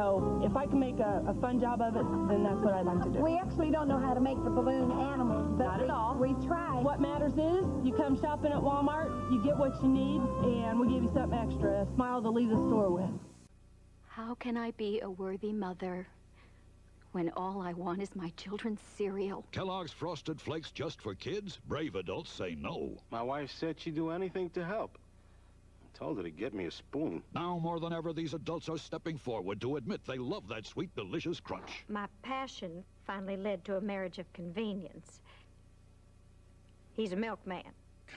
So if I can make a fun job of it, then that's what I'd like to do. We actually don't know how to make the balloon animals, but Not at all. we tried. What matters is you come shopping at Walmart, you get what you need, and we give you something extra, a smile to leave the store with. How can I be a worthy mother when all I want is my children's cereal? Kellogg's Frosted Flakes just for kids? Brave adults say no. My wife said she'd do anything to help. I told her to get me a spoon. Now more than ever, these adults are stepping forward to admit they love that sweet, delicious crunch. My passion finally led to a marriage of convenience. He's a milkman.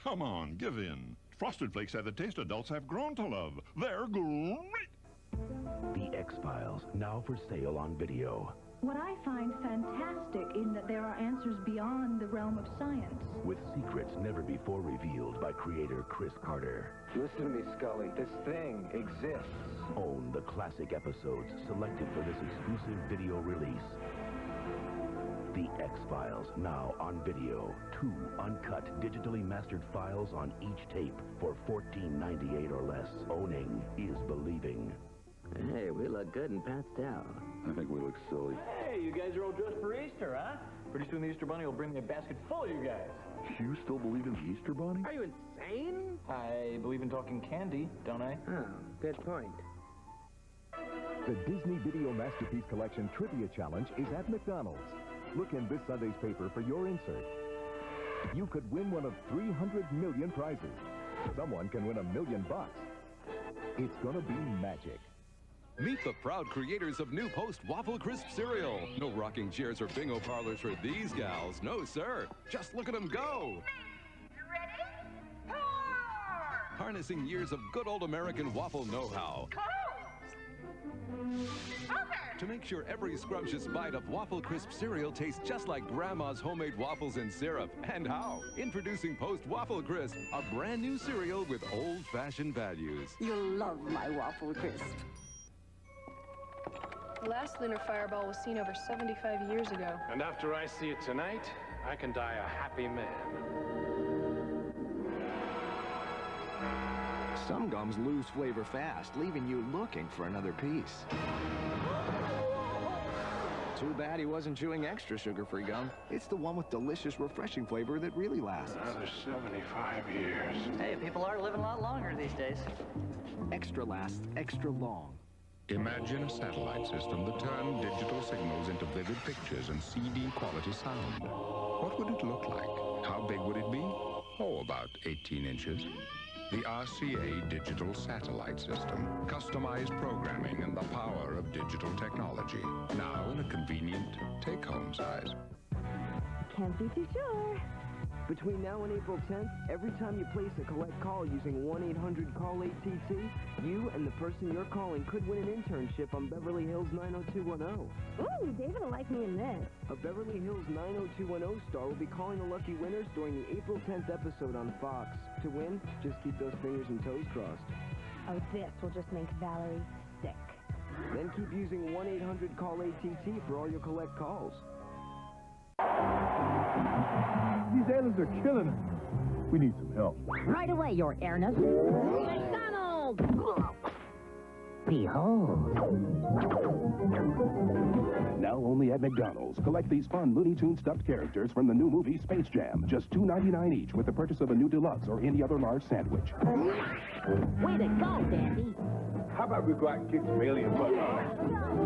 Come on, give in. Frosted Flakes have the taste adults have grown to love. They're great! The X-Files, now for sale on video. What I find fantastic is that there are answers beyond the realm of science. With secrets never before revealed by creator Chris Carter. Listen to me, Scully. This thing exists. Own the classic episodes selected for this exclusive video release. The X-Files, now on video. 2 uncut, digitally mastered files on each tape for $14.98 or less. Owning is believing. Hey, we look good and passed out. I think we look silly. Hey, you guys are all dressed for Easter, huh? Pretty soon the Easter Bunny will bring me a basket full of you guys. You still believe in the Easter Bunny? Are you insane? I believe in talking candy, don't I? Oh, good point. The Disney Video Masterpiece Collection Trivia Challenge is at McDonald's. Look in this Sunday's paper for your insert. You could win one of 300 million prizes. Someone can win $1 million. It's gonna be magic. Meet the proud creators of new Post Waffle Crisp cereal. No rocking chairs or bingo parlors for these gals. No, sir. Just look at them go. You ready? Pour! Harnessing years of good old American waffle know-how. To make sure every scrumptious bite of Waffle Crisp cereal tastes just like Grandma's homemade waffles and syrup. And how? Introducing Post Waffle Crisp, a brand new cereal with old-fashioned values. You'll love my Waffle Crisp. The last lunar fireball was seen over 75 years ago. And after I see it tonight, I can die a happy man. Some gums lose flavor fast, leaving you looking for another piece. Too bad he wasn't chewing extra sugar-free gum. It's the one with delicious, refreshing flavor that really lasts. Another 75 years. Hey, people are living a lot longer these days. Extra lasts extra long. Imagine a satellite system that turned digital signals into vivid pictures and CD quality sound. What would it look like? How big would it be? Oh, about 18 inches. The RCA Digital Satellite System. Customized programming and the power of digital technology. Now in a convenient take-home size. Can't be too sure. Between now and April 10th, every time you place a collect call using 1-800-CALL-ATT, you and the person you're calling could win an internship on Beverly Hills 90210. Ooh, David will like me in this. A Beverly Hills 90210 star will be calling the lucky winners during the April 10th episode on Fox. To win, just keep those fingers and toes crossed. Oh, this will just make Valerie sick. Then keep using 1-800-CALL-ATT for all your collect calls. These aliens are killing us. We need some help. Right away, Your Airness. McDonald's! Behold. Now only at McDonald's. Collect these fun Looney Tunes stuffed characters from the new movie Space Jam. Just $2.99 each with the purchase of a new deluxe or any other large sandwich. Way to go, Dandy. How about we go out and kick some alien butt?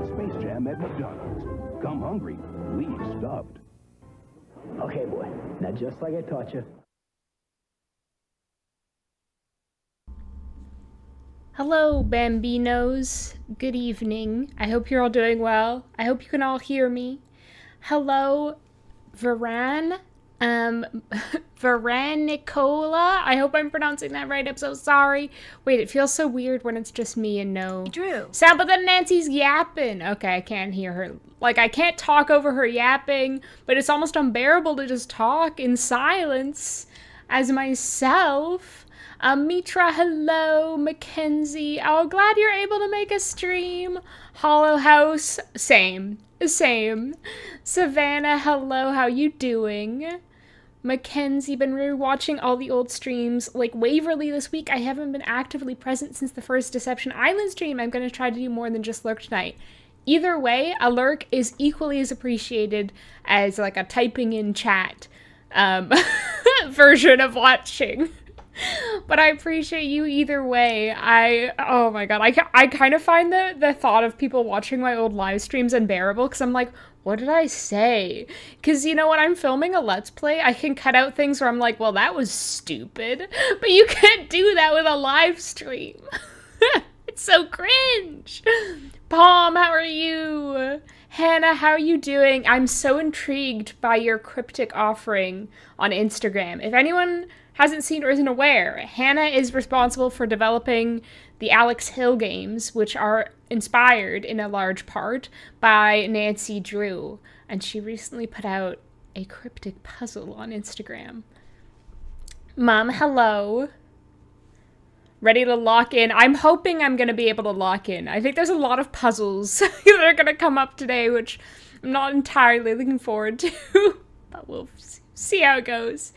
Space Jam at McDonald's. Come hungry, leave stuffed. Okay, boy. Now, just like I taught you. Hello, Bambinos. Good evening. I hope you're all doing well. I hope you can all hear me. Hello, Varan. Varan Nicola. I hope I'm pronouncing that right. I'm so sorry. Wait, it feels so weird when it's just me and no Drew sound, but then Nancy's yapping. Okay, I can't hear her. Like, I can't talk over her yapping, but it's almost unbearable to just talk in silence as myself. Mitra, hello. Mackenzie, oh, glad you're able to make a stream. Hollow House, same. Savannah, hello, how you doing? Mackenzie, been rewatching all the old streams. Like Waverly this week, I haven't been actively present since the first Deception Island stream. I'm going to try to do more than just lurk tonight. Either way, a lurk is equally as appreciated as like a typing in chat version of watching. But I appreciate you either way. Oh my god, I kind of find the thought of people watching my old live streams unbearable, because I'm like, what did I say? Because, you know, when I'm filming a Let's Play, I can cut out things where I'm like, well, that was stupid. But you can't do that with a live stream. It's so cringe. Palm, how are you? Hannah, how are you doing? I'm so intrigued by your cryptic offering on Instagram. If anyone hasn't seen or isn't aware, Hannah is responsible for developing the Alex Hill games, which are inspired in a large part by Nancy Drew. And she recently put out a cryptic puzzle on Instagram. Mom, hello. Ready to lock in. I'm hoping I'm going to be able to lock in. I think there's a lot of puzzles that are going to come up today, which I'm not entirely looking forward to. But we'll see how it goes.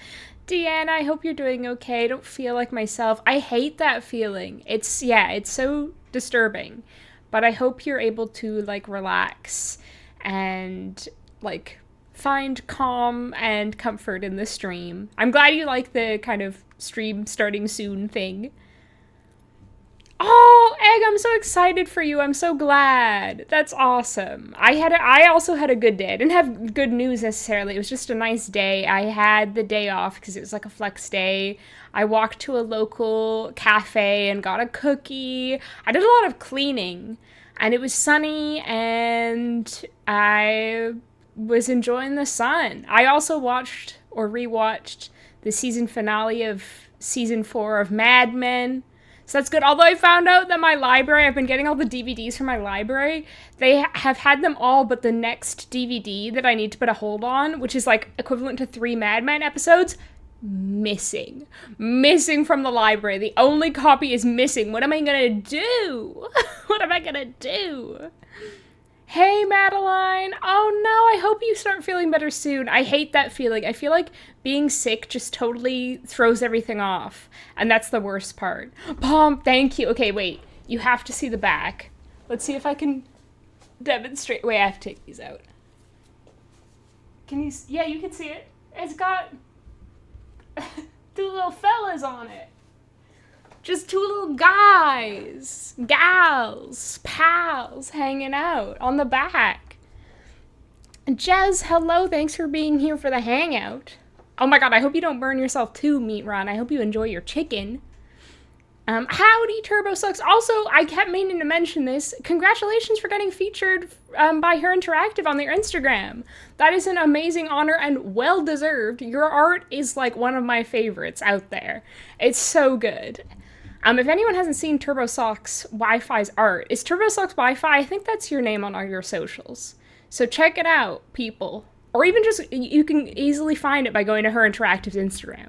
Deanna, I hope you're doing okay. I don't feel like myself. I hate that feeling. It's so disturbing. But I hope you're able to, like, relax and, like, find calm and comfort in the stream. I'm glad you like the kind of stream starting soon thing. Oh, Egg, I'm so excited for you. I'm so glad. That's awesome. I also had a good day. I didn't have good news necessarily. It was just a nice day. I had the day off because it was like a flex day. I walked to a local cafe and got a cookie. I did a lot of cleaning, and it was sunny, and I was enjoying the sun. I also watched or rewatched the season finale of season 4 of Mad Men. So that's good. Although I found out that my library, I've been getting all the DVDs from my library. They have had them all, but the next DVD that I need to put a hold on, which is like equivalent to 3 Mad Men episodes, missing. Missing from the library. The only copy is missing. What am I gonna do? What am I gonna do? Hey, Madeline. Oh no, I hope you start feeling better soon. I hate that feeling. I feel like being sick just totally throws everything off. And that's the worst part. Palm, thank you. Okay, wait. You have to see the back. Let's see if I can demonstrate. Wait, I have to take these out. Can you? Yeah, you can see it. It's got 2 little fellas on it. Just 2 little guys, gals, pals hanging out on the back. Jez, hello. Thanks for being here for the hangout. Oh my god, I hope you don't burn yourself too, Meat Ron. I hope you enjoy your chicken. Howdy, Turbo Sucks. Also, I kept meaning to mention this. Congratulations for getting featured by Her Interactive on their Instagram. That is an amazing honor and well-deserved. Your art is like one of my favorites out there. It's so good. If anyone hasn't seen Turbo Socks Wi-Fi's art, is Turbo Socks Wi-Fi? I think that's your name on all your socials. So check it out, people. Or even just, you can easily find it by going to Her Interactive's Instagram.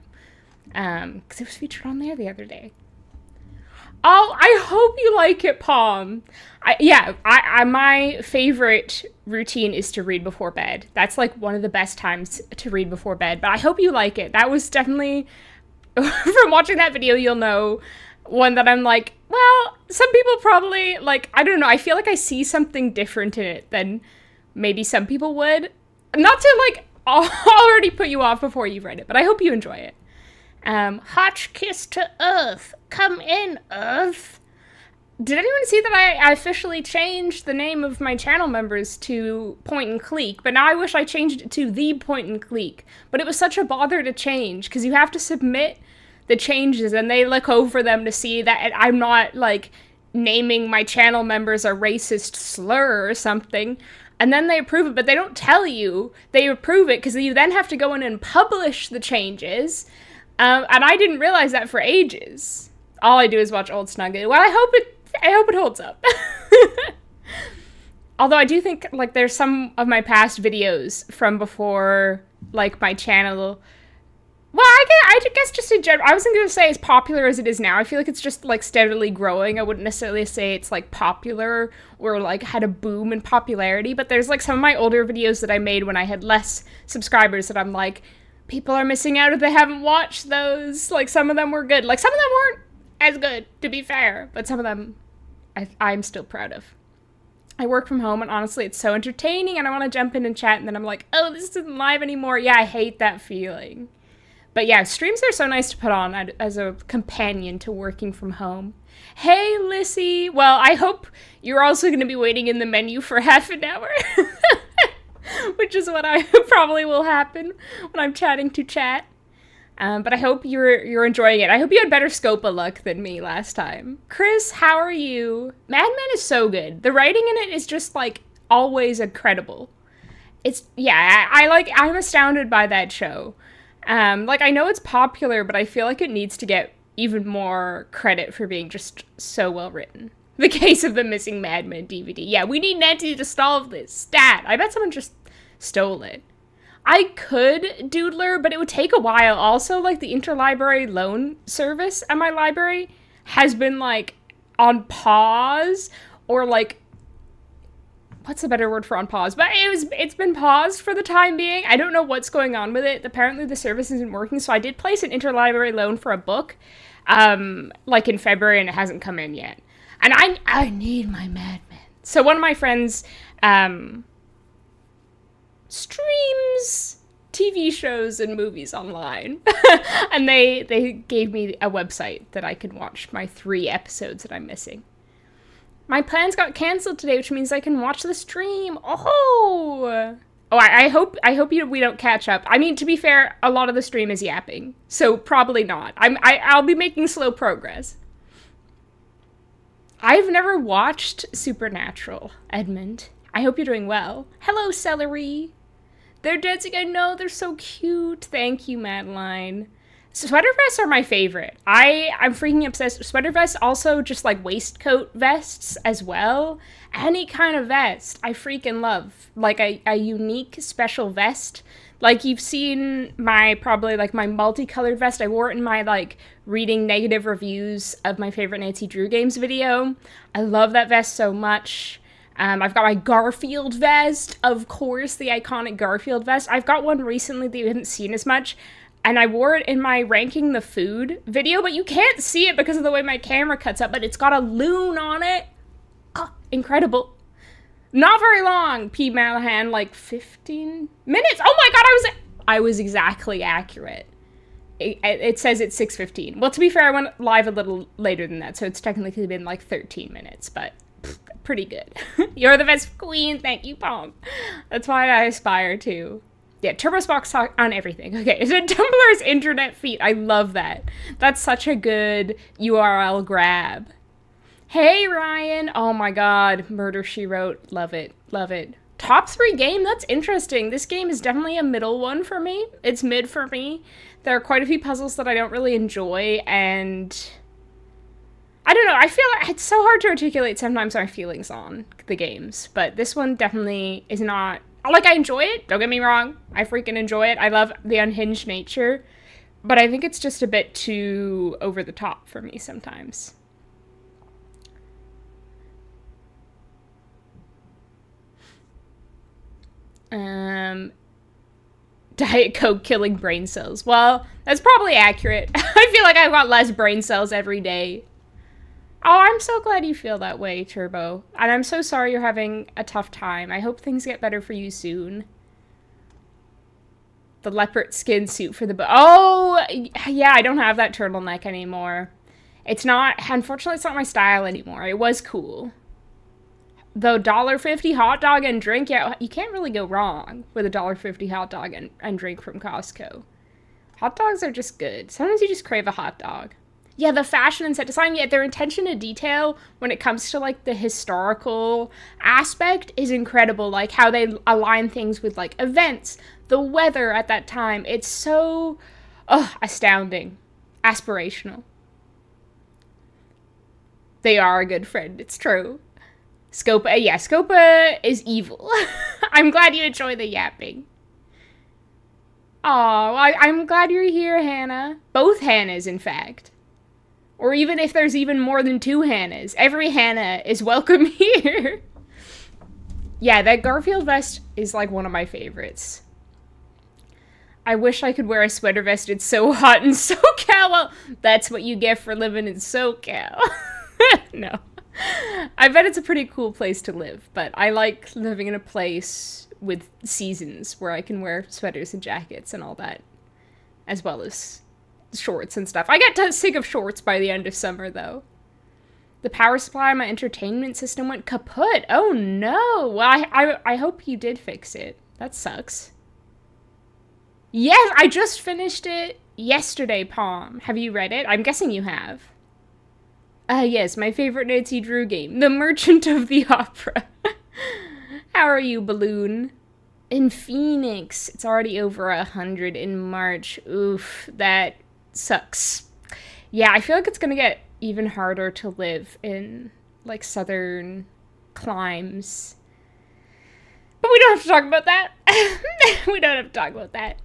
Because it was featured on there the other day. Oh, I hope you like it, Palm. My favorite routine is to read before bed. That's like one of the best times to read before bed. But I hope you like it. That was definitely, from watching that video, you'll know one that I'm like, well, some people probably, like, I don't know, I feel like I see something different in it than maybe some people would. Not to, like, already put you off before you've read it, but I hope you enjoy it. Hotch kiss to Earth. Come in, Earth. Did anyone see that I officially changed the name of my channel members to Point and Clique, but now I wish I changed it to The Point and Clique. But it was such a bother to change, because you have to submit the changes, and they look over them to see that I'm not, like, naming my channel members a racist slur or something, and then they approve it, but they don't tell you they approve it, because you then have to go in and publish the changes, and I didn't realize that for ages. All I do is watch Old Snuggie. Well, I hope it holds up. Although I do think, like, there's some of my past videos from before, like, my channel. Well, I guess just in general, I wasn't going to say as popular as it is now. I feel like it's just, like, steadily growing. I wouldn't necessarily say it's, like, popular or, like, had a boom in popularity. But there's, like, some of my older videos that I made when I had less subscribers that I'm like, people are missing out if they haven't watched those. Like, some of them were good. Like, some of them weren't as good, to be fair. But some of them I'm still proud of. I work from home, and honestly, it's so entertaining, and I want to jump in and chat, and then I'm like, oh, this isn't live anymore. Yeah, I hate that feeling. But yeah, streams are so nice to put on as a companion to working from home. Hey, Lissy! Well, I hope you're also going to be waiting in the menu for half an hour. Which is what I probably will happen when I'm chatting to chat. But I hope you're enjoying it. I hope you had better Scopa luck than me last time. Chris, how are you? Mad Men is so good. The writing in it is just, like, always incredible. It's, yeah, I'm astounded by that show. Like, I know it's popular, but I feel like it needs to get even more credit for being just so well written. The Case of the Missing Mad Men DVD. Yeah, we need Nancy to solve this. Stat. I bet someone just stole it. I could Doodler, but it would take a while. Also, like, the interlibrary loan service at my library has been, like, on pause, or, like, what's a better word for on pause? But it's been paused for the time being. I don't know what's going on with it. Apparently the service isn't working, so I did place an interlibrary loan for a book, like in February, and it hasn't come in yet. And I need my Mad Men. So one of my friends streams TV shows and movies online. And they gave me a website that I could watch my 3 episodes that I'm missing. My plans got canceled today, which means I can watch the stream. Oh, I hope we don't catch up. I mean, to be fair, a lot of the stream is yapping, so probably not. I'll be making slow progress. I've never watched Supernatural, Edmund. I hope you're doing well. Hello, Celery. They're dancing. I know, they're so cute. Thank you, Madeline. Sweater vests are my favorite. I'm freaking obsessed. Sweater vests, also just like waistcoat vests as well. Any kind of vest I freaking love. Like a unique special vest. Like you've seen probably my multicolored vest. I wore it in my like reading negative reviews of my favorite Nancy Drew games video. I love that vest so much. I've got my Garfield vest, of course, the iconic Garfield vest. I've got one recently that you haven't seen as much. And I wore it in my ranking the food video, but you can't see it because of the way my camera cuts up, but it's got a loon on it. Oh, incredible. Not very long, P. Malahan, like 15 minutes. Oh my god, I was exactly accurate. It says it's 6:15. Well, to be fair, I went live a little later than that, so it's technically been like 13 minutes, but pretty good. You're the best queen, thank you, Pom. That's why I aspire to. Yeah, TurboSpox talk on everything. Okay, it's Tumblr's internet feed. I love that. That's such a good URL grab. Hey, Ryan. Oh my god. Murder, She Wrote. Love it. Love it. Top 3 game? That's interesting. This game is definitely a middle one for me. It's mid for me. There are quite a few puzzles that I don't really enjoy, and I don't know. I feel like it's so hard to articulate sometimes my feelings on the games, but this one definitely is not. Like, I enjoy it, don't get me wrong, I freaking enjoy it, I love the unhinged nature, but I think it's just a bit too over the top for me sometimes. Diet Coke killing brain cells. Well, that's probably accurate. I feel like I've got less brain cells every day. Oh, I'm so glad you feel that way, Turbo. And I'm so sorry you're having a tough time. I hope things get better for you soon. The leopard skin suit for the oh, yeah, I don't have that turtleneck anymore. It's not, unfortunately, it's not my style anymore. It was cool. The $1.50 hot dog and drink, yeah, you can't really go wrong with a $1.50 hot dog and drink from Costco. Hot dogs are just good. Sometimes you just crave a hot dog. Yeah, the fashion and set design, yeah, their attention to detail when it comes to, like, the historical aspect is incredible. Like, how they align things with, like, events, the weather at that time. It's so, astounding. Aspirational. They are a good friend, it's true. Scopa, yeah, Scopa is evil. I'm glad you enjoy the yapping. Aw, I'm glad you're here, Hannah. Both Hannahs, in fact. Or even if there's even more than 2 Hannahs. Every Hannah is welcome here. Yeah, that Garfield vest is like one of my favorites. I wish I could wear a sweater vest. It's so hot in SoCal. Well, that's what you get for living in SoCal. No. I bet it's a pretty cool place to live, but I like living in a place with seasons where I can wear sweaters and jackets and all that, as well as shorts and stuff. I get sick of shorts by the end of summer, though. The power supply on my entertainment system went kaput. Oh no! Well, I hope you did fix it. That sucks. Yes, I just finished it yesterday, Palm. Have you read it? I'm guessing you have. Yes, my favorite Nancy Drew game, The Merchant of the Opera. How are you, Balloon? In Phoenix, it's already over 100 in March. Oof, that sucks. Yeah, I feel like it's gonna get even harder to live in, like, southern climes. But we don't have to talk about that. We don't have to talk about that.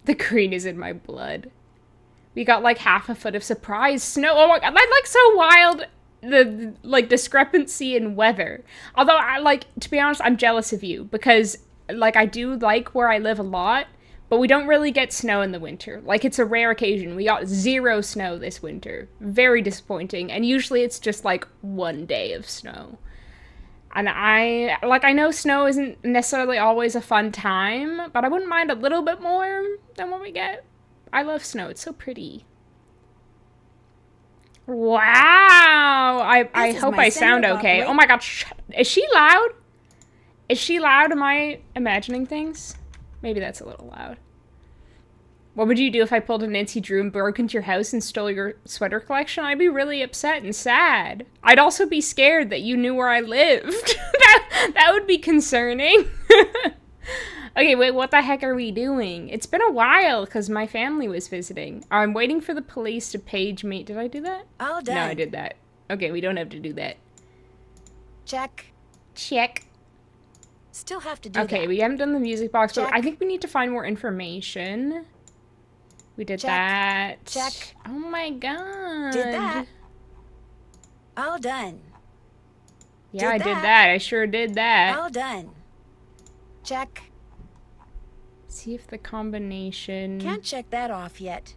The green is in my blood. We got like half a foot of surprise snow. Oh my god, that's like so wild. The like discrepancy in weather. Although I like, to be honest, I'm jealous of you because like I do like where I live a lot, but we don't really get snow in the winter. Like it's a rare occasion. We got 0 snow this winter. Very disappointing. And usually it's just like 1 day of snow. And I know snow isn't necessarily always a fun time, but I wouldn't mind a little bit more than what we get. I love snow. It's so pretty. Wow. I hope I sound okay. Oh my god. Is she loud? Is she loud? Am I imagining things? Maybe that's a little loud. What would you do if I pulled a Nancy Drew and broke into your house and stole your sweater collection? I'd be really upset and sad. I'd also be scared that you knew where I lived. that would be concerning. Okay, wait, what the heck are we doing? It's been a while because my family was visiting. I'm waiting for the police to page me. Did I do that? All done. No, I did that. Okay, we don't have to do that. Check. Check. Still have to do that. Okay, we haven't done the music box, Check. but I think we need to find more information. We did that. Check. Oh my god. Did that. All done. Yeah, I did that. I sure did that. All done. Check. See if the combination... Can't check that off yet.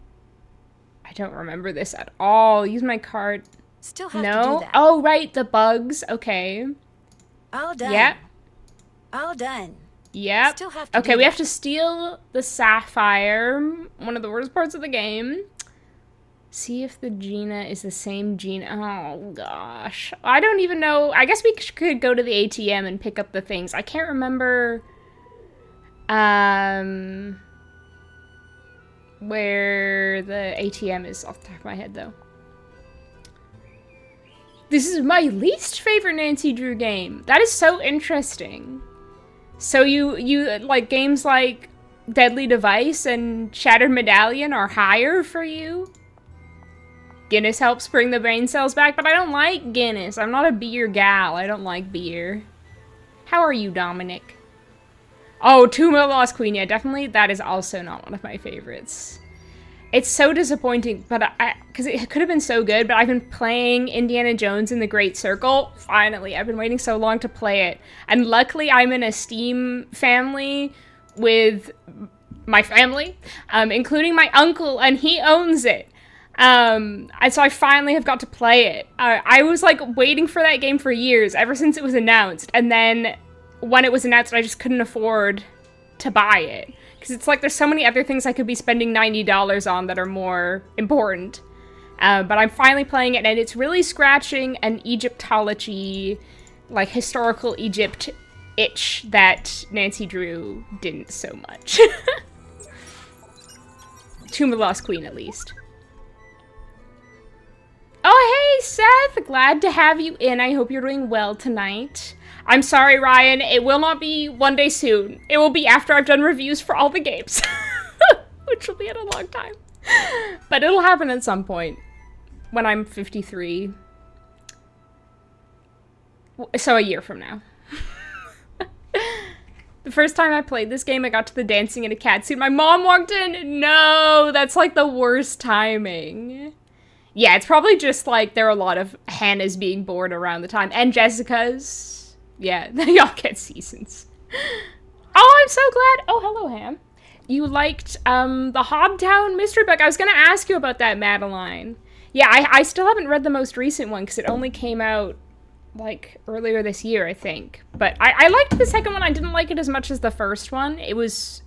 I don't remember this at all. Use my card. Still have to do that. Oh, right, the bugs. Okay. All done. Yep. All done. Yep. Still have to okay, do we that. have to steal the sapphire. One of the worst parts of the game. See if the Gina is the same Gina. Oh, gosh. I don't even know. I guess we could go to the ATM and pick up the things. I can't remember... where the ATM is off the top of my head, though. This is my least favorite Nancy Drew game. That is so interesting. So you like games like Deadly Device and Shattered Medallion are higher for you? Guinness helps bring the brain cells back, but I don't like Guinness. I'm not a beer gal. I don't like beer. How are you, Dominic? Oh, Tomb of the Lost Queen. Yeah, definitely. That is also not one of my favorites. It's so disappointing, but because it could have been so good, but I've been playing Indiana Jones in the Great Circle. Finally, I've been waiting so long to play it. And luckily, I'm in a Steam family with my family, including my uncle, and he owns it. And so I finally have got to play it. I was like waiting for that game for years, ever since it was announced. And then when it was announced, I just couldn't afford to buy it. Because it's like there's so many other things I could be spending $90 on that are more important. But I'm finally playing it, and it's really scratching an Egyptology, like historical Egypt itch that Nancy Drew didn't so much. Tomb of the Lost Queen, at least. Oh, hey, Seth! Glad to have you in. I hope you're doing well tonight. I'm sorry, Ryan. It will not be one day soon. It will be after I've done reviews for all the games. Which will be in a long time. But it'll happen at some point. When I'm 53. So a year from now. The first time I played this game, I got to the dancing in a cat suit. My mom walked in. No, that's like the worst timing. Yeah, it's probably just like there are a lot of Hannahs being born around the time. And Jessica's. Yeah, they all get seasons. Oh, I'm so glad. Oh, hello, Ham. You liked the Hobtown mystery book. I was going to ask you about that, Madeline. Yeah, I still haven't read the most recent one because it only came out like earlier this year, I think. But I liked the second one. I didn't like it as much as the first one. It was,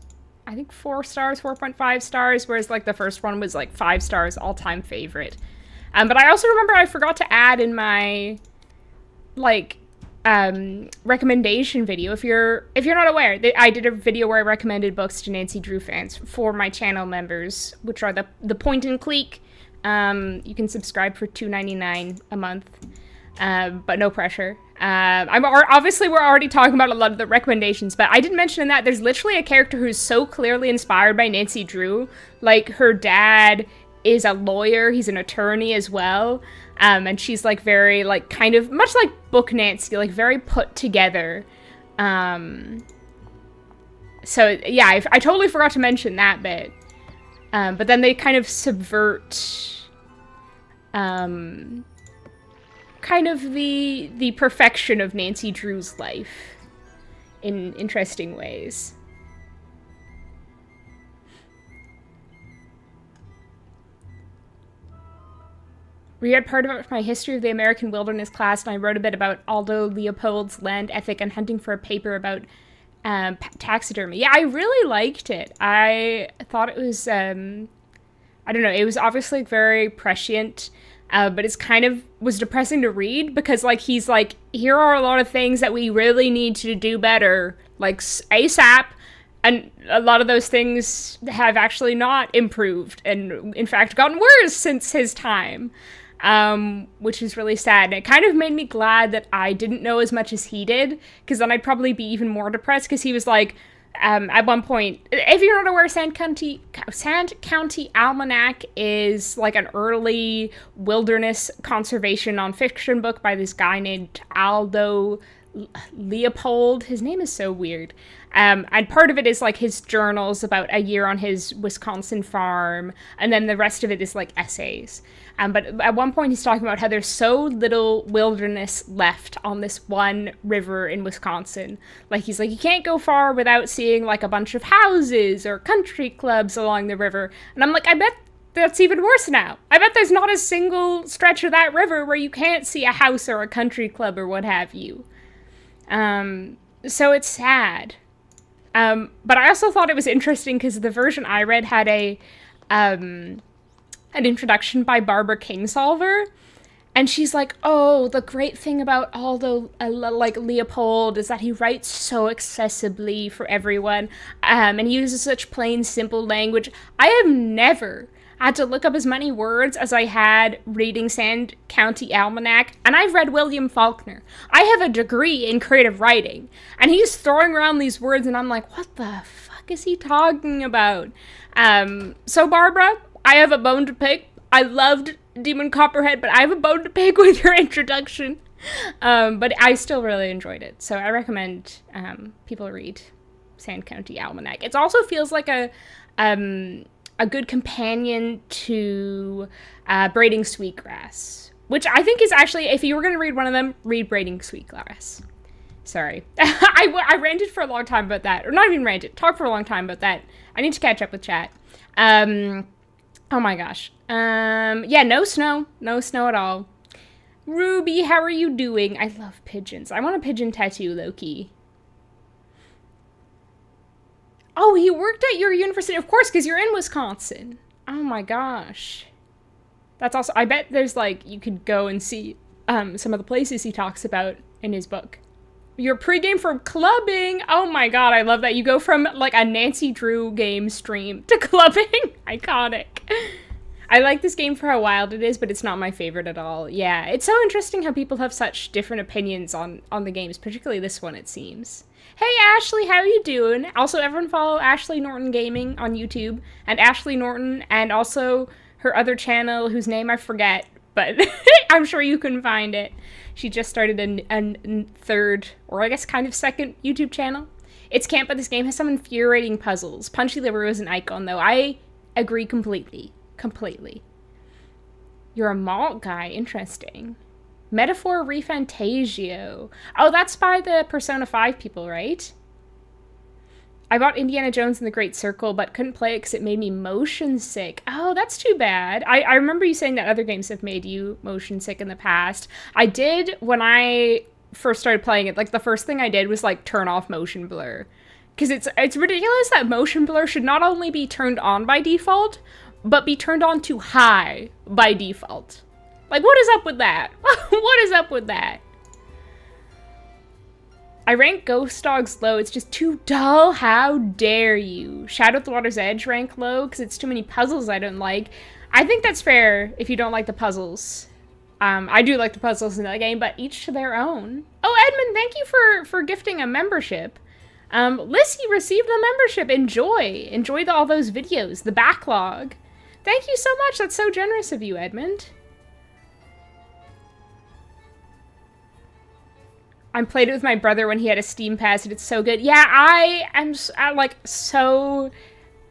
I think, 4 stars, 4.5 stars, whereas like the first one was like 5 stars, all-time favorite. But I also remember I forgot to add in my like recommendation video. If you're not aware, I did a video where I recommended books to Nancy Drew fans for my channel members, which are the Point and Clique. You can subscribe for $2.99 a month, but no pressure. Obviously we're already talking about a lot of the recommendations, but I didn't mention in that there's literally a character who's so clearly inspired by Nancy Drew. Like, her dad is a lawyer, he's an attorney as well, and she's like very like kind of much like Book Nancy, like very put together. So yeah, I totally forgot to mention that bit. But then they kind of subvert kind of the perfection of Nancy Drew's life in interesting ways. Read part of my History of the American Wilderness class, and I wrote a bit about Aldo Leopold's land ethic and hunting for a paper about taxidermy. Yeah, I really liked it. I thought it was, I don't know, it was obviously very prescient, but it's kind of was depressing to read because, like, he's like, here are a lot of things that we really need to do better, like ASAP, and a lot of those things have actually not improved and, in fact, gotten worse since his time. Which is really sad. And it kind of made me glad that I didn't know as much as he did, because then I'd probably be even more depressed, because he was like, at one point, if you're not aware, Sand County Almanac is like an early wilderness conservation nonfiction book by this guy named Aldo Leopold. His name is so weird. And part of it is like his journals about a year on his Wisconsin farm, and then the rest of it is like essays. But at one point he's talking about how there's so little wilderness left on this one river in Wisconsin. Like, he's like, you can't go far without seeing like a bunch of houses or country clubs along the river. And I'm like, I bet that's even worse now. I bet there's not a single stretch of that river where you can't see a house or a country club or what have you. So it's sad. But I also thought it was interesting because the version I read had an introduction by Barbara Kingsolver, and she's like, oh, the great thing about Aldo Leopold is that he writes so accessibly for everyone, and he uses such plain, simple language. I have never had to look up as many words as I had reading Sand County Almanac, and I've read William Faulkner. I have a degree in creative writing, and he's throwing around these words, and I'm like, what the fuck is he talking about? So Barbara, I have a bone to pick. I loved Demon Copperhead, but I have a bone to pick with your introduction. But I still really enjoyed it, so I recommend people read Sand County Almanac. It also feels like a good companion to Braiding Sweetgrass, which I think is actually, if you were going to read one of them, read Braiding Sweetgrass. Sorry. I ranted for a long time about that. Or not even ranted, talked for a long time about that. I need to catch up with chat. Oh my gosh. Yeah, no snow. No snow at all. Ruby, how are you doing? I love pigeons. I want a pigeon tattoo, Loki. Oh, he worked at your university. Of course, because you're in Wisconsin. Oh my gosh. That's also, I bet there's like, you could go and see some of the places he talks about in his book. Your pregame for clubbing. Oh my god, I love that. You go from like a Nancy Drew game stream to clubbing. Iconic. I like this game for how wild it is, but it's not my favorite at all. Yeah, it's so interesting how people have such different opinions on the games, particularly this one, it seems. Hey Ashley, how you doing? Also, everyone follow Ashley Norton Gaming on YouTube, and Ashley Norton, and also her other channel, whose name I forget, but I'm sure you can find it. She just started a third, or I guess kind of second, YouTube channel. It's camp, but this game has some infuriating puzzles. Punchy Liver is an icon, though. I agree completely. Completely. You're a malt guy. Interesting. Metaphor Refantasio. Oh, that's by the Persona 5 people, right? I bought Indiana Jones and the Great Circle, but couldn't play it because it made me motion sick. Oh, that's too bad. I remember you saying that other games have made you motion sick in the past. I did when I first started playing it. Like, the first thing I did was, like, turn off motion blur. Because it's ridiculous that motion blur should not only be turned on by default, but be turned on to high by default. Like, what is up with that? What is up with that? I rank Ghost Dogs low. It's just too dull. How dare you? Shadow at the Water's Edge rank low because it's too many puzzles I don't like. I think that's fair if you don't like the puzzles. I do like the puzzles in that game, but each to their own. Oh, Edmund, thank you for gifting a membership. Lissy received the membership. Enjoy all those videos, the backlog. Thank you so much. That's so generous of you, Edmund. I played it with my brother when he had a Steam Pass, and it's so good. Yeah, I'm like so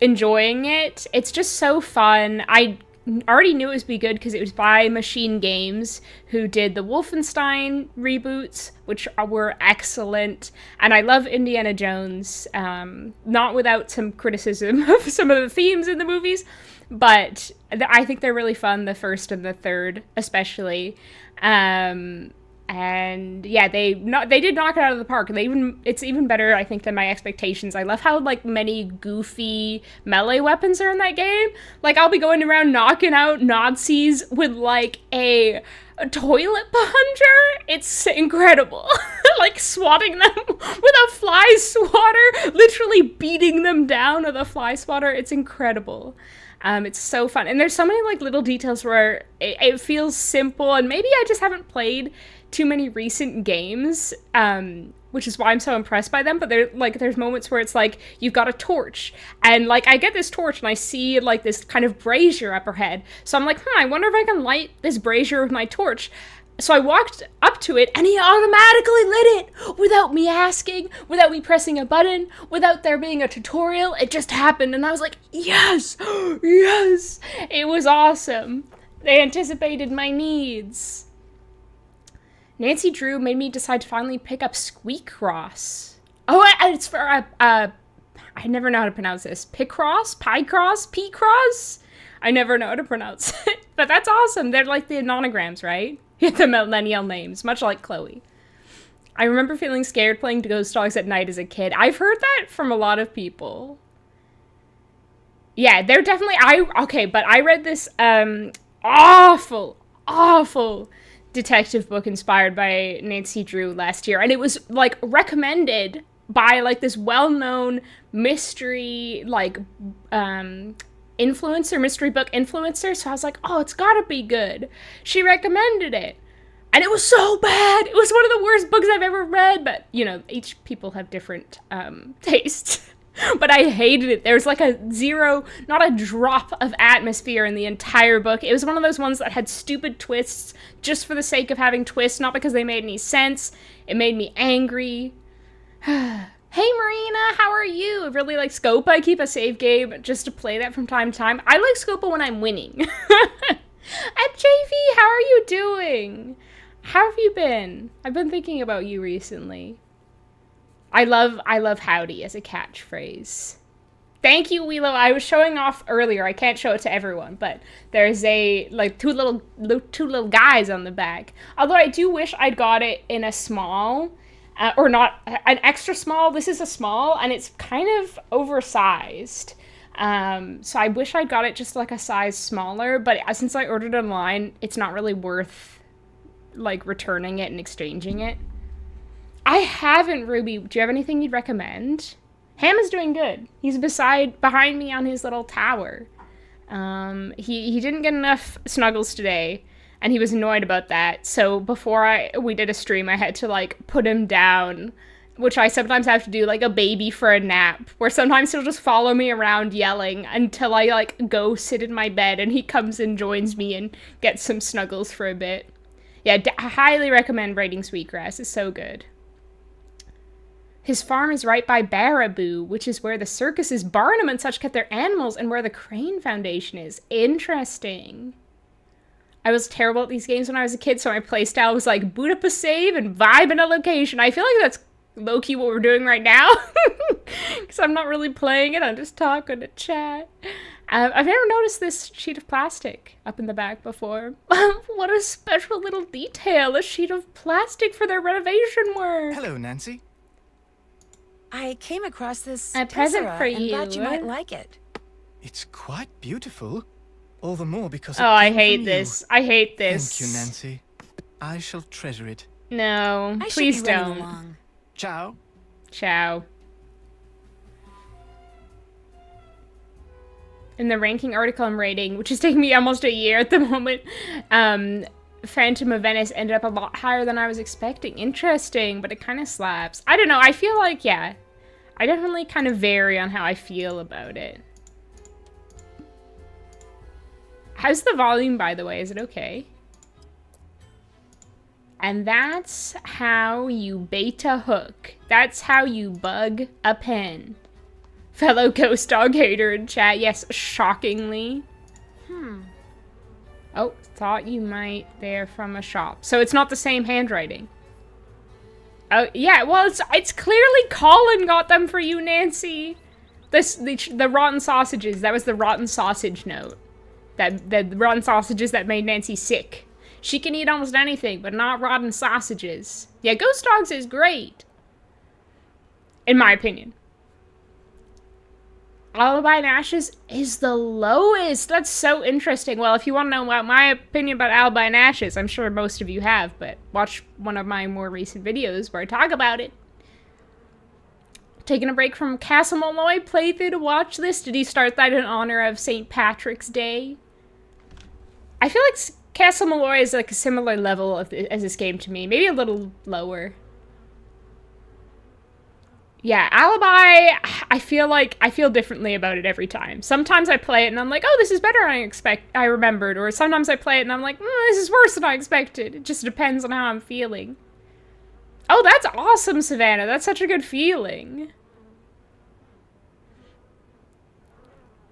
enjoying it. It's just so fun. I already knew it was be good because it was by Machine Games, who did the Wolfenstein reboots, which were excellent. And I love Indiana Jones, not without some criticism of some of the themes in the movies, but I think they're really fun, the first and the third especially. And yeah, they did knock it out of the park. It's even better, I think, than my expectations. I love how, like, many goofy melee weapons are in that game. Like, I'll be going around knocking out Nazis with, like, a toilet plunger. It's incredible. Like, swatting them with a fly swatter, literally beating them down with a fly swatter. It's incredible. It's so fun. And there's so many, like, little details where it feels simple, and maybe I just haven't played too many recent games, which is why I'm so impressed by them. But there's moments where it's like, you've got a torch, and like, I get this torch and I see like this kind of brazier up her head. So I'm like, I wonder if I can light this brazier with my torch. So I walked up to it and he automatically lit it without me asking, without me pressing a button, without there being a tutorial. It just happened, and I was like, yes, yes. It was awesome. They anticipated my needs. Nancy Drew made me decide to finally pick up Squeakcross. Oh, it's for, I never know how to pronounce this. Picross? Piecross? P-Cross? I never know how to pronounce it. But that's awesome. They're like the nonograms, right? The millennial names, much like Chloe. I remember feeling scared playing Ghost Dogs at night as a kid. I've heard that from a lot of people. Yeah, they're definitely, but I read this, awful detective book inspired by Nancy Drew last year, and it was like recommended by like this well-known mystery like influencer, mystery book influencer. So I was like, oh, it's gotta be good. She recommended it, and it was so bad. It was one of the worst books I've ever read, but you know, each people have different tastes. But I hated it. There was like not a drop of atmosphere in the entire book. It was one of those ones that had stupid twists just for the sake of having twists, not because they made any sense. It made me angry. Hey Marina, how are you? I really like Scopa. I keep a save game just to play that from time to time. I like Scopa when I'm winning. At JV, how are you doing? How have you been? I've been thinking about you recently. I love howdy as a catchphrase. Thank you, Wheelo. I was showing off earlier. I can't show it to everyone, but there's two little guys on the back. Although I do wish I'd got it in a small, or not an extra small. This is a small, and it's kind of oversized. So I wish I'd got it just like a size smaller. But since I ordered it online, it's not really worth like returning it and exchanging it. I haven't, Ruby. Do you have anything you'd recommend? Ham is doing good. He's behind me on his little tower. He didn't get enough snuggles today, and he was annoyed about that. So before we did a stream, I had to like put him down, which I sometimes have to do, like a baby for a nap, where sometimes he'll just follow me around yelling until I like go sit in my bed and he comes and joins me and gets some snuggles for a bit. Yeah, I highly recommend Braiding Sweetgrass. It's so good. His farm is right by Baraboo, which is where the circuses, Barnum and such get their animals, and where the Crane Foundation is. Interesting. I was terrible at these games when I was a kid, so my playstyle was like boot up a save and vibe in a location. I feel like low-key what we're doing right now. Because I'm not really playing it, I'm just talking to chat. I've never noticed this sheet of plastic up in the back before. What a special little detail, a sheet of plastic for their renovation work. Hello, Nancy. I came across this A present tessera for and you. thought you might like it. It's quite beautiful. All the more because Oh, it I came hate from this. you. I hate this. Thank you, Nancy. I shall treasure it. No, I should please be running don't. along. Ciao. Ciao. In the ranking article I'm rating, which is taking me almost a year at the moment, Phantom of Venice ended up a lot higher than I was expecting. Interesting, but it kind of slaps. I don't know, I feel like, yeah, I definitely kind of vary on how I feel about it. How's the volume, by the way? Is it okay? And that's how you bait a hook. That's how you bug a pen. Fellow ghost dog hater in chat. Yes, shockingly. Oh, thought you might. They're from a shop. So it's not the same handwriting. Oh, yeah, well, it's clearly Colin got them for you, Nancy. The rotten sausages. That was the rotten sausage note. The rotten sausages that made Nancy sick. She can eat almost anything, but not rotten sausages. Yeah, Ghost Dogs is great. In my opinion. Alibi and Ashes is the lowest. That's so interesting. Well, if you want to know about my opinion about Alibi and Ashes, I'm sure most of you have, but watch one of my more recent videos where I talk about it. Taking a break from Castle Malloy playthrough to watch this. Did he start that in honor of St. Patrick's Day? I feel like Castle Malloy is like a similar level as this game to me. Maybe a little lower. Yeah, Alibi, I feel differently about it every time. Sometimes I play it and I'm like, oh, this is better than I remembered. Or sometimes I play it and I'm like, this is worse than I expected. It just depends on how I'm feeling. Oh, that's awesome, Savannah. That's such a good feeling.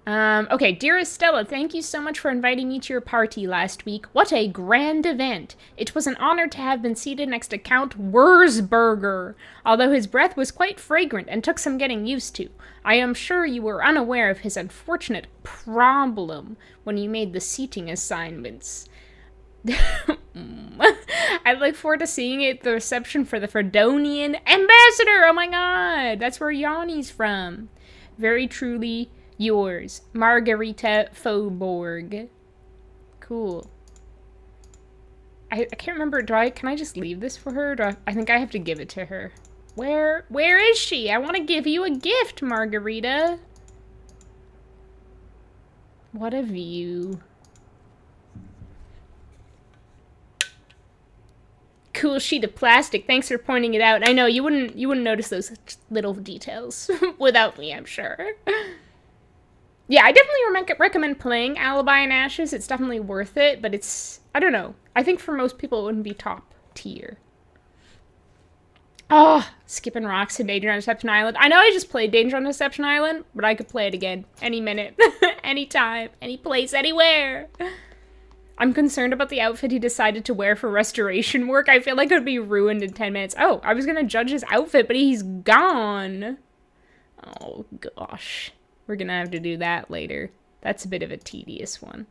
Okay, dearest Stella, thank you so much for inviting me to your party last week. What a grand event. It was an honor to have been seated next to Count Wurzburger, although his breath was quite fragrant and took some getting used to. I am sure you were unaware of his unfortunate problem when you made the seating assignments. I look forward to seeing it at the reception for the Fredonian Ambassador. Oh my god, that's where Yanni's from. Very truly yours, Margarita Faubourg. Cool. I can't remember. Can I just leave this for her? I think I have to give it to her. Where is she? I want to give you a gift, Margarita. What a view. Cool sheet of plastic. Thanks for pointing it out. I know you wouldn't notice those little details without me, I'm sure. Yeah, I definitely recommend playing Alibi and Ashes. It's definitely worth it, but it's, I don't know. I think for most people it wouldn't be top tier. Oh, skipping rocks in Danger on Deception Island. I know I just played Danger on Deception Island, but I could play it again any minute, anytime, any place, anywhere. I'm concerned about the outfit he decided to wear for restoration work. I feel like it would be ruined in 10 minutes. Oh, I was going to judge his outfit, but he's gone. Oh, gosh. We're going to have to do that later. That's a bit of a tedious one.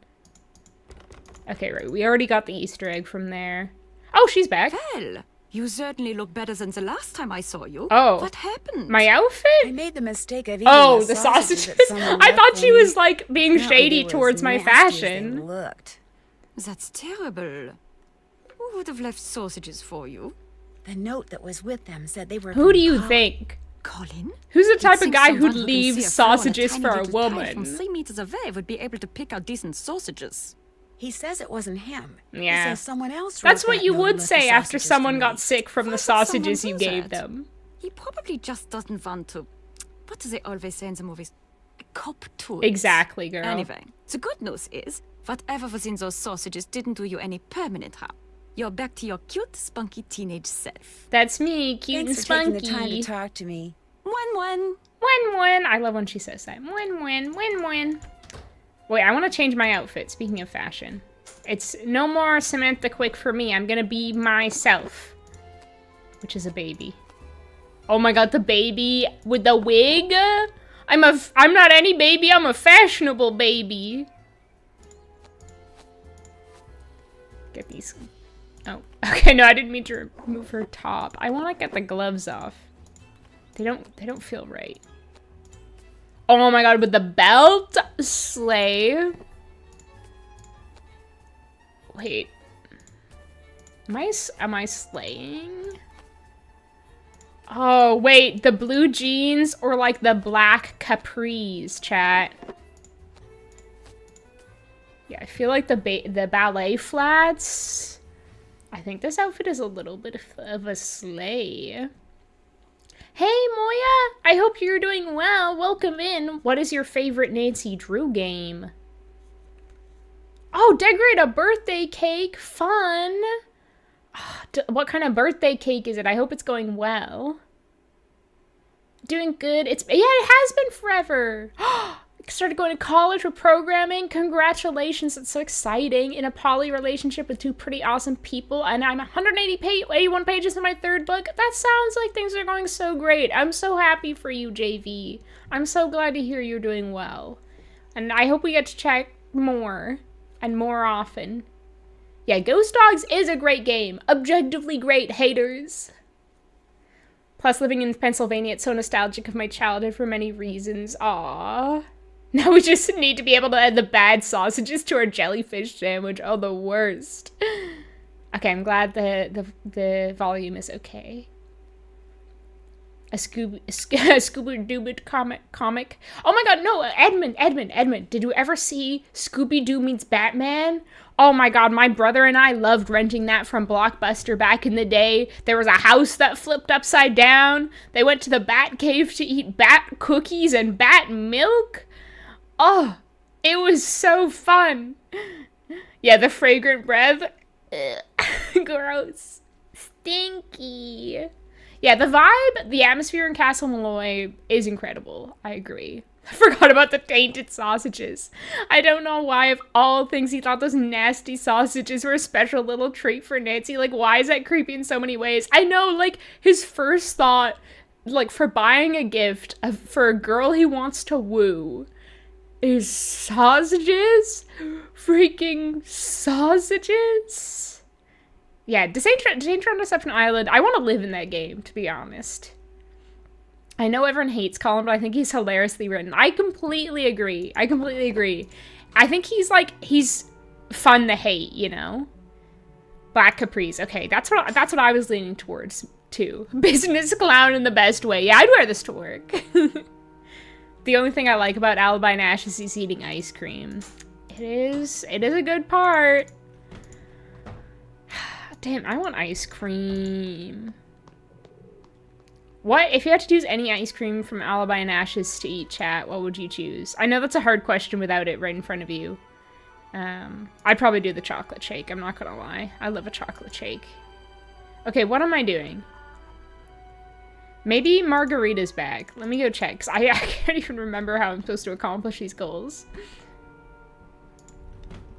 Okay, right. We already got the Easter egg from there. Oh, she's back. Well, you certainly look better than the last time I saw you. Oh. What happened? My outfit? I made the mistake of eating the sausages. I thought she was, like, being shady towards my fashion. Looked. That's terrible. Who would have left sausages for you? The note that was with them said they were Who do you think? Colin? Who's the type of guy who'd leave sausages for a woman? From 3 meters away would be able to pick out decent sausages. He says it wasn't him. Yeah. He says someone else wrote That's what that you note would and left say the after sausages someone for got me. sick from the sausages you gave them. He probably just doesn't want to. What do they always say in the movies? Cop to it. Exactly, girl. Anyway, the good news is, whatever was in those sausages didn't do you any permanent harm. You're back to your cute, spunky teenage self. That's me, cute Thanks and for taking spunky. the time to talk to me. Win-win. Win-win. I love when she says that. Win-win, win-win. Wait, I want to change my outfit, speaking of fashion. It's no more Samantha Quick for me. I'm gonna be myself. Which is a baby. Oh my god, the baby with the wig? I'm not any baby, I'm a fashionable baby. Get these. Oh, okay, no, I didn't mean to remove her top. I want to get the gloves off. They don't feel right. Oh my god, with the belt? Slay. Wait. Am I slaying? Oh, wait, the blue jeans or like the black capris, chat. Yeah, I feel like the ballet flats. I think this outfit is a little bit of a slay. Hey, Moya! I hope you're doing well. Welcome in. What is your favorite Nancy Drew game? Oh, decorate a birthday cake. Fun. What kind of birthday cake is it? I hope it's going well. Doing good. Yeah, it has been forever. Started going to college with programming. Congratulations. That's so exciting. In a poly relationship with two pretty awesome people. And I'm 81 pages in my third book. That sounds like things are going so great. I'm so happy for you, JV. I'm so glad to hear you're doing well. And I hope we get to chat more and more often. Yeah, Ghost Dogs is a great game. Objectively great, haters. Plus, living in Pennsylvania, it's so nostalgic of my childhood for many reasons. Aww. Now we just need to be able to add the bad sausages to our jellyfish sandwich. Oh, the worst. Okay, I'm glad the volume is okay. A Scooby-Doo comic. Oh my god, no, Edmund. Did you ever see Scooby-Doo meets Batman? Oh my god, my brother and I loved renting that from Blockbuster back in the day. There was a house that flipped upside down. They went to the Bat Cave to eat bat cookies and bat milk. Oh, it was so fun. Yeah, the fragrant breath. Gross. Stinky. Yeah, the vibe, the atmosphere in Castle Malloy is incredible. I agree. I forgot about the tainted sausages. I don't know why, of all things, he thought those nasty sausages were a special little treat for Nancy. Like, why is that creepy in so many ways? I know, like, his first thought, like, for buying a gift for a girl he wants to woo is sausages? Freaking sausages? Yeah, Danger on Deception Island, I want to live in that game, to be honest. I know everyone hates Colin, but I think he's hilariously written. I completely agree. I think he's fun to hate, you know? Black capris. Okay, that's what I was leaning towards, too. Business clown in the best way. Yeah, I'd wear this to work. The only thing I like about Alibi Nash is he's eating ice cream. It is a good part. Damn, I want ice cream. What? If you had to choose any ice cream from Alibi and Ash's to eat, chat, what would you choose? I know that's a hard question without it right in front of you. I'd probably do the chocolate shake, I'm not gonna lie. I love a chocolate shake. Okay, what am I doing? Maybe Margarita's back. Let me go check, because I can't even remember how I'm supposed to accomplish these goals.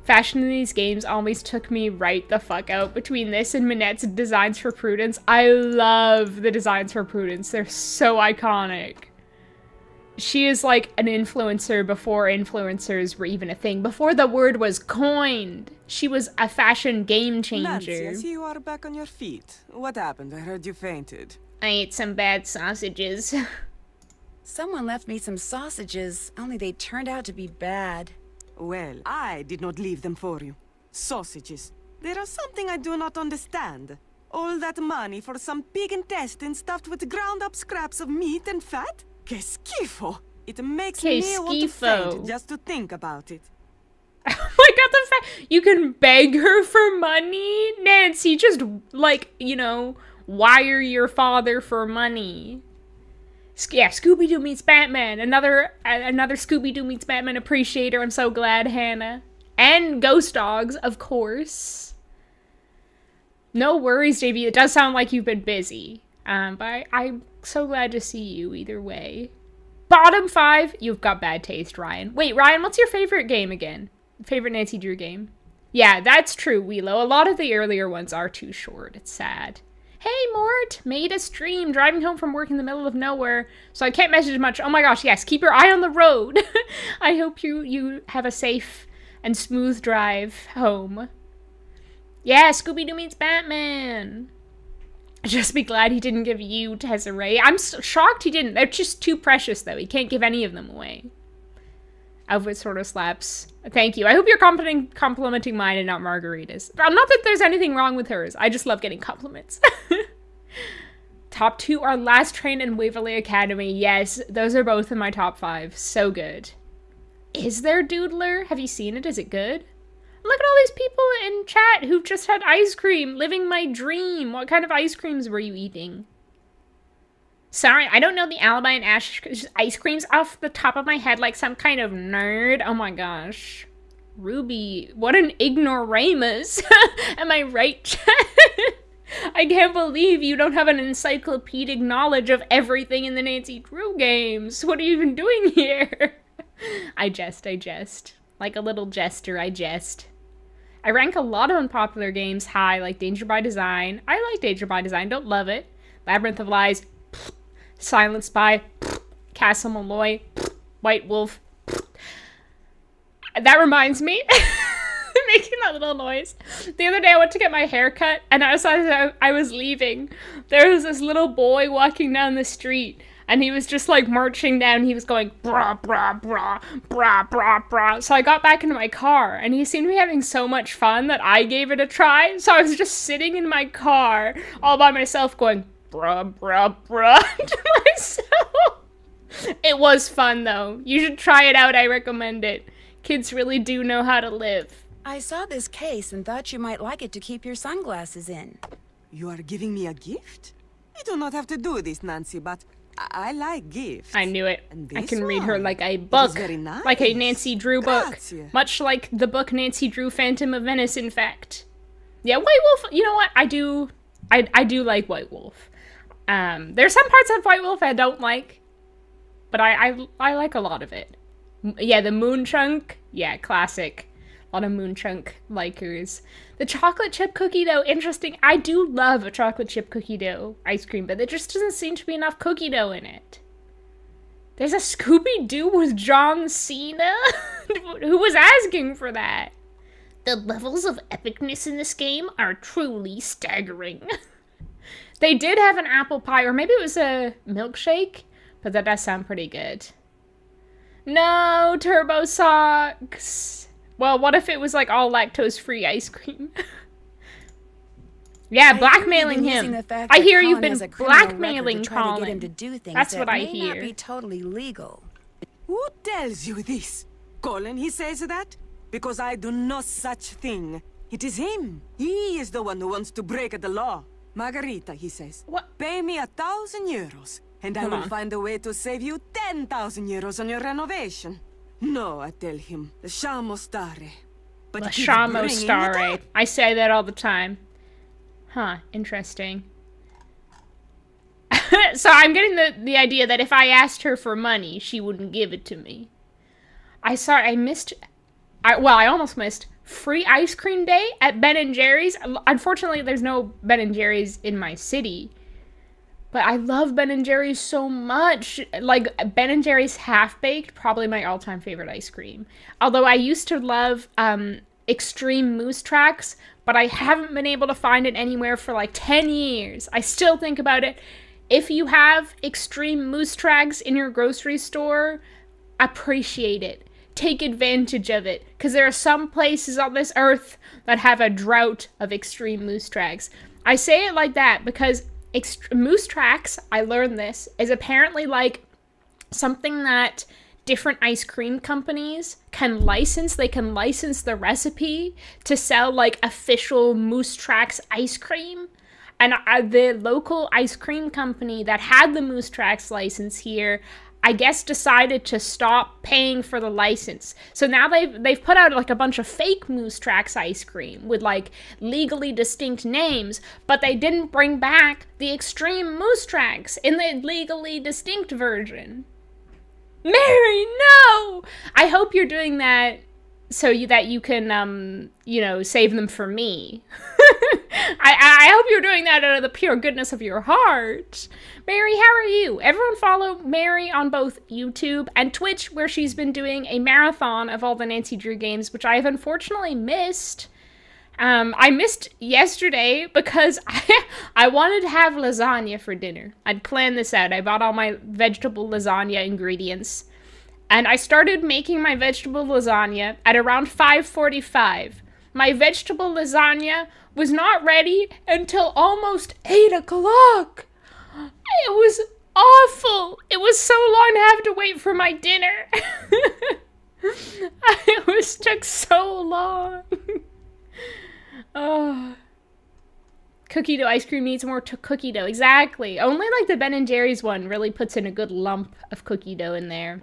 Fashion in these games always took me right the fuck out. Between this and Minette's designs for Prudence, I love the designs for Prudence. They're so iconic. She is like an influencer before influencers were even a thing. Before the word was coined, she was a fashion game changer. Nancy, I see you are back on your feet. What happened? I heard you fainted. I ate some bad sausages. Someone left me some sausages, only they turned out to be bad. Well, I did not leave them for you. Sausages. There is something I do not understand. All that money for some pig intestine stuffed with ground-up scraps of meat and fat? Que schifo! It makes me want to faint just to think about it. Oh my god, the fact you can beg her for money? Nancy, just, like, you know, wire your father for money. Yeah, Scooby-Doo meets Batman. Another Scooby-Doo meets Batman appreciator. I'm so glad, Hannah. And Ghost Dogs, of course. No worries, JV. It does sound like you've been busy. But I'm so glad to see you either way. Bottom 5, you've got bad taste, Ryan. Wait, Ryan, what's your favorite game again? Favorite Nancy Drew game? Yeah, that's true, Willow. A lot of the earlier ones are too short. It's sad. Hey, Mort! Made a stream, driving home from work in the middle of nowhere, so I can't message much. Oh my gosh, yes, keep your eye on the road. I hope you have a safe and smooth drive home. Yeah, Scooby-Doo meets Batman! Just be glad he didn't give you Tesserae. I'm shocked he didn't. They're just too precious, though. He can't give any of them away. Outfit sort of slaps. Thank you. I hope you're complimenting mine and not Margarita's. Not that there's anything wrong with hers. I just love getting compliments. Top 2 are Last Train and Waverly Academy. Yes, those are both in my top 5. So good. Is there Doodler? Have you seen it? Is it good? Look at all these people in chat who've just had ice cream. Living my dream. What kind of ice creams were you eating? Sorry, I don't know the Alibi and Ash ice creams off the top of my head like some kind of nerd. Oh my gosh. Ruby, what an ignoramus. Am I right, chat? I can't believe you don't have an encyclopedic knowledge of everything in the Nancy Drew games. What are you even doing here? I jest. Like a little jester, I jest. I rank a lot of unpopular games high, like Danger by Design. I like Danger by Design, don't love it. Labyrinth of Lies, Silent Spy, Castle Malloy, White Wolf. That reminds me, making that little noise. The other day I went to get my hair cut, and as I was leaving, there was this little boy walking down the street, and he was just like marching down. He was going brah, brah, brah, brah, brah, brah. So I got back into my car, and he seemed to be having so much fun that I gave it a try. So I was just sitting in my car all by myself going brah, brah, brah to myself. It was fun, though. You should try it out. I recommend it. Kids really do know how to live. I saw this case and thought you might like it to keep your sunglasses in. You are giving me a gift? You do not have to do this, Nancy, but I like gifts. I knew it. I can read her like a It book. is very nice. Like a Nancy Drew book. Grazie. Much like the book Nancy Drew Phantom of Venice, in fact. Yeah, White Wolf, you know what? I do like White Wolf. There's some parts of White Wolf I don't like, but I like a lot of it. Yeah, the Moon Chunk. Yeah, classic. A lot of Moon Chunk likers. The chocolate chip cookie dough, interesting. I do love a chocolate chip cookie dough ice cream, but there just doesn't seem to be enough cookie dough in it. There's a Scooby-Doo with John Cena? Who was asking for that? The levels of epicness in this game are truly staggering. They did have an apple pie, or maybe it was a milkshake, but that does sound pretty good. No, Turbo Socks. Well, what if it was like all lactose-free ice cream? Yeah, blackmailing him. I hear you've been blackmailing Colin. That's what I hear. May not be totally legal. Who tells you this? Colin, he says that? Because I do no such thing. It is him. He is the one who wants to break the law. Margarita, he says. What? Pay me 1,000 euros, and I will find a way to save you 10,000 euros on your renovation. No, I tell him. Lasciamo stare. But Lasciamo stare. I say that all the time. Huh, interesting. So I'm getting the idea that if I asked her for money, she wouldn't give it to me. I almost missed free ice cream day at Ben & Jerry's. Unfortunately, there's no Ben & Jerry's in my city. But I love Ben & Jerry's so much. Like, Ben & Jerry's Half-Baked, probably my all-time favorite ice cream. Although I used to love Extreme Moose Tracks, but I haven't been able to find it anywhere for like 10 years. I still think about it. If you have Extreme Moose Tracks in your grocery store, appreciate it. Take advantage of it, because there are some places on this earth that have a drought of Extreme Moose Tracks. I say it like that because Moose Tracks, I learned this, is apparently like something that different ice cream companies can license. They can license the recipe to sell like official Moose Tracks ice cream. And the local ice cream company that had the Moose Tracks license here, I guess, decided to stop paying for the license. So now they've put out like a bunch of fake Moose Tracks ice cream with like legally distinct names, but they didn't bring back the Extreme Moose Tracks in the legally distinct version. Mary, no! I hope you're doing that that you can, you know, save them for me. I hope you're doing that out of the pure goodness of your heart. Mary, how are you? Everyone follow Mary on both YouTube and Twitch, where she's been doing a marathon of all the Nancy Drew games, which I have unfortunately missed. I missed yesterday because I wanted to have lasagna for dinner. I'd planned this out. I bought all my vegetable lasagna ingredients. And I started making my vegetable lasagna at around 5:45. My vegetable lasagna was not ready until almost 8 o'clock. It was awful. It was so long to have to wait for my dinner. It took so long. Oh. Cookie dough ice cream needs more cookie dough. Exactly. Only like the Ben & Jerry's one really puts in a good lump of cookie dough in there.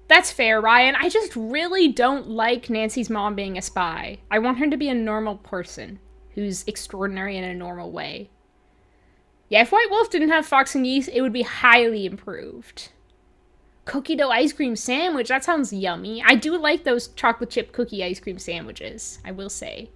That's fair, Ryan. I just really don't like Nancy's mom being a spy. I want her to be a normal person who's extraordinary in a normal way. Yeah, if White Wolf didn't have Fox and Geese, it would be highly improved. Cookie dough ice cream sandwich, that sounds yummy. I do like those chocolate chip cookie ice cream sandwiches, I will say.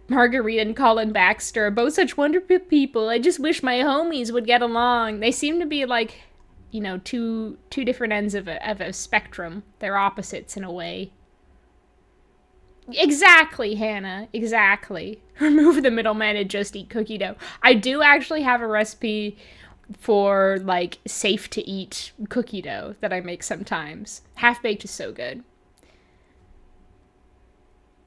Margarita and Colin Baxter are both such wonderful people. I just wish my homies would get along. They seem to be like, you know, two different ends of a spectrum. They're opposites in a way. Exactly, Hannah. Exactly. Remove the middleman and just eat cookie dough. I do actually have a recipe for, like, safe-to-eat cookie dough that I make sometimes. Half-baked is so good.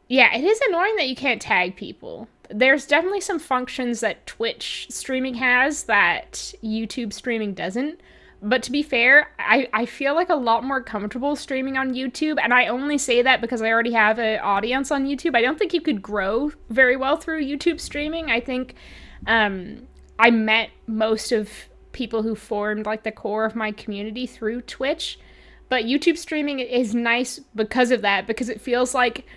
Yeah, it is annoying that you can't tag people. There's definitely some functions that Twitch streaming has that YouTube streaming doesn't. But to be fair, I feel like a lot more comfortable streaming on YouTube, and I only say that because I already have an audience on YouTube. I don't think you could grow very well through YouTube streaming. I think I met most of people who formed like the core of my community through Twitch, but YouTube streaming is nice because of that, because it feels like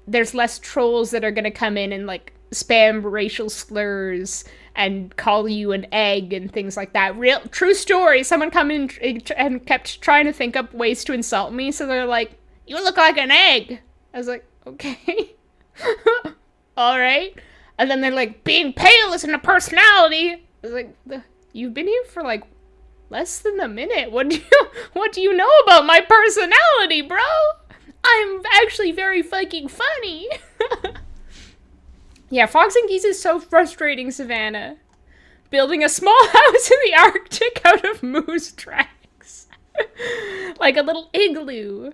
there's less trolls that are going to come in and like spam racial slurs and call you an egg and things like that. True story. Someone come in and kept trying to think up ways to insult me. So they're like, "You look like an egg." I was like, okay. All right. And then they're like, "Being pale isn't a personality." I was like, you've been here for like less than a minute. What do you know about my personality, bro? I'm actually very fucking funny. Yeah, Fox and Geese is so frustrating, Savannah. Building a small house in the Arctic out of moose tracks. Like a little igloo.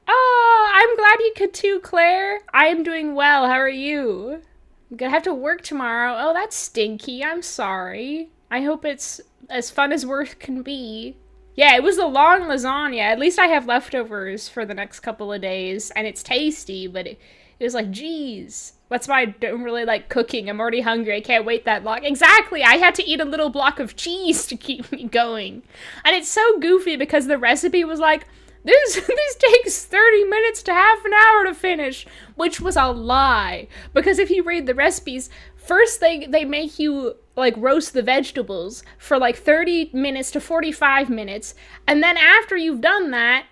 Oh, I'm glad you could too, Claire. I am doing well. How are you? I'm gonna have to work tomorrow. Oh, that's stinky. I'm sorry. I hope it's as fun as work can be. Yeah, it was a long lasagna. At least I have leftovers for the next couple of days. And it's tasty, but it was like, geez. That's why I don't really like cooking. I'm already hungry. I can't wait that long. Exactly. I had to eat a little block of cheese to keep me going. And it's so goofy because the recipe was like, this takes 30 minutes to half an hour to finish, which was a lie. Because if you read the recipes, first they make you like roast the vegetables for like 30 minutes to 45 minutes. And then after you've done that,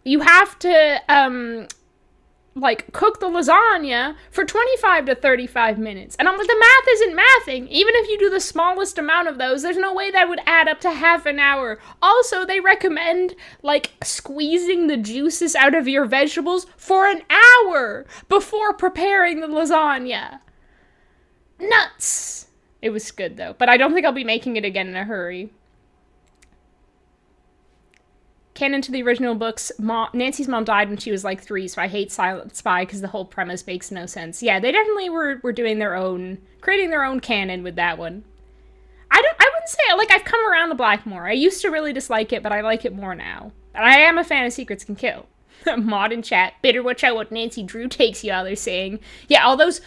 you have to, like, cook the lasagna for 25 to 35 minutes. And I'm like, the math isn't mathing. Even if you do the smallest amount of those, there's no way that would add up to half an hour. Also, they recommend, like, squeezing the juices out of your vegetables for an hour before preparing the lasagna. Nuts! It was good, though. But I don't think I'll be making it again in a hurry. Canon to the original books, Nancy's mom died when she was like 3, so I hate Silent Spy because the whole premise makes no sense. Yeah, they definitely were doing their own, creating their own canon with that one. I wouldn't say, like, I've come around to Blackmore. I used to really dislike it, but I like it more now. And I am a fan of Secrets Can Kill. Mod in chat, better watch out what Nancy Drew takes y'all are saying. Yeah, all those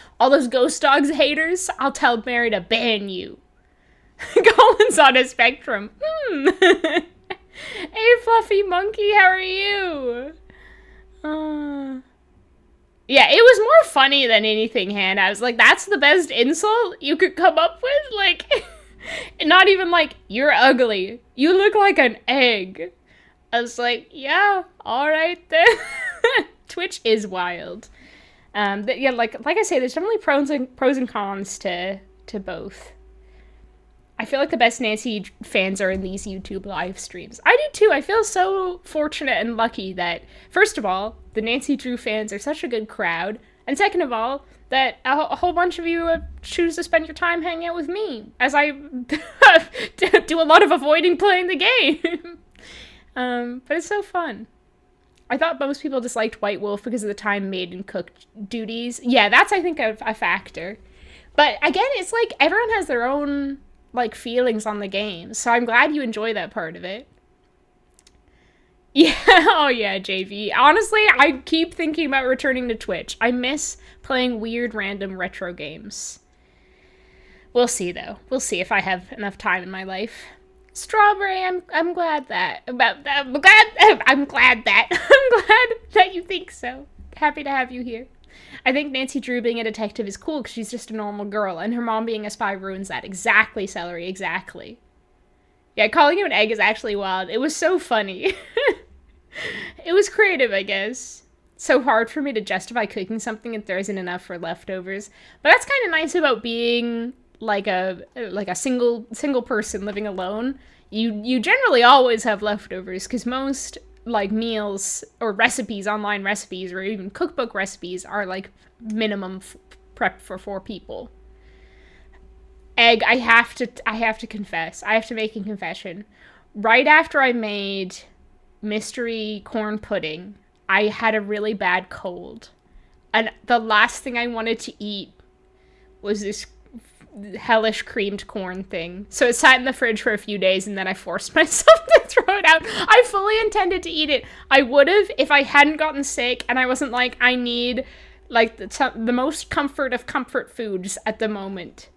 Ghost Dogs haters, I'll tell Mary to ban you. Colin's on a spectrum. Hey, Fluffy Monkey, how are you? Yeah, it was more funny than anything, Hannah. I was like, that's the best insult you could come up with? Like, not even like, you're ugly. You look like an egg. I was like, yeah, all right then. Twitch is wild. Yeah, like I say, there's definitely pros and cons to both. I feel like the best Nancy fans are in these YouTube live streams. I do too. I feel so fortunate and lucky that, first of all, the Nancy Drew fans are such a good crowd, and second of all, that a whole bunch of you choose to spend your time hanging out with me, as I do a lot of avoiding playing the game. But it's so fun. I thought most people disliked White Wolf because of the time made and cooked duties. Yeah, that's, I think, a factor. But again, it's like everyone has their own like feelings on the game, so I'm glad you enjoy that part of it. Yeah, oh yeah, JV. Honestly, I keep thinking about returning to Twitch. I miss playing weird random retro games. We'll see though. We'll see if I have enough time in my life. Strawberry, I'm glad that I'm glad that you think so. Happy to have you here. I think Nancy Drew being a detective is cool because she's just a normal girl, and her mom being a spy ruins that. Exactly, Celery, exactly. Yeah, calling him an egg is actually wild. It was so funny. It was creative, I guess. So hard for me to justify cooking something if there isn't enough for leftovers. But that's kind of nice about being like a single person living alone. You generally always have leftovers because most like meals or recipes, online recipes, or even cookbook recipes are like minimum prep for 4 people. Egg, I have to confess. I have to make a confession. Right after I made mystery corn pudding, I had a really bad cold. And the last thing I wanted to eat was this hellish creamed corn thing. So it sat in the fridge for a few days, and then I forced myself to throw it out. I fully intended to eat it. I would have if I hadn't gotten sick and I wasn't like, I need like the most comfort of comfort foods at the moment.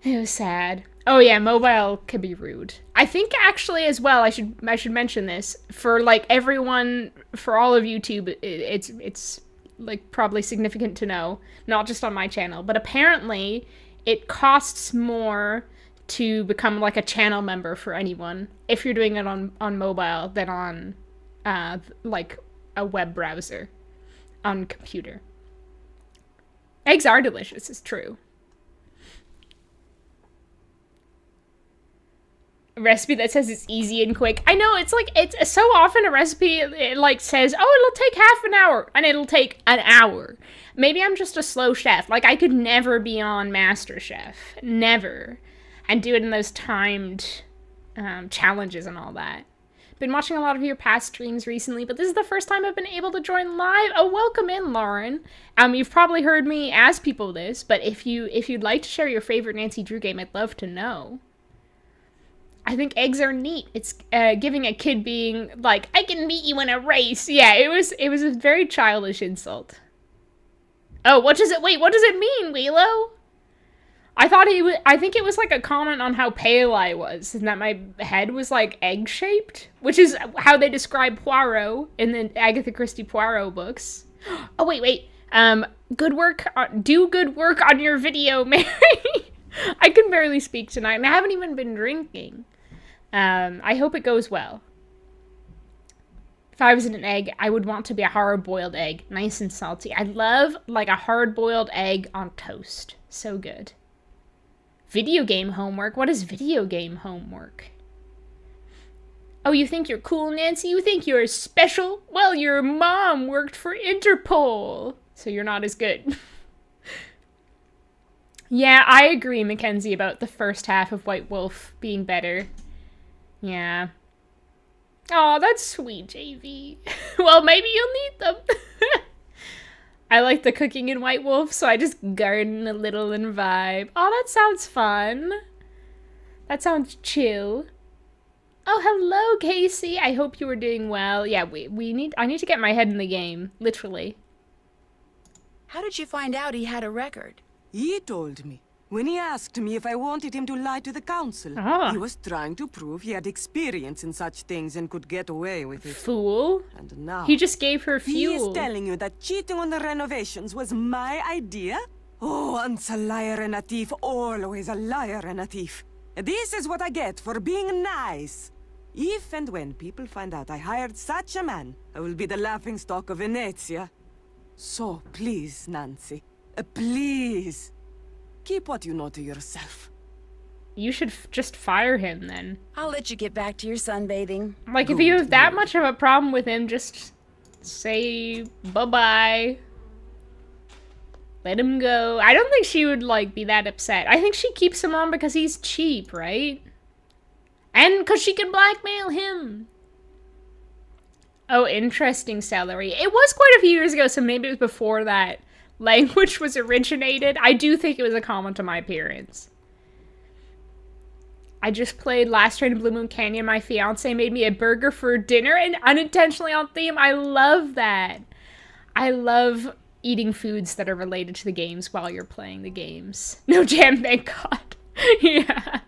It was sad. Oh yeah, mobile can be rude. I think actually as well, I should mention this for like everyone, for all of YouTube, it's like probably significant to know, not just on my channel, but apparently it costs more to become like a channel member for anyone if you're doing it on mobile than on like a web browser on computer. Eggs are delicious, it's true. A recipe that says it's easy and quick. I know, it's like, it's so often a recipe, it like says, oh, it'll take half an hour, and it'll take an hour. Maybe I'm just a slow chef. Like, I could never be on MasterChef. Never. And do it in those timed challenges and all that. Been watching a lot of your past streams recently, but this is the first time I've been able to join live. Oh, welcome in, Lauren. You've probably heard me ask people this, but if you'd like to share your favorite Nancy Drew game, I'd love to know. I think eggs are neat. It's giving a kid being like, I can beat you in a race. Yeah, it was a very childish insult. Oh, what does it mean, Wheelo? I think it was like a comment on how pale I was, and that my head was like egg-shaped, which is how they describe Poirot in the Agatha Christie Poirot books. Oh, wait. Do good work on your video, Mary. I can barely speak tonight, and I haven't even been drinking. I hope it goes well. If I was in an egg, I would want to be a hard-boiled egg, nice and salty. I love, like, a hard-boiled egg on toast. So good. Video game homework? What is video game homework? Oh, you think you're cool, Nancy? You think you're special? Well, your mom worked for Interpol, so you're not as good. Yeah, I agree, Mackenzie, about the first half of White Wolf being better. Yeah. Oh, that's sweet, JV. Well, maybe you'll need them. I like the cooking in White Wolf, so I just garden a little and vibe. Oh, that sounds fun. That sounds chill. Oh, hello, Casey. I hope you were doing well. Yeah, I need to get my head in the game, literally. How did you find out he had a record? He told me. When he asked me if I wanted him to lie to the council, he was trying to prove he had experience in such things and could get away with it. Fool. And now he just gave her fuel. He is telling you that cheating on the renovations was my idea? Oh, once a liar and a thief, always a liar and a thief. This is what I get for being nice. If and when people find out I hired such a man, I will be the laughingstock of Venezia. So please, Nancy, please, keep what you know to yourself. You should just fire him then. I'll let you get back to your sunbathing. Like, if you have that much of a problem with him, just say bye-bye. Let him go. I don't think she would, like, be that upset. I think she keeps him on because he's cheap, right? And because she can blackmail him. Oh, interesting, Celery. It was quite a few years ago, so maybe it was before that language was originated. I do think it was a comment on my appearance. I just played Last Train to Blue Moon Canyon. My fiance made me a burger for dinner and unintentionally on theme. I love that. I love eating foods that are related to the games while you're playing the games. No jam, thank God. Yeah.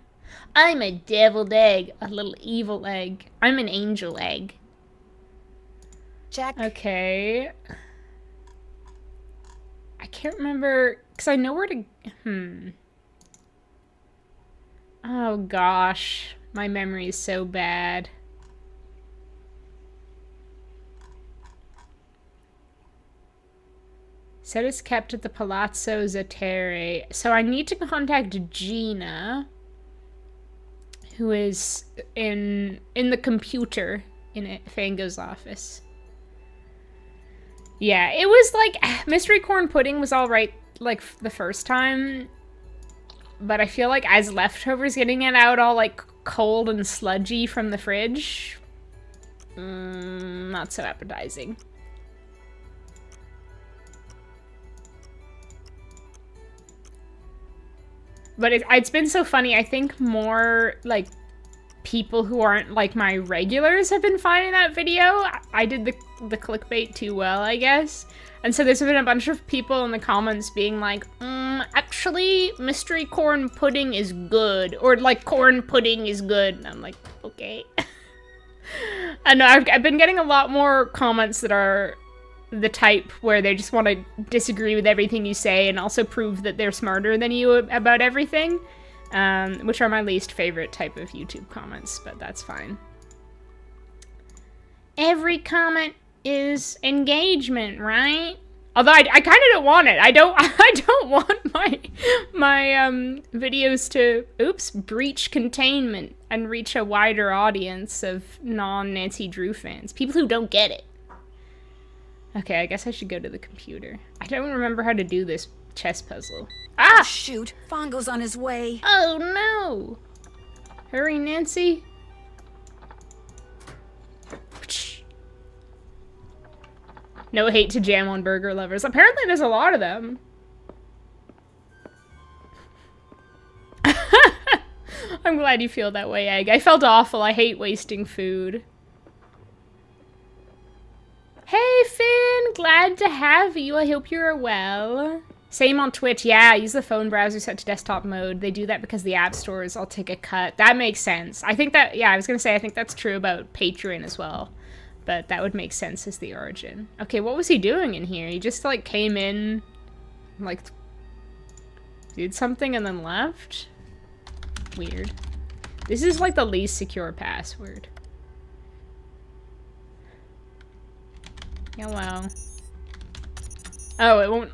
I'm a deviled egg. A little evil egg. I'm an angel egg. Check. Okay. I can't remember, because I know where to... Oh gosh, my memory is so bad. Said it's kept at the Palazzo Zatere. So I need to contact Gina, who is in the computer in Fango's office. Yeah, it was like, Mystery Corn Pudding was alright, like, the first time. But I feel like as leftovers, getting it out all, like, cold and sludgy from the fridge, not so appetizing. But it's been so funny. I think more, like, people who aren't, like, my regulars have been finding that video. I did the clickbait too well, I guess. And so there's been a bunch of people in the comments being like, actually, Mystery Corn Pudding is good. Or, like, corn pudding is good. And I'm like, okay. And I've been getting a lot more comments that are the type where they just want to disagree with everything you say and also prove that they're smarter than you about everything. Which are my least favorite type of YouTube comments, but that's fine. Every comment is engagement, right? Although I kind of don't want it. I don't want my videos to breach containment and reach a wider audience of non-Nancy Drew fans, people who don't get it. Okay, I guess I should go to the computer. I don't remember how to do this chess puzzle. Ah! Oh, shoot, Fongo's on his way. Oh no! Hurry, Nancy. No hate to jam on burger lovers. Apparently there's a lot of them. I'm glad you feel that way, Egg. I felt awful. I hate wasting food. Hey, Finn! Glad to have you. I hope you're well. Same on Twitch. Yeah, use the phone browser set to desktop mode. They do that because the app stores all take a cut. That makes sense. I think that, yeah, I was going to say, I think that's true about Patreon as well. But that would make sense as the origin. Okay, what was he doing in here? He just, like, came in, like, did something and then left? Weird. This is, like, the least secure password. Hello. Oh, it won't...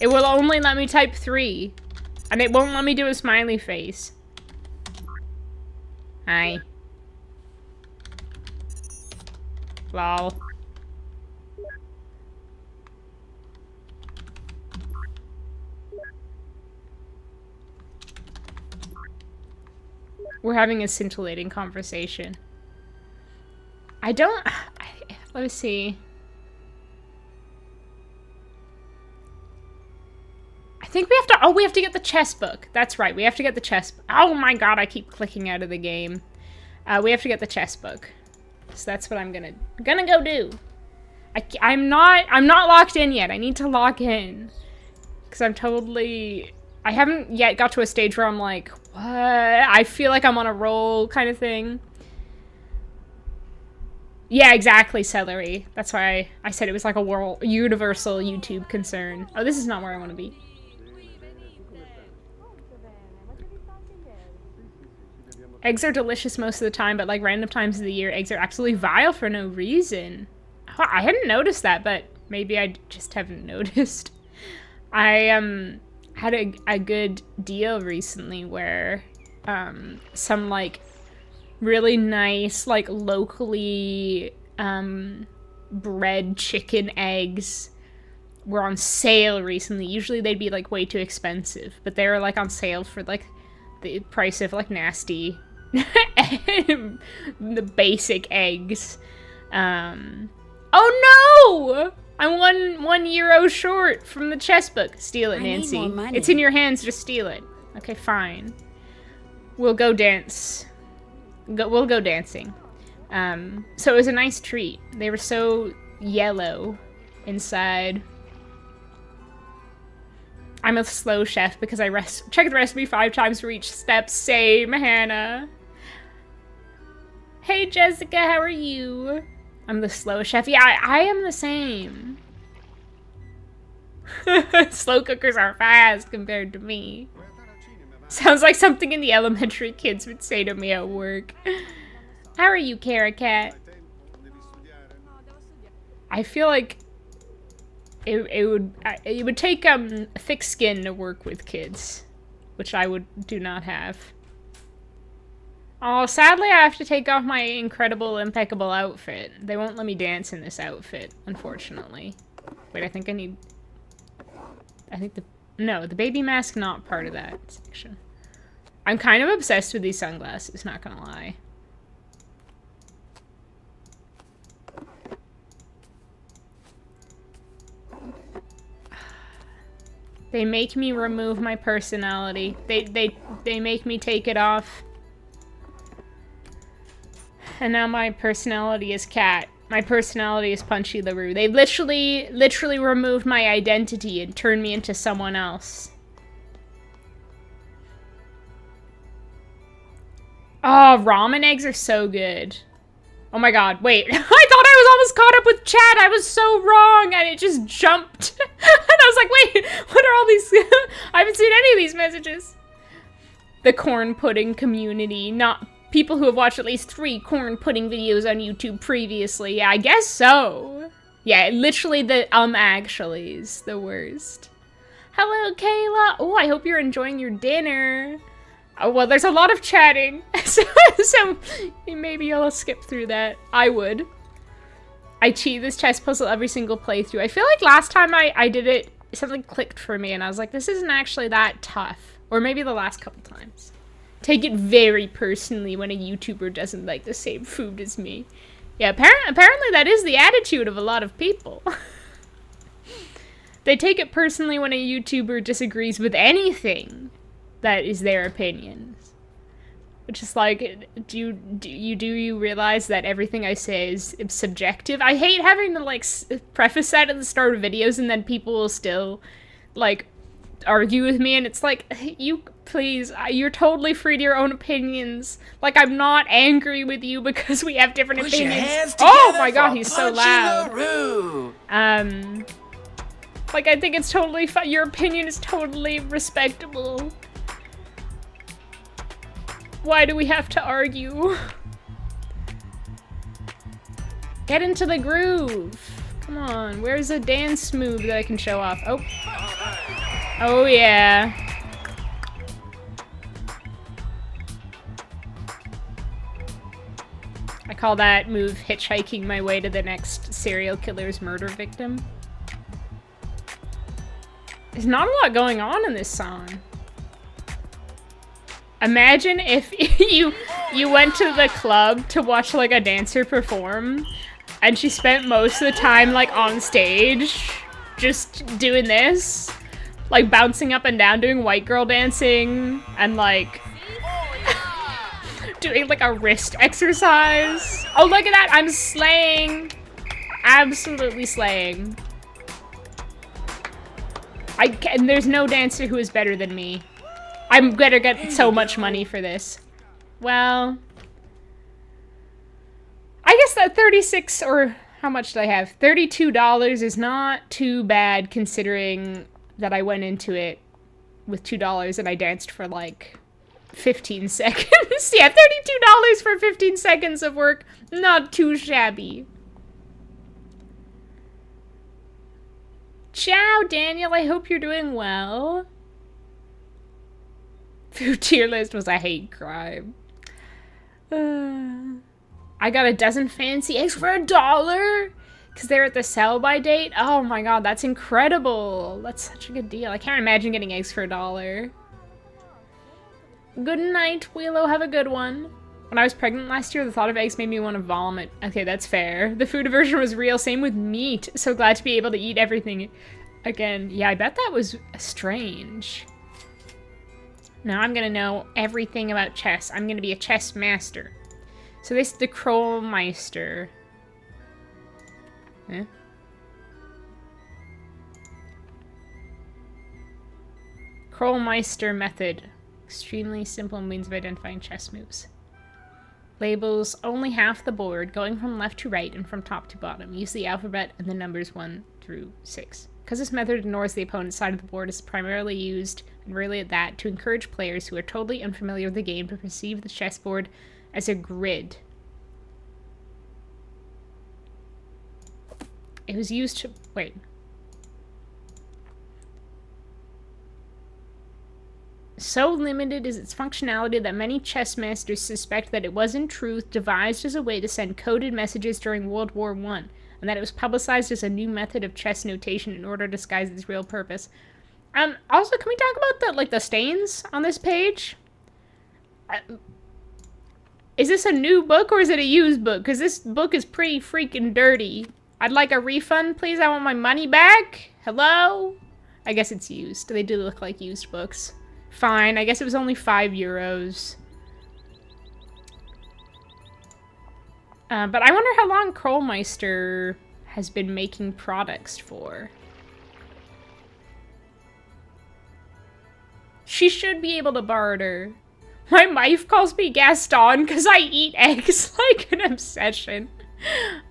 It will only let me type 3. And it won't let me do a smiley face. Hi. Lol. We're having a scintillating conversation. Let me see. I think we have to, oh, we have to get the chess book. That's right, we have to get the chess, oh my god, I keep clicking out of the game. We have to get the chess book. So that's what I'm gonna go do. I'm not locked in yet. I need to lock in. Because I haven't yet got to a stage where I'm like, what? I feel like I'm on a roll kind of thing. Yeah, exactly, Celery. That's why I said it was like a universal YouTube concern. Oh, this is not where I want to be. Eggs are delicious most of the time, but like random times of the year, eggs are absolutely vile for no reason. Oh, I hadn't noticed that, but maybe I just haven't noticed. I had a good deal recently where some like really nice like locally bred chicken eggs were on sale recently. Usually they'd be like way too expensive, but they were like on sale for like the price of like nasty the basic eggs. Oh no! I'm €1 short from the chess book. Steal it, Nancy. I need more money. It's in your hands, just steal it. Okay, fine. We'll go dance. We'll go dancing. So it was a nice treat. They were so yellow inside. I'm a slow chef because I check the recipe 5 times for each step. Same, Hannah. Hey, Jessica, how are you? I'm the slow chef. Yeah, I am the same. Slow cookers are fast compared to me. Sounds like something in the elementary kids would say to me at work. How are you, Cara Cat? I feel like it would take thick skin to work with kids, which I do not have. Oh, sadly I have to take off my incredible, impeccable outfit. They won't let me dance in this outfit, unfortunately. Wait, I think no, the baby mask not part of that section. I'm kind of obsessed with these sunglasses, not gonna lie. They make me remove my personality. They make me take it off. And now my personality is Cat. My personality is Punchy LaRue. They literally removed my identity and turned me into someone else. Oh, ramen eggs are so good. Oh my god, wait. I thought I was almost caught up with chat. I was so wrong, and it just jumped. And I was like, wait, what are all these? I haven't seen any of these messages. The corn pudding community, not people who have watched at least 3 corn pudding videos on YouTube previously. Yeah, I guess so. Yeah, literally the actually is the worst. Hello, Kayla. Oh, I hope you're enjoying your dinner. Oh, well, there's a lot of chatting, so maybe I'll skip through that. I would. I cheat this chess puzzle every single playthrough. I feel like last time I did it, something clicked for me, and I was like, this isn't actually that tough. Or maybe the last couple times. Take it very personally when a YouTuber doesn't like the same food as me. Yeah, apparently that is the attitude of a lot of people. They take it personally when a YouTuber disagrees with anything that is their opinions. Which is like, do you realize that everything I say is subjective? I hate having to like preface that at the start of videos and then people will still like argue with me, and it's like, you please, you're totally free to your own opinions. Like, I'm not angry with you because we have different Put your opinions. hands Oh together my god, for he's so Punchy loud. LaRue. Like, I think it's totally fine. Your opinion is totally respectable. Why do we have to argue? Get into the groove. Come on, where's a dance move that I can show off? Oh. Oh yeah. I call that move hitchhiking my way to the next serial killer's murder victim. There's not a lot going on in this song. Imagine if you went to the club to watch like a dancer perform and she spent most of the time like on stage just doing this, like bouncing up and down, doing white girl dancing and like doing like a wrist exercise. Oh, look at that, I'm slaying. Absolutely slaying. And there's no dancer who is better than me. I'm gonna get so much money for this. Well, I guess that 36, or how much did I have? $32 is not too bad considering that I went into it with $2 and I danced for like 15 seconds. Yeah, $32 for 15 seconds of work. Not too shabby. Ciao, Daniel. I hope you're doing well. Food tier list was a hate crime. I got a dozen fancy eggs for $1 because they're at the sell-by date. Oh my god, that's incredible. That's such a good deal. I can't imagine getting eggs for $1. Good night, Willow. Have a good one. When I was pregnant last year, the thought of eggs made me want to vomit. Okay, that's fair. The food aversion was real. Same with meat. So glad to be able to eat everything again. Yeah, I bet that was strange. Now I'm gonna know everything about chess. I'm gonna be a chess master. So this is the Krollmeister. Eh? Krollmeister method. Extremely simple means of identifying chess moves. Labels only half the board, going from left to right and from top to bottom. Use the alphabet and the numbers 1 through 6. Because this method ignores the opponent's side of the board, is primarily used, and really at that, to encourage players who are totally unfamiliar with the game to perceive the chessboard as a grid. It was used to... wait. So limited is its functionality that many chess masters suspect that it was in truth devised as a way to send coded messages during World War I, and that it was publicized as a new method of chess notation in order to disguise its real purpose. Also, can we talk about the stains on this page? Is this a new book or is it a used book? Because this book is pretty freaking dirty. I'd like a refund, please. I want my money back. Hello? I guess it's used. They do look like used books. Fine, I guess it was only €5. But I wonder how long Krollmeister has been making products for. She should be able to barter. My wife calls me Gaston because I eat eggs like an obsession.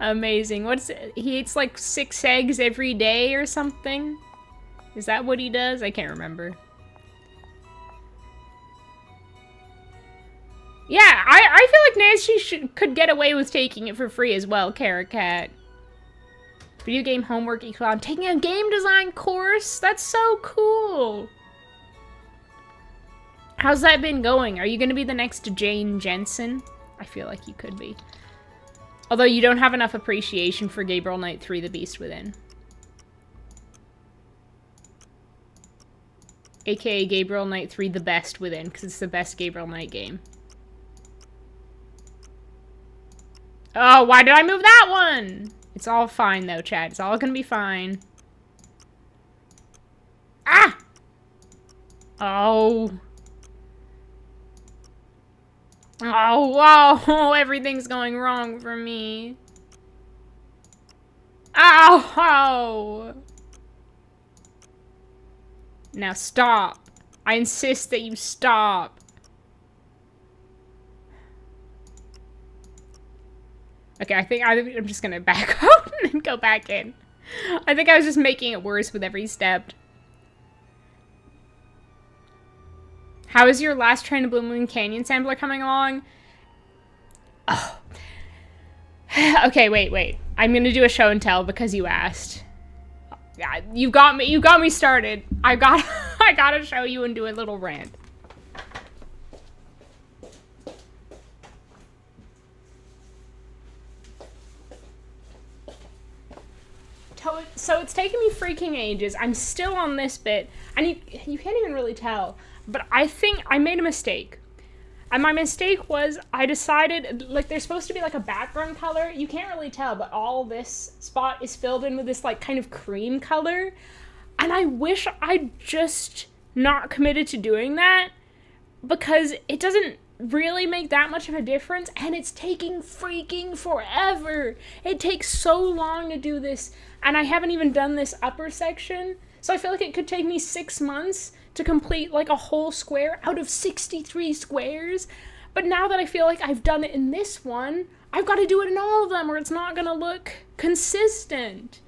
Amazing. He eats like 6 eggs every day or something? Is that what he does? I can't remember. Yeah, I feel like Nancy could get away with taking it for free as well, Carrot Cat. Video game homework equal I'm taking a game design course? That's so cool. How's that been going? Are you going to be the next Jane Jensen? I feel like you could be. Although you don't have enough appreciation for Gabriel Knight 3: The Beast Within. AKA Gabriel Knight 3: The Best Within, because it's the best Gabriel Knight game. Oh, why did I move that one? It's all fine, though, Chad. It's all gonna be fine. Ah! Oh. Oh, whoa. Everything's going wrong for me. Ow! Oh. Now stop. I insist that you stop. Okay, I think I'm just gonna back out and then go back in. I think I was just making it worse with every step. How is your last Train to Blue Moon Canyon sampler coming along? Oh. Okay, wait. I'm gonna do a show and tell because you asked. You got me started. I gotta show you and do a little rant. So it's taken me freaking ages. I'm still on this bit, and you can't even really tell, but I think I made a mistake. And my mistake was I decided, like, there's supposed to be like a background color. You can't really tell, but all this spot is filled in with this like kind of cream color. And I wish I'd just not committed to doing that, because it doesn't really make that much of a difference, and it's taking freaking forever. It takes so long to do this, and I haven't even done this upper section, so I feel like it could take me 6 months to complete like a whole square out of 63 squares. But now that I feel like I've done it in this one, I've got to do it in all of them or it's not gonna look consistent.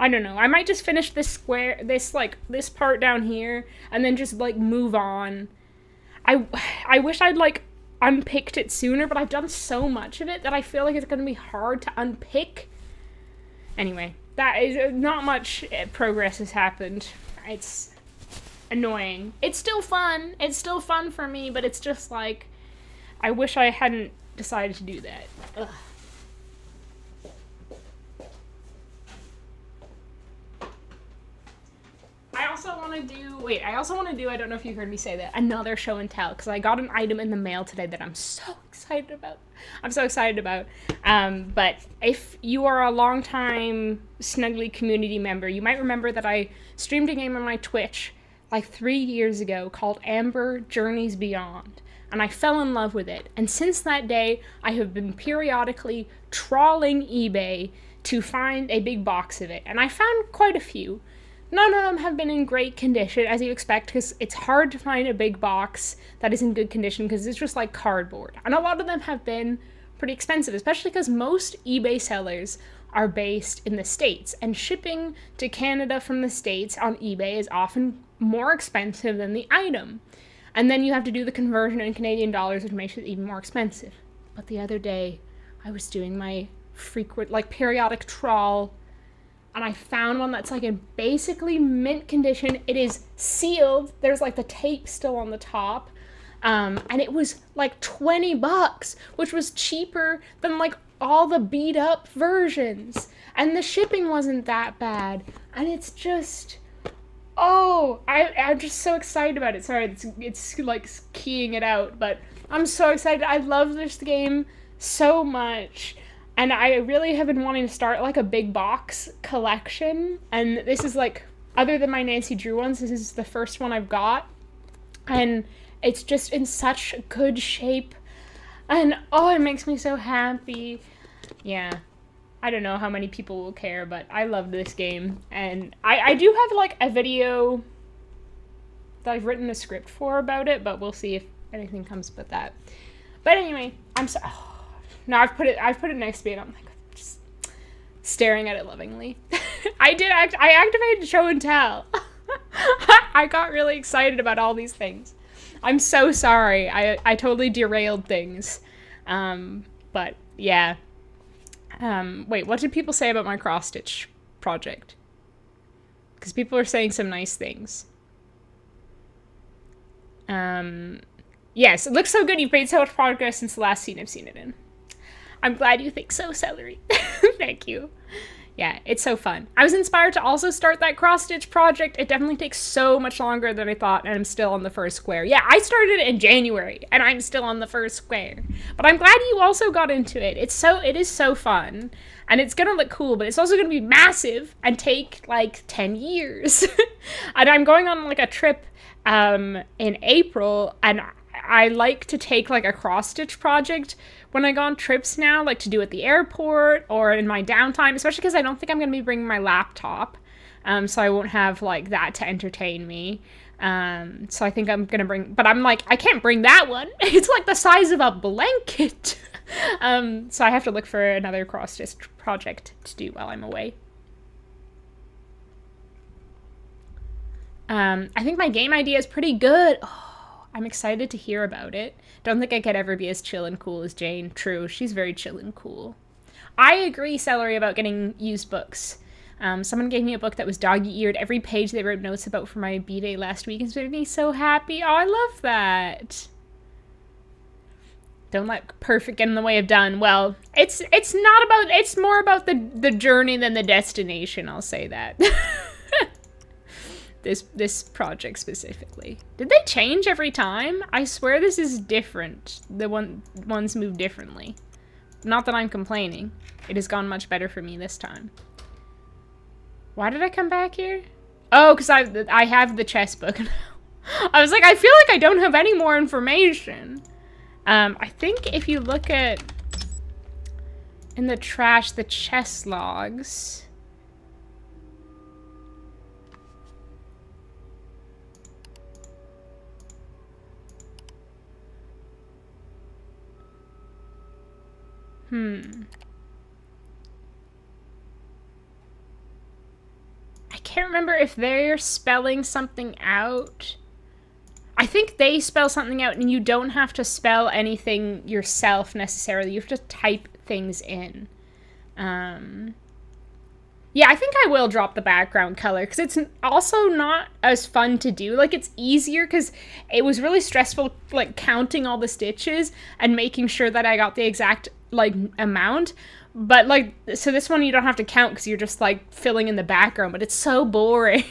I don't know. I might just finish this part down here and then just, like, move on. I wish I'd, like, unpicked it sooner, but I've done so much of it that I feel like it's going to be hard to unpick. Anyway, that is not much progress has happened. It's annoying. It's still fun. It's still fun for me, but it's just like, I wish I hadn't decided to do that. Ugh. I also want to do, I don't know if you heard me say that, another show and tell, because I got an item in the mail today that I'm so excited about. But if you are a longtime Snuggly community member, you might remember that I streamed a game on my Twitch like 3 years ago called Amber Journeys Beyond, and I fell in love with it. And since that day, I have been periodically trawling eBay to find a big box of it, and I found quite a few. None of them have been in great condition, as you expect, because it's hard to find a big box that is in good condition, because it's just like cardboard. And a lot of them have been pretty expensive, especially because most eBay sellers are based in the States, and shipping to Canada from the States on eBay is often more expensive than the item. And then you have to do the conversion in Canadian dollars, which makes it even more expensive. But the other day, I was doing my frequent, like, periodic trawl, and I found one that's like in basically mint condition. It is sealed. There's like the tape still on the top. And it was like $20, which was cheaper than like all the beat up versions. And the shipping wasn't that bad. And it's just, I'm just so excited about it. Sorry, it's like keying it out, but I'm so excited. I love this game so much. And I really have been wanting to start, like, a big box collection. And this is, like, other than my Nancy Drew ones, this is the first one I've got. And it's just in such good shape. And, it makes me so happy. Yeah. I don't know how many people will care, but I love this game. And I do have, like, a video that I've written a script for about it, but we'll see if anything comes with that. But anyway, I'm so... No, I've put it next to me, and I'm like just staring at it lovingly. I activated show and tell. I got really excited about all these things. I'm so sorry. I totally derailed things. But yeah. Wait, what did people say about my cross stitch project? Because people are saying some nice things. Yes, it looks so good. You've made so much progress since the last scene I've seen it in. I'm glad you think so, Celery. Thank you. Yeah, it's so fun. I was inspired to also start that cross-stitch project. It definitely takes so much longer than I thought, and I'm still on the first square. Yeah, I started it in January, and I'm still on the first square. But I'm glad you also got into it. It is so fun, and it's gonna look cool, but it's also gonna be massive and take, like, 10 years. And I'm going on, like, a trip in April, and I like to take, like, a cross-stitch project when I go on trips now, like to do at the airport or in my downtime, especially because I don't think I'm going to be bringing my laptop, so I won't have, like, that to entertain me. So I think I'm going to bring, but I'm like, I can't bring that one. It's like the size of a blanket. So I have to look for another cross-stitch project to do while I'm away. I think my game idea is pretty good. I'm excited to hear about it. Don't think I could ever be as chill and cool as Jane. True, she's very chill and cool. I agree, Celery, about getting used books. Someone gave me a book that was doggy-eared. Every page they wrote notes about for my B-Day last week. It's made me so happy. Oh, I love that. Don't let perfect get in the way of done. Well, it's more about the journey than the destination, I'll say that. This project specifically. Did they change every time? I swear this is different. The ones move differently. Not that I'm complaining. It has gone much better for me this time. Why did I come back here? Oh, because I have the chess book now. I was like, I feel like I don't have any more information. I think if you look at in the trash, the chess logs. can't remember if they're spelling something out. I think they spell something out and you don't have to spell anything yourself necessarily. You have to type things in. Yeah, I think I will drop the background color because it's also not as fun to do. Like, it's easier because it was really stressful, like, counting all the stitches and making sure that I got the exact, like, amount. But, like, so this one you don't have to count because you're just, like, filling in the background. But it's so boring.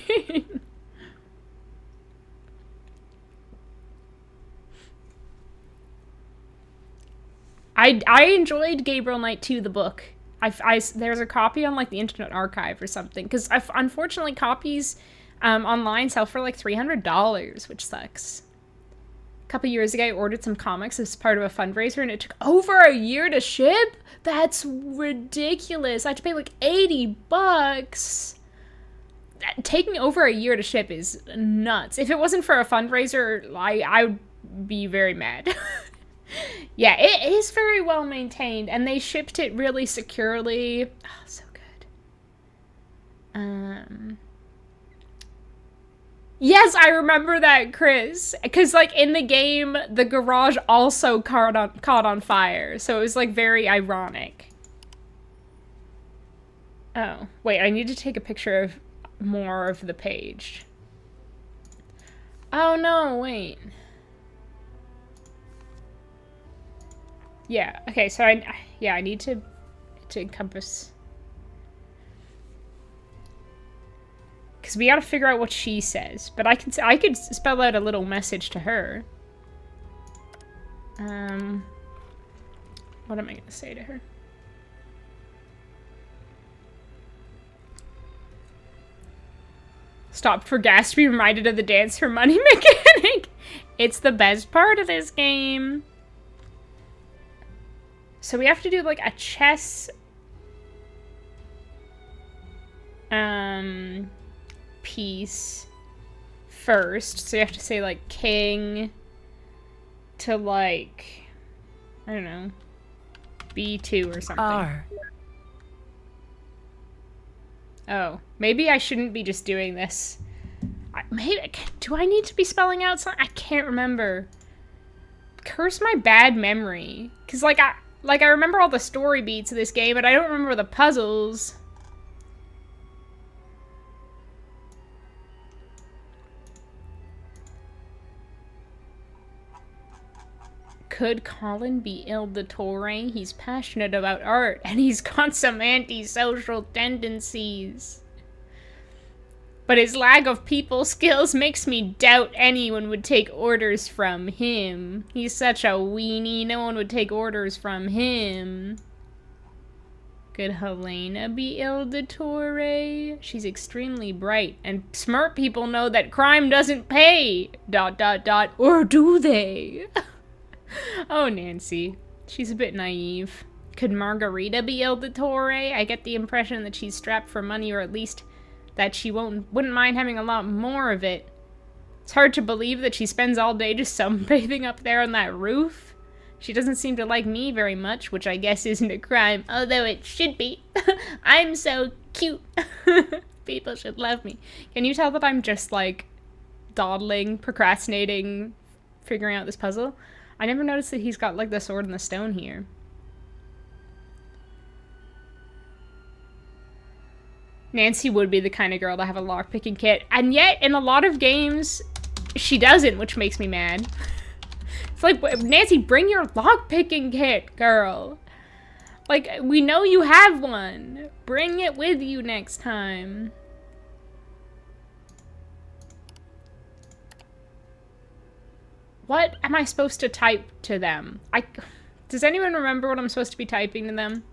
I enjoyed Gabriel Knight 2, the book. There's a copy on, like, the Internet Archive or something. Because, unfortunately, copies online sell for, like, $300, which sucks. A couple years ago, I ordered some comics as part of a fundraiser, and it took over a year to ship? That's ridiculous. I had to pay, like, $80. Taking over a year to ship is nuts. If it wasn't for a fundraiser, I would be very mad. Yeah, it is very well maintained, and they shipped it really securely. Oh, so good. Yes, I remember that, Chris. Because, like, in the game, the garage also caught on fire, so it was, like, very ironic. Oh, wait, I need to take a picture of more of the page. Oh, no, wait. Yeah, okay, so I need to encompass. Because we gotta figure out what she says. But I could spell out a little message to her. What am I gonna say to her? Stopped for gas to be reminded of the dance for money mechanic. It's the best part of this game. So we have to do, like, a chess piece first. So you have to say, like, king to, like, I don't know, B2 or something. R. Oh, maybe I shouldn't be just doing this. Do I need to be spelling out something? I can't remember. Curse my bad memory. Because, I remember all the story beats of this game, but I don't remember the puzzles. Could Colin be Il Dottore? He's passionate about art, and he's got some antisocial tendencies. But his lack of people skills makes me doubt anyone would take orders from him. He's such a weenie, no one would take orders from him. Could Helena be Il Dottore? She's extremely bright, and smart people know that crime doesn't pay. ... Or do they? Oh, Nancy. She's a bit naive. Could Margarita be Il Dottore? I get the impression that she's strapped for money, or at least that she wouldn't mind having a lot more of it. It's hard to believe that she spends all day just sunbathing up there on that roof. She doesn't seem to like me very much, which I guess isn't a crime, although it should be. I'm so cute. People should love me. Can you tell that I'm just, like, dawdling, procrastinating, figuring out this puzzle? I never noticed that he's got, like, the sword and the stone here. Nancy would be the kind of girl to have a lockpicking kit, and yet in a lot of games she doesn't, which makes me mad. It's like, Nancy, bring your lockpicking kit, girl. Like, we know you have one. Bring it with you next time. What am I supposed to type to them? Does anyone remember what I'm supposed to be typing to them?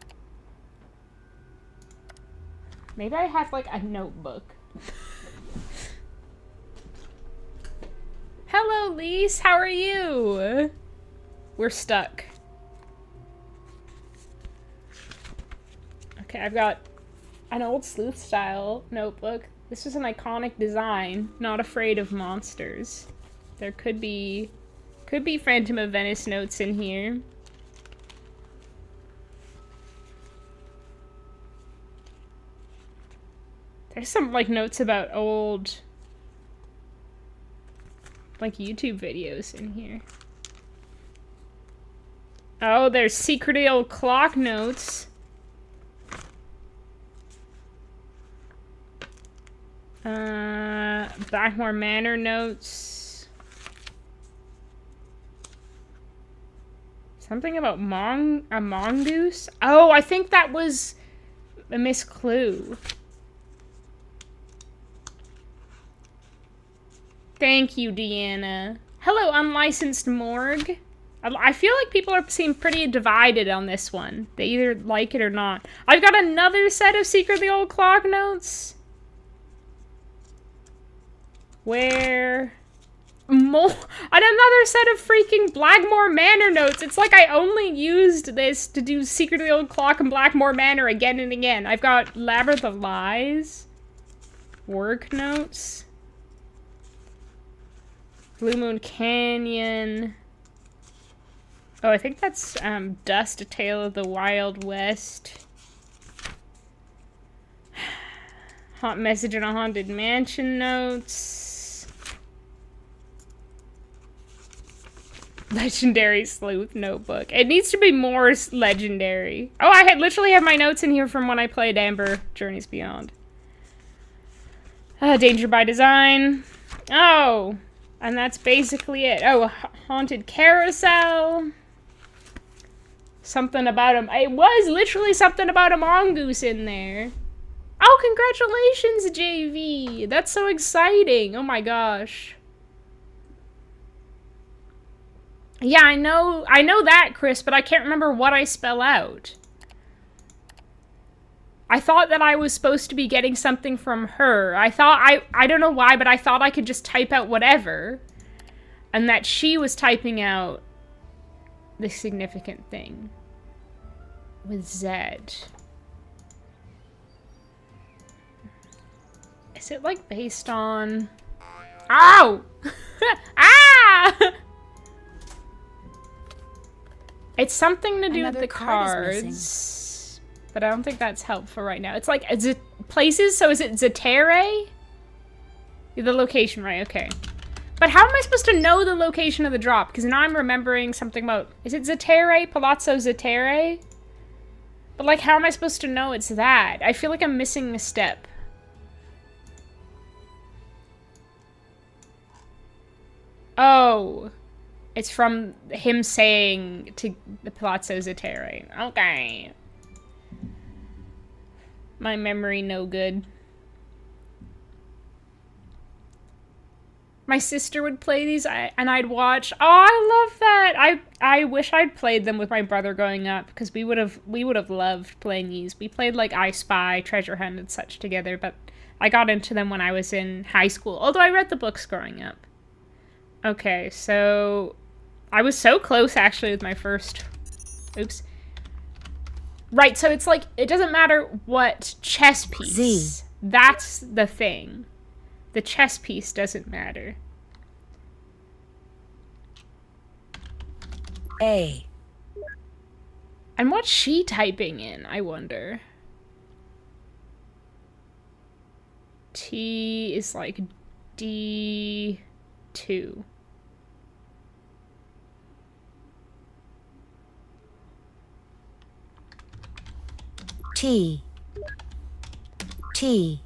Maybe I have, like, a notebook. Hello, Lise. How are you? We're stuck. Okay, I've got an old sleuth style notebook. This is an iconic design. Not afraid of monsters. There could be Phantom of Venice notes in here. There's some, like, notes about old, like, YouTube videos in here. Oh, there's secret old clock notes. Blackmore Manor notes. Something about a mongoose? Oh, I think that was a Miss Clue. Thank you, Deanna. Hello, unlicensed morgue. I feel like people seem pretty divided on this one. They either like it or not. I've got another set of secretly old clock notes. Where? More? And another set of freaking Blackmore Manor notes. It's like I only used this to do secretly old clock and Blackmore Manor again and again. I've got Labyrinth of Lies. Work notes. Blue Moon Canyon. Oh, I think that's Dust, A Tale of the Wild West. Hot Message in a Haunted Mansion notes. Legendary Sleuth notebook. It needs to be more legendary. Oh, I literally have my notes in here from when I played Amber Journeys Beyond. Danger by Design. Oh, and that's basically it. Oh, Haunted Carousel. Something about him. It was literally something about a mongoose in there. Oh, congratulations, JV. That's so exciting. Oh my gosh. Yeah, I know that, Chris, but I can't remember what I spell out. I thought that I was supposed to be getting something from her. I thought, I don't know why, but I thought I could just type out whatever. And that she was typing out the significant thing. With Z. Is it, like, based on... Ow! Ah! It's something to do with the cards. But I don't think that's helpful right now. It's like, places, so is it Zetere? The location, right, okay. But how am I supposed to know the location of the drop? Because now I'm remembering something about... Is it Zetere? Palazzo Zetere? But, like, how am I supposed to know it's that? I feel like I'm missing a step. Oh. It's from him saying to the Palazzo Zetere. Okay. My memory no good. My sister would play these, and I'd watch. Oh, I love that! I wish I'd played them with my brother growing up, because we would have loved playing these. We played like I Spy, Treasure Hunt, and such together, but I got into them when I was in high school. Although I read the books growing up. Okay, so I was so close actually with my first. Oops. Right, so it's like it doesn't matter what chess piece. Z. That's the thing. The chess piece doesn't matter. A. And what's she typing in, I wonder? T is like D2. T. T.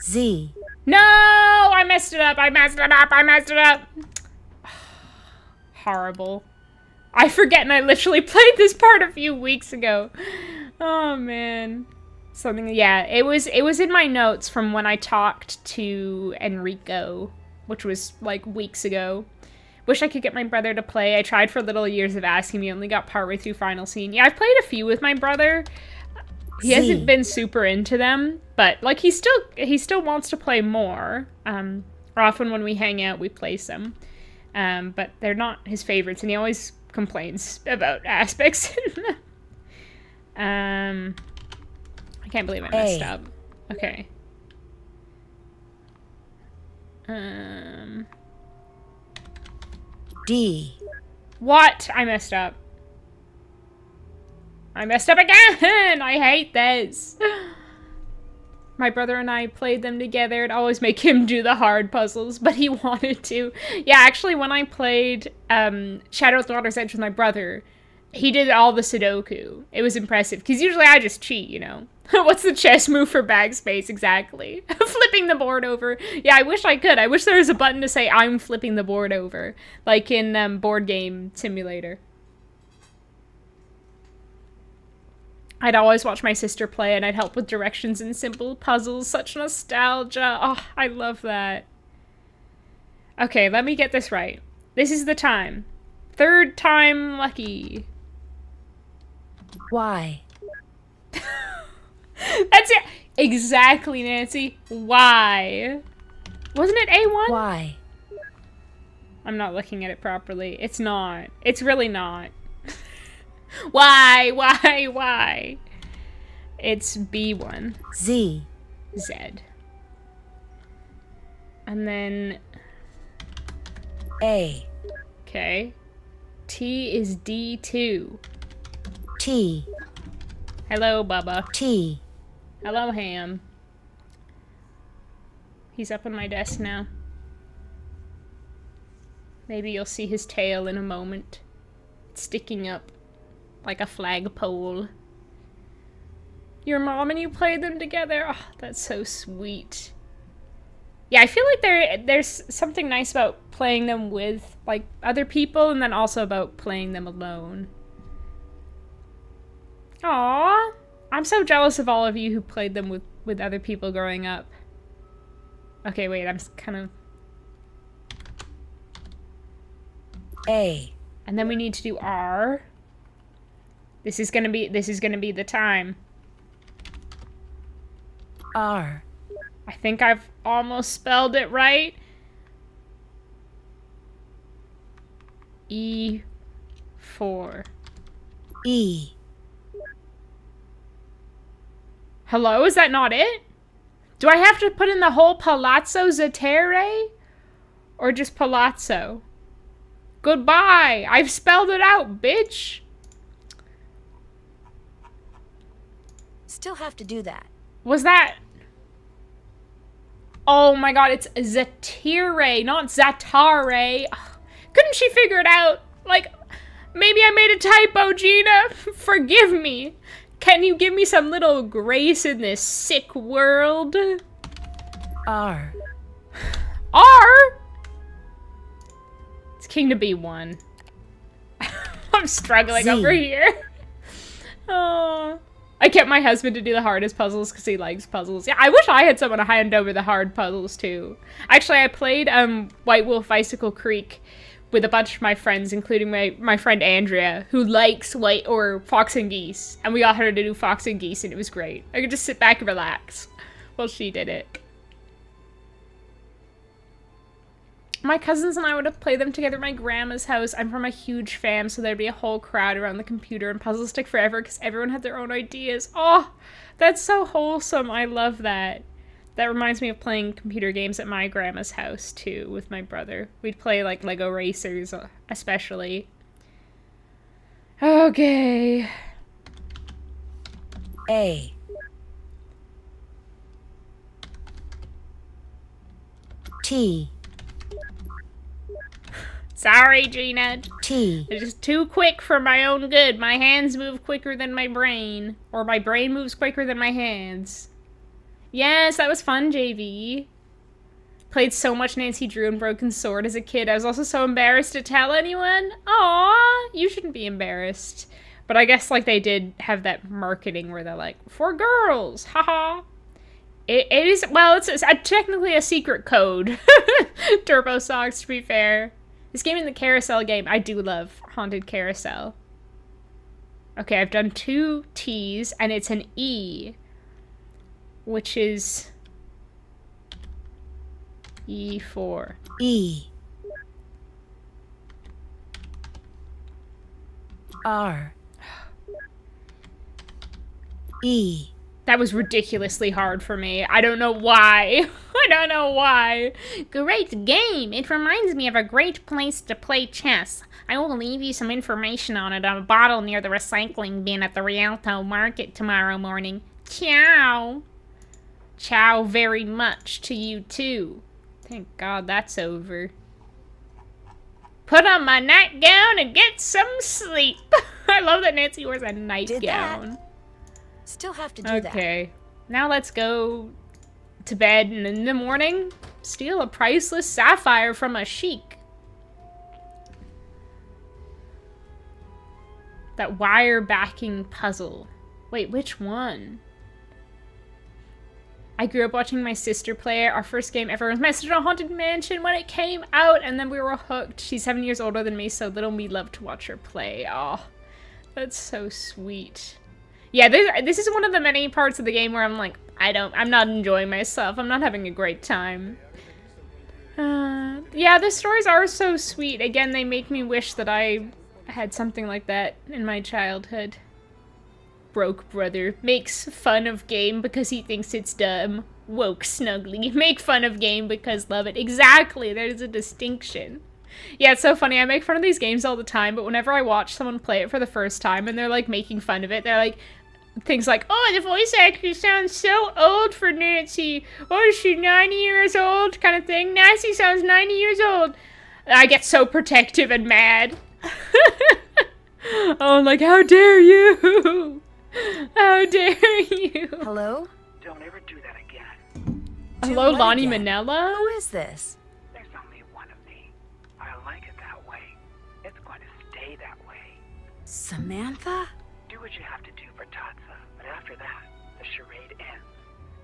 Z. No! I messed it up! I messed it up! I messed it up! Horrible. I forget, and I literally played this part a few weeks ago. Oh, man. Something, yeah. It was in my notes from when I talked to Enrico, which was, like, weeks ago. Wish I could get my brother to play. I tried for little years of asking me, only got partway through final scene. Yeah, I've played a few with my brother. He hasn't been super into them, but like he still wants to play more. Often when we hang out, we play some, but they're not his favorites, and he always complains about aspects in them. I can't believe I messed up. Okay. D. What? I messed up. I messed up again! I hate this. my brother and I played them together. I'd always make him do the hard puzzles, but he wanted to. Yeah, actually, when I played Shadow of the Water's Edge with my brother, he did all the Sudoku. It was impressive, because usually I just cheat, you know. What's the chess move for backspace, exactly? Flipping the board over. Yeah, I wish I could. I wish there was a button to say, I'm flipping the board over, like in Board Game Simulator. I'd always watch my sister play, and I'd help with directions and simple puzzles. Such nostalgia. Oh, I love that. Okay, let me get this right. This is the time. Third time lucky. Why? That's it. Exactly, Nancy. Why? Wasn't it A1? Why? I'm not looking at it properly. It's not. It's really not. Why? It's B1. Z. Z. And then... A. Okay. T is D2. T. Hello, Bubba. T. Hello, Ham. He's up on my desk now. Maybe you'll see his tail in a moment. It's sticking up like a flagpole. Your mom and you played them together? Oh, that's so sweet. Yeah, I feel like there's something nice about playing them with, like, other people, and then also about playing them alone. Aww. I'm so jealous of all of you who played them with other people growing up. Okay, wait, I'm kind of... A. And then we need to do R. This is gonna be the time. R. I think I've almost spelled it right. E4. E. Hello, is that not it? Do I have to put in the whole Palazzo Zatere? Or just Palazzo? Goodbye! I've spelled it out, bitch! Still have to do that. Was that... Oh my god, it's Zatire, not Zatare. Ugh. Couldn't she figure it out? Like, maybe I made a typo, Gina. Forgive me. Can you give me some little grace in this sick world? R. R? It's king to be one. I'm struggling Z. over here. Oh. I kept my husband to do the hardest puzzles because he likes puzzles. Yeah, I wish I had someone to hand over the hard puzzles too. Actually, I played White Wolf Icicle Creek with a bunch of my friends, including my friend Andrea, who likes Fox and Geese. And we got her to do Fox and Geese, and it was great. I could just sit back and relax while she did it. My cousins and I would have played them together at my grandma's house. I'm from a huge fam, so there'd be a whole crowd around the computer, and puzzles stick forever because everyone had their own ideas. Oh, that's so wholesome. I love that. That reminds me of playing computer games at my grandma's house, too, with my brother. We'd play, like, Lego Racers, especially. Okay. A. T. Sorry, Gina. T. It's just too quick for my own good. My hands move quicker than my brain. Or my brain moves quicker than my hands. Yes, that was fun, JV. Played so much Nancy Drew and Broken Sword as a kid. I was also so embarrassed to tell anyone. Aw, you shouldn't be embarrassed. But I guess, like, they did have that marketing where they're like, for girls, haha. It is, well, it's technically a secret code. Turbo Socks, to be fair. This game in the carousel game, I do love Haunted Carousel. Okay, I've done 2 T's, and it's an E, which is E4. E. R. E. That was ridiculously hard for me. I don't know why. I don't know why. Great game. It reminds me of a great place to play chess. I will leave you some information on it on a bottle near the recycling bin at the Rialto Market tomorrow morning. Ciao. Ciao very much to you too. Thank God that's over. Put on my nightgown and get some sleep. I love that Nancy wears a nightgown. Still have to do that. Okay. Now let's go to bed, and in the morning, steal a priceless sapphire from a sheik. That wire backing puzzle. Wait, which one? I grew up watching my sister play it. Our first game ever was My Sister Haunted Mansion when it came out, and then we were hooked. She's 7 years older than me, so little me loved to watch her play. Oh, that's so sweet. Yeah, this is one of the many parts of the game where I'm like, I'm not enjoying myself. I'm not having a great time. Yeah, the stories are so sweet. Again, they make me wish that I had something like that in my childhood. Broke brother makes fun of game because he thinks it's dumb. Woke snuggly. Make fun of game because love it. Exactly, there's a distinction. Yeah, it's so funny. I make fun of these games all the time, but whenever I watch someone play it for the first time and they're like making fun of it, they're like, things like, oh, the voice actor sounds so old for Nancy. Oh, is she 90 years old? Kind of thing. Nancy sounds 90 years old. I get so protective and mad. Oh, like, how dare you? How dare you? Hello? Don't ever do that again. Hello, Lonnie Manella? Who is this? There's only one of me. I like it that way. It's going to stay that way. Samantha? Do what you have to do for Tatsa, but after that, the charade ends.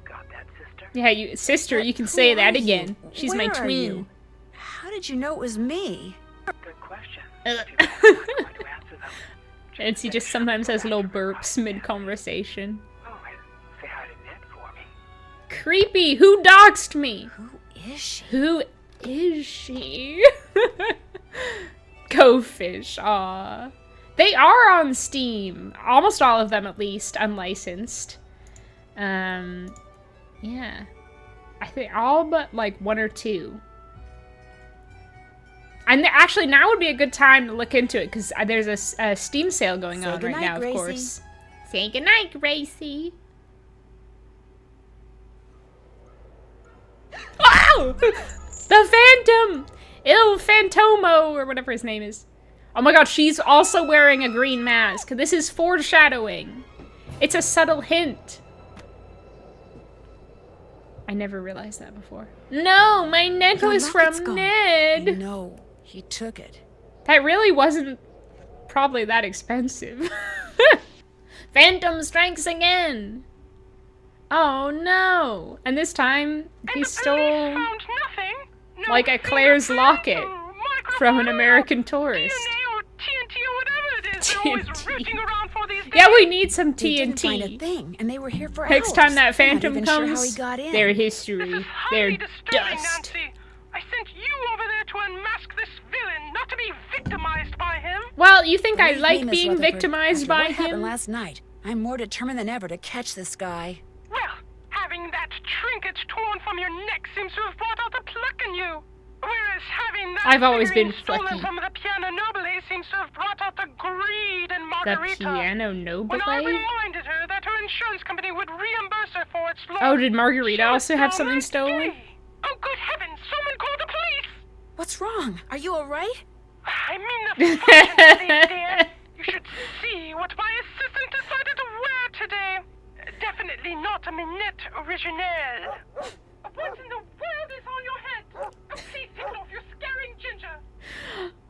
Got that, sister? Yeah, sister, you can say that again. She's my Where are twin. you? How did you know it was me? Good question. Nancy just sometimes has little burps mid-conversation. Oh, and say hi to Ned for me. Creepy! Who doxed me? Who is she? Who is she? Go fish, aw. They are on Steam. Almost all of them, at least, unlicensed. Yeah. I think all but, like, one or two. And actually, now would be a good time to look into it, because there's a Steam sale going on right now, of course. Say goodnight, Gracie. Wow! The Phantom! Il Fantomo, or whatever his name is. Oh my god, she's also wearing a green mask. This is foreshadowing. It's a subtle hint. I never realized that before. No, my necklace from Ned! No, he took it. That really wasn't probably that expensive. Phantom strikes again! Oh no! And this time, he stole like a Claire's locket from an American tourist. TNT. Yeah, we need some TNT. They didn't find a thing, and they were here for Next hours. time that They're not Phantom even sure comes, how he got in. their history, their dust. Nancy. I sent you over there to unmask this villain, not to be victimized by him. Well, you think I Believe me, like Miss being Rutherford, victimized after by what happened him? last night, I'm more determined than ever to catch this guy. Well, having that trinket torn from your neck seems to have brought out the pluck in you. Whereas having that I've always been figurine stolen plucky. from the piano nobile seems to have brought out the greed in The Margarita. piano nobile? When I reminded her that her insurance company would reimburse her for its loss. Oh, did Margarita also have something stolen? Oh, good heavens! Someone call the police! What's wrong? Are you alright? I mean the function, dear. You should see what my assistant decided to wear today. Definitely not a minute originelle. What in the world is on your head? Oh, please take it off, you're scaring Ginger.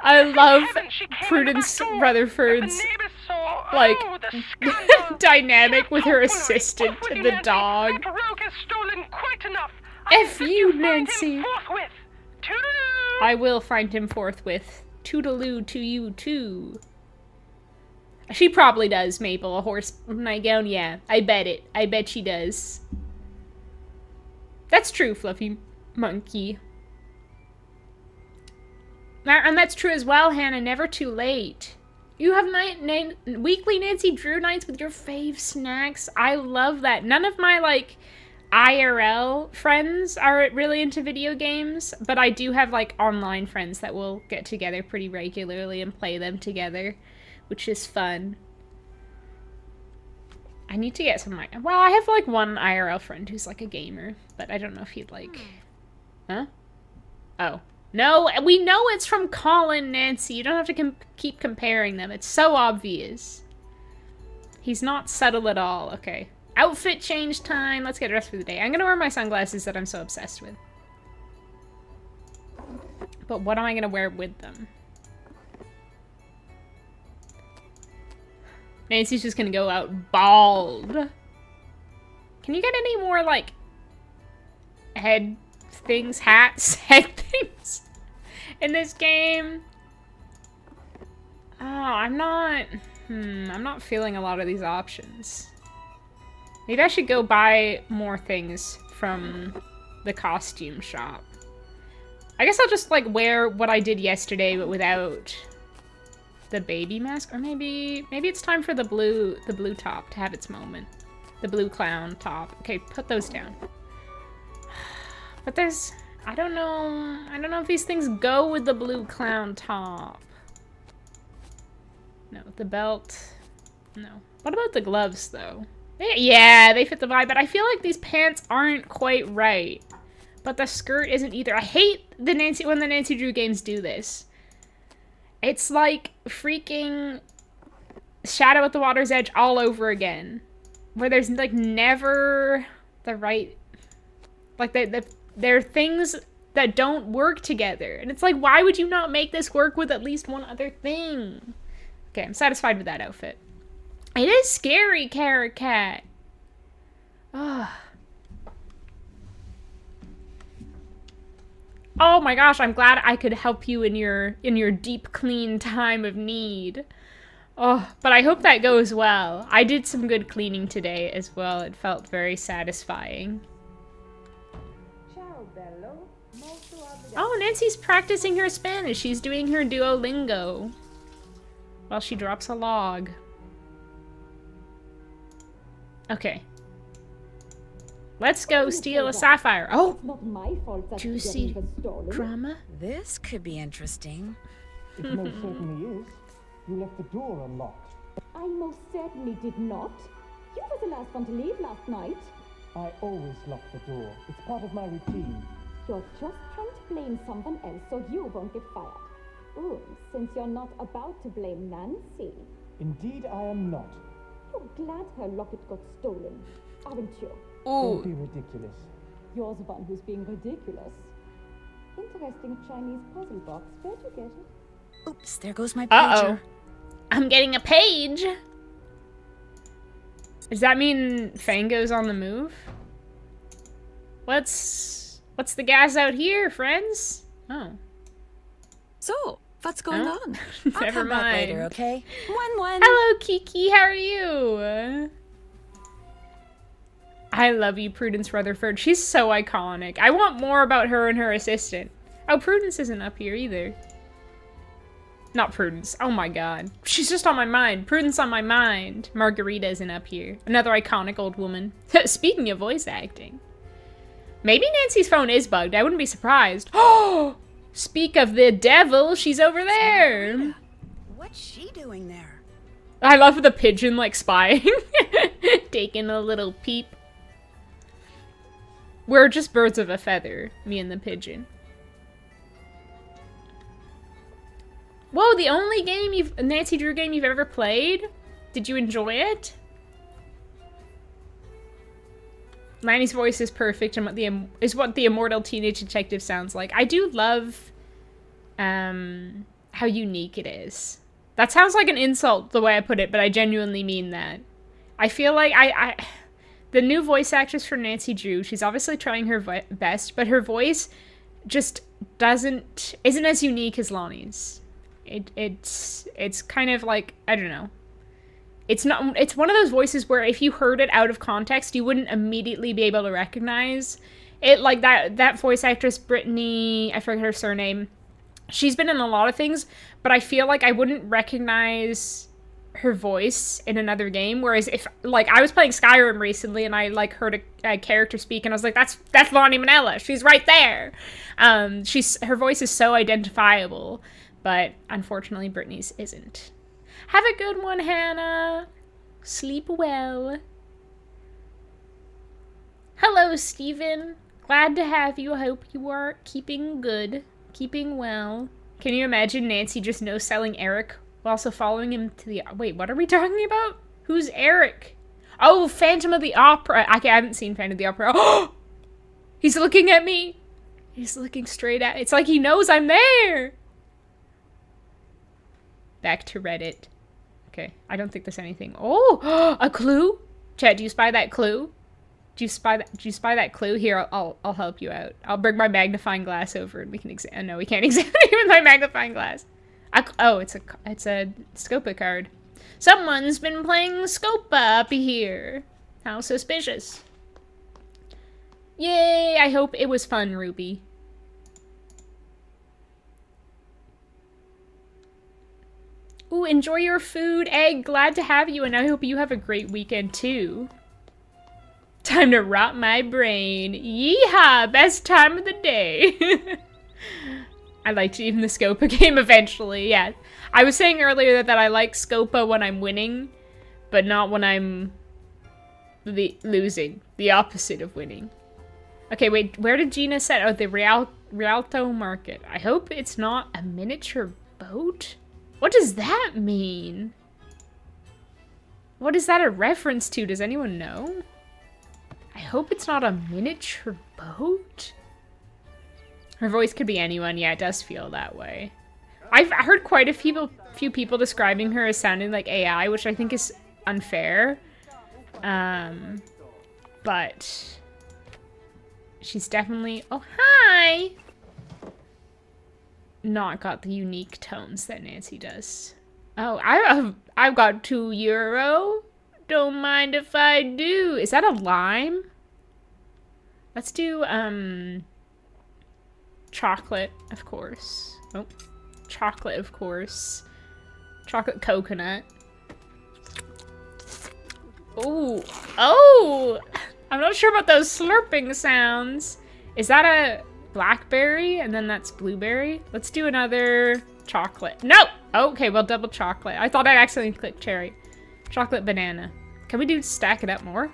I love Heaven, she came Prudence in the back door. Rutherford's The neighbors saw, like the scandal. dynamic with her assistant Off with and you, the Nancy. dog. That rogue has stolen quite enough. F you, Nancy. Forthwith. Toodaloo. I will find him forthwith. Toodaloo to you too. She probably does, Maple. A horse nightgown? Yeah, I bet it. I bet she does. That's true, Fluffy Monkey. And that's true as well, Hannah. Never too late. You have weekly Nancy Drew nights with your fave snacks. I love that. None of my, like, IRL friends are really into video games, but I do have, like, online friends that will get together pretty regularly and play them together, which is fun. I need to get some, like, well, I have, like, one IRL friend who's, like, a gamer, but I don't know if he'd, like, huh? Oh. No, we know it's from Colin, Nancy. You don't have to keep comparing them. It's so obvious. He's not subtle at all. Okay. Outfit change time. Let's get dressed for the day. I'm gonna wear my sunglasses that I'm so obsessed with. But what am I gonna wear with them? Nancy's just gonna go out bald. Can you get any more, like, head things, hats, head things in this game? Oh, I'm not feeling a lot of these options. Maybe I should go buy more things from the costume shop. I guess I'll just, like, wear what I did yesterday, but without the baby mask. Or maybe it's time for the blue top to have its moment. The blue clown top. Okay, put those down. But there's, I don't know if these things go with the blue clown top. No, the belt, no. What about the gloves, though? Yeah, they fit the vibe, but I feel like these pants aren't quite right. But the skirt isn't either. I hate when the Nancy Drew games do this. It's like freaking Shadow at the Water's Edge all over again. Where there's, like, never the right... Like, there are things that don't work together. And it's like, why would you not make this work with at least one other thing? Okay, I'm satisfied with that outfit. It is scary, Carrot Cat. Ugh. Oh my gosh, I'm glad I could help you in your deep clean time of need. Oh, but I hope that goes well. I did some good cleaning today as well. It felt very satisfying. Oh, Nancy's practicing her Spanish. She's doing her Duolingo while she drops a log. Okay. Let's go steal a sapphire. Oh! Not my fault that juicy drama. This could be interesting. It most certainly is. You left the door unlocked. I most certainly did not. You were the last one to leave last night. I always lock the door. It's part of my routine. You're just trying to blame someone else so you won't get fired. Ooh, since you're not about to blame Nancy. Indeed, I am not. You're glad her locket got stolen, aren't you? Don't be ridiculous. You're the one who's being ridiculous. Interesting Chinese puzzle box. Where'd you get it? Oops, there goes my pager. Uh-oh. I'm getting a page. Does that mean Fango's on the move? What's the gas out here, friends? Oh. So, what's going on? Never I'll come mind. back later, okay? One. Hello, Kiki. How are you? I love you, Prudence Rutherford. She's so iconic. I want more about her and her assistant. Oh, Prudence isn't up here either. Not Prudence. Oh my god. She's just on my mind. Prudence on my mind. Margarita isn't up here. Another iconic old woman. Speaking of voice acting. Maybe Nancy's phone is bugged. I wouldn't be surprised. Oh! Speak of the devil, she's over there. What's she doing there? I love the pigeon, like, spying. Taking a little peep. We're just birds of a feather, me and the pigeon. Whoa, the only Nancy Drew game you've ever played? Did you enjoy it? Lanny's voice is perfect and what the immortal teenage detective sounds like. I do love how unique it is. That sounds like an insult the way I put it, but I genuinely mean that. I feel like the new voice actress for Nancy Drew, she's obviously trying her best, but her voice just isn't as unique as Lonnie's. It's kind of like, I don't know. It's one of those voices where if you heard it out of context, you wouldn't immediately be able to recognize it. Like that voice actress, Brittany, I forget her surname. She's been in a lot of things, but I feel like I wouldn't recognize her voice in another game. Whereas if, like, I was playing Skyrim recently and I, like, heard a character speak and I was like, that's Lonnie Manella. She's right there. Her voice is so identifiable, but unfortunately Brittany's isn't. Have a good one, Hannah. Sleep well. Hello, Steven. Glad to have you. I hope you are keeping good, keeping well. Can you imagine Nancy just no-selling Eric while also following him to the... Wait, what are we talking about? Who's Eric? Oh, Phantom of the Opera. I haven't seen Phantom of the Opera. Oh! He's looking at me. He's looking straight at... It's like he knows I'm there. Back to Reddit. Okay, I don't think there's anything. Oh, a clue? Chat, do you spy that clue? Do you spy that clue? Here, I'll help you out. I'll bring my magnifying glass over and we can examine. No, we can't examine it with my magnifying glass. Oh, it's a Scopa card. Someone's been playing Scopa up here. How suspicious. Yay, I hope it was fun, Ruby. Ooh, enjoy your food, Egg. Glad to have you, and I hope you have a great weekend, too. Time to rot my brain. Yeehaw! Best time of the day. I liked even the Scopa game eventually, yeah. I was saying earlier that I like Scopa when I'm winning, but not when I'm losing. The opposite of winning. Okay, wait, where did Gina set? Oh, the Rialto Market. I hope it's not a miniature boat? What does that mean? What is that a reference to? Does anyone know? I hope it's not a miniature boat. Her voice could be anyone. Yeah, it does feel that way. I've heard quite a few people describing her as sounding like AI, which I think is unfair. But she's definitely... Oh, hi! Not got the unique tones that Nancy does. Oh, I've got €2. Don't mind if I do. Is that a lime? Let's do chocolate, of course. Oh, chocolate, of course. Chocolate coconut. Oh, oh! I'm not sure about those slurping sounds. Is that a blackberry? And then that's blueberry? Let's do another chocolate. No! Okay, well, double chocolate. I thought I'd accidentally click cherry. Chocolate banana. Can we do stack it up more?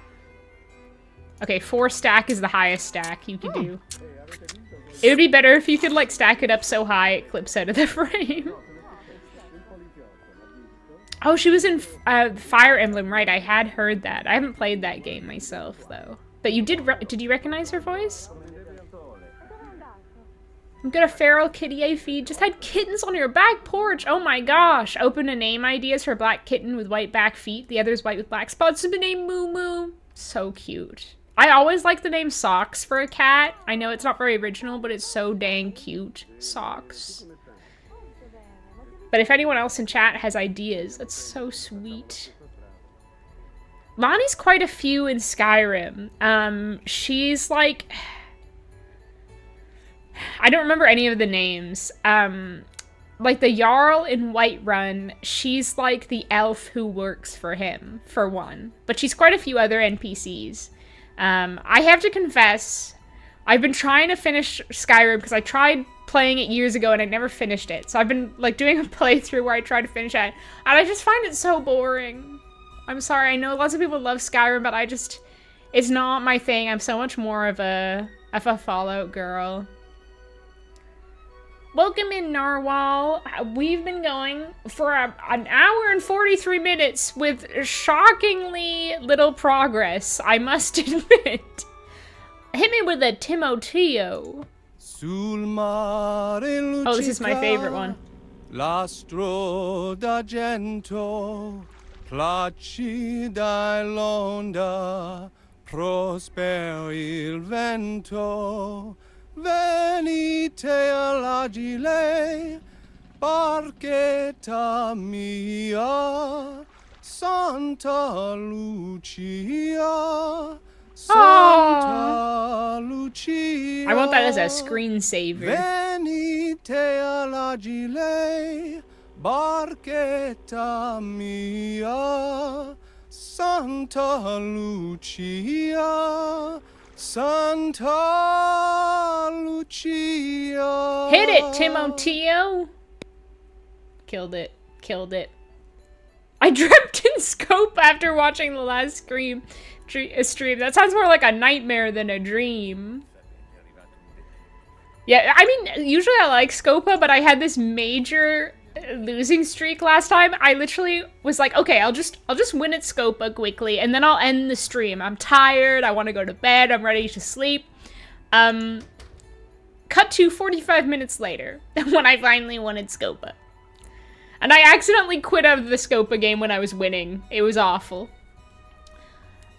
Okay, 4 stack is the highest stack you could do. It would be better if you could, like, stack it up so high it clips out of the frame. Oh, she was in Fire Emblem, right? I had heard that. I haven't played that game myself, though. But you did you recognize her voice? I'm gonna feral kitty feed. Just had kittens on your back porch. Oh my gosh. Open a name ideas for a black kitten with white back feet. The other's white with black spots. To be named Moo Moo. So cute. I always like the name Socks for a cat. I know it's not very original, but it's so dang cute. Socks. But if anyone else in chat has ideas, that's so sweet. Lonnie's quite a few in Skyrim. She's like... I don't remember any of the names. Like the Jarl in Whiterun, she's like the elf who works for him, for one. But she's quite a few other NPCs. I have to confess, I've been trying to finish Skyrim because I tried playing it years ago and I never finished it. So I've been like doing a playthrough where I try to finish it, and I just find it so boring. I'm sorry, I know lots of people love Skyrim, but it's not my thing. I'm so much more of a Fallout girl. Welcome in, Narwhal. We've been going for an hour and 43 minutes with shockingly little progress, I must admit. Hit me with a Timoteo. Oh, this is my favorite one. L'astro d'argento, placida l'onda, prosper il vento. Venite all'agile, barchetta mia, Santa Lucia, Santa Lucia. I want that as a screensaver. Venite all'agile, barchetta mia, Santa Lucia, Santa Lucia. Hit it, Timoteo. Killed it. Killed it. I dreamt in Scopa after watching the last stream. That sounds more like a nightmare than a dream. Yeah, I mean, usually I like Scopa, but I had this major losing streak last time. I literally was like, okay, I'll just win at Scopa quickly, and then I'll end the stream. I'm tired, I want to go to bed, I'm ready to sleep. Cut to 45 minutes later, when I finally won at Scopa. And I accidentally quit out of the Scopa game when I was winning. It was awful.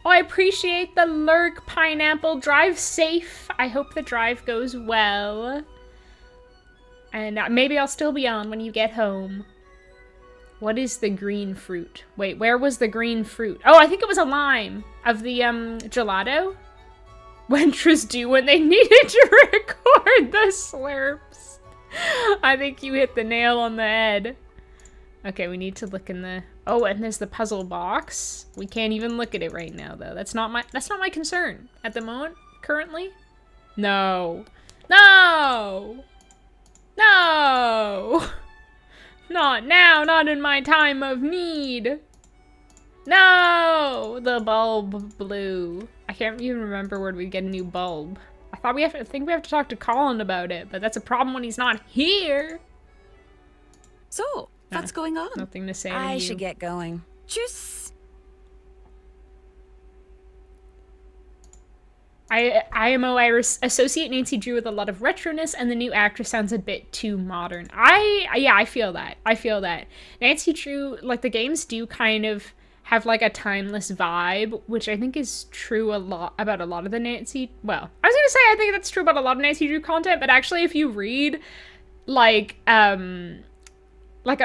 Oh, I appreciate the lurk, Pineapple. Drive safe. I hope the drive goes well. And maybe I'll still be on when you get home. What is the green fruit? Wait, where was the green fruit? Oh, I think it was a lime of the gelato. Wentress do when they needed to record the slurps. I think you hit the nail on the head. Okay, we need to look in the... Oh, and there's the puzzle box. We can't even look at it right now, though. That's not my concern at the moment, currently. No. No! No! Not now, not in my time of need. No! The bulb blew. I can't even remember where we get a new bulb. I think we have to talk to Colin about it, but that's a problem when he's not here. So, what's going on? Nothing to say to I you. should get going. Tschüss. IMO, I associate Nancy Drew with a lot of retroness, and the new actress sounds a bit too modern. Yeah, I feel that. I feel that. Nancy Drew, like, the games do kind of have, like, a timeless vibe, which I think is true about a lot of the Nancy... Well, I was gonna say I think that's true about a lot of Nancy Drew content, but actually if you read, like, even, like,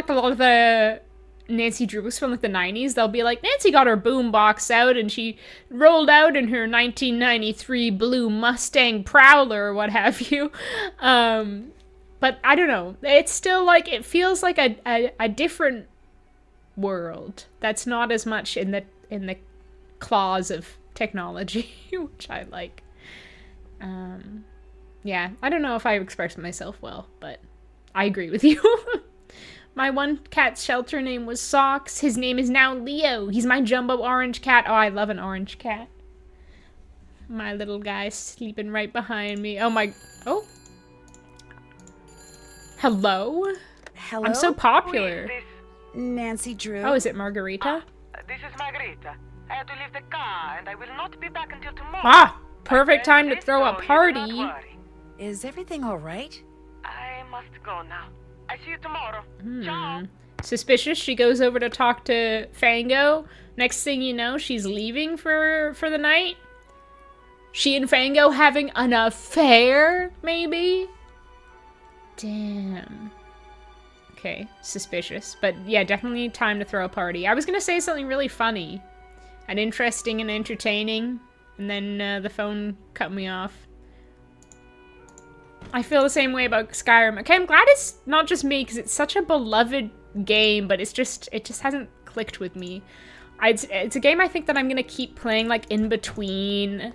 a lot of the Nancy Drew books from, like, the 90s, they'll be like, Nancy got her boombox out and she rolled out in her 1993 blue Mustang Prowler or what have you. But I don't know. It's still, like, it feels like a different world that's not as much in the claws of technology, which I like. Yeah, I don't know if I expressed myself well, but I agree with you. My one cat's shelter name was Socks. His name is now Leo. He's my jumbo orange cat. Oh, I love an orange cat. My little guy sleeping right behind me. Oh my... Oh. Hello? Hello? I'm so popular. Nancy Drew. Oh, is it Margarita? This is Margarita. I had to leave the car, and I will not be back until tomorrow. Ah! Perfect time to throw a party. Is everything all right? I must go now. I see you tomorrow. Ciao. Suspicious. She goes over to talk to Fango. Next thing you know, she's leaving for the night. She and Fango having an affair, maybe? Damn. Okay, suspicious. But yeah, definitely time to throw a party. I was gonna say something really funny and interesting and entertaining, and then the phone cut me off. I feel the same way about Skyrim. Okay, I'm glad it's not just me, because it's such a beloved game, but it just hasn't clicked with me. It's a game I think that I'm gonna keep playing, like, in between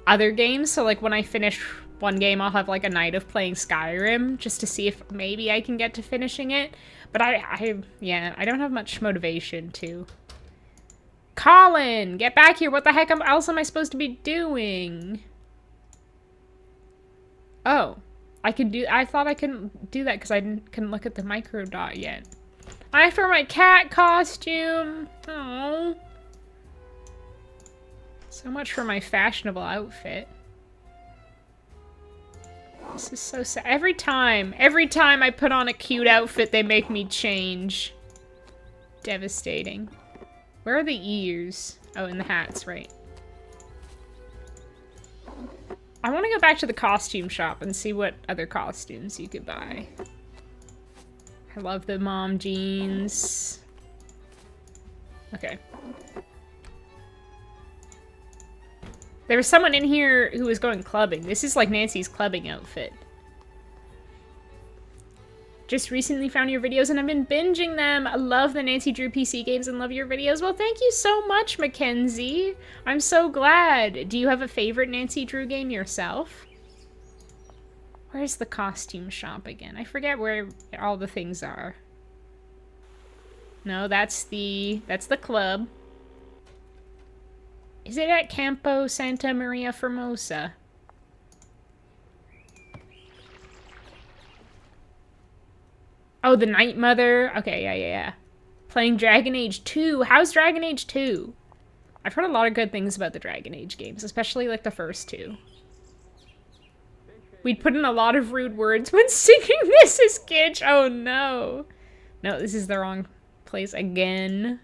other games, so, like, when I finish one game, I'll have, like, a night of playing Skyrim, just to see if maybe I can get to finishing it. But yeah, I don't have much motivation to. Colin! Get back here! What the heck else am I supposed to be doing? Oh. I thought I couldn't do that because I couldn't look at the micro dot yet. I have to wear my cat costume. Oh. So much for my fashionable outfit. This is so sad. Every time I put on a cute outfit, they make me change. Devastating. Where are the ears? Oh, in the hats, right. I want to go back to the costume shop and see what other costumes you could buy. I love the mom jeans. Okay. There was someone in here who was going clubbing. This is like Nancy's clubbing outfit. Just recently found your videos and I've been binging them. I love the Nancy Drew PC games and love your videos. Well, thank you so much, Mackenzie. I'm so glad. Do you have a favorite Nancy Drew game yourself? Where's the costume shop again? I forget where all the things are. No, that's the club. Is it at Campo Santa Maria Formosa? Oh, the Night Mother. Okay, yeah. Playing Dragon Age 2. How's Dragon Age 2? I've heard a lot of good things about the Dragon Age games, especially like the first two. We'd put in a lot of rude words when singing This Is Kitsch. Oh no. No, this is the wrong place again.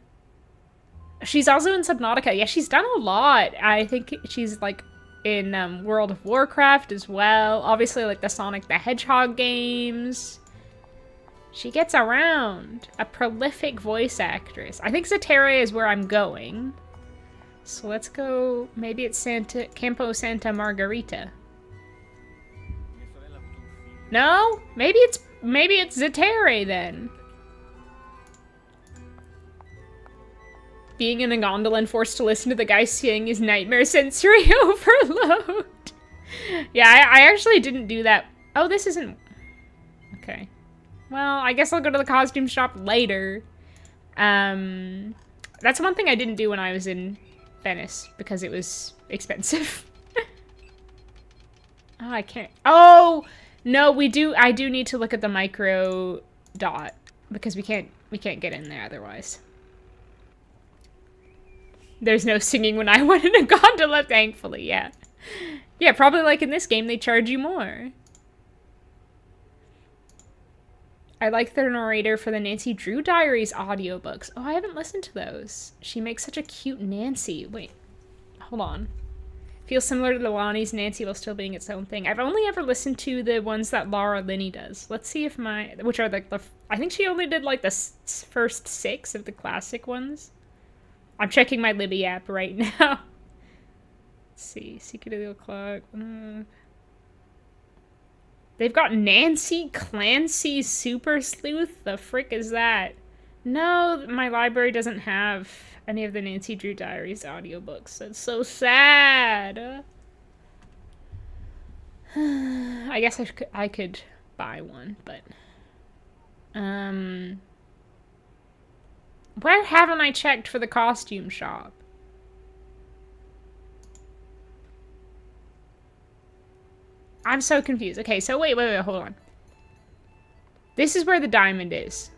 She's also in Subnautica. Yeah, she's done a lot. I think she's like in World of Warcraft as well. Obviously like the Sonic the Hedgehog games. She gets around. A prolific voice actress. I think Zaterra is where I'm going. So let's go, maybe it's Campo Santa Margarita. No? Maybe it's Zaterra then. Being in a gondola and forced to listen to the guy sing is nightmare sensory overload. Yeah, I actually didn't do that. Oh, this isn't... Okay. Well, I guess I'll go to the costume shop later. That's one thing I didn't do when I was in Venice, because it was expensive. Oh, I can't... Oh! No, I do need to look at the micro dot, because we can't get in there otherwise. There's no singing when I went in a gondola, thankfully, yeah. Yeah, probably like in this game, they charge you more. I like the narrator for the Nancy Drew Diaries audiobooks. Oh, I haven't listened to those. She makes such a cute Nancy. Wait, hold on. Feels similar to Lonnie's Nancy while still being its own thing. I've only ever listened to the ones that Laura Linney does. Let's see if which are the I think she only did like the first 6 of the classic ones. I'm checking my Libby app right now. Let's see, Secret of the O'Clock. They've got Nancy Clancy Super Sleuth. The frick is that? No, my library doesn't have any of the Nancy Drew Diaries audiobooks. That's so sad. I guess I could buy one, but where haven't I checked for the costume shop? I'm so confused. Okay, so wait, hold on. This is where the diamond is.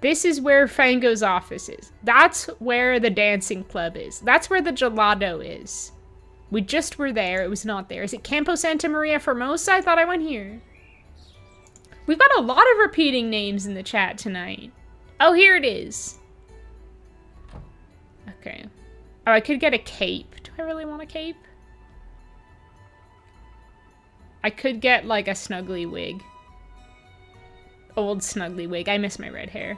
This is where Fango's office is. That's where the dancing club is. That's where the gelato is. We just were there. It was not there. Is it Campo Santa Maria Formosa? I thought I went here. We've got a lot of repeating names in the chat tonight. Oh, here it is. Okay. Oh, I could get a cape. Do I really want a cape? I could get, like, a snuggly wig. Old snuggly wig. I miss my red hair.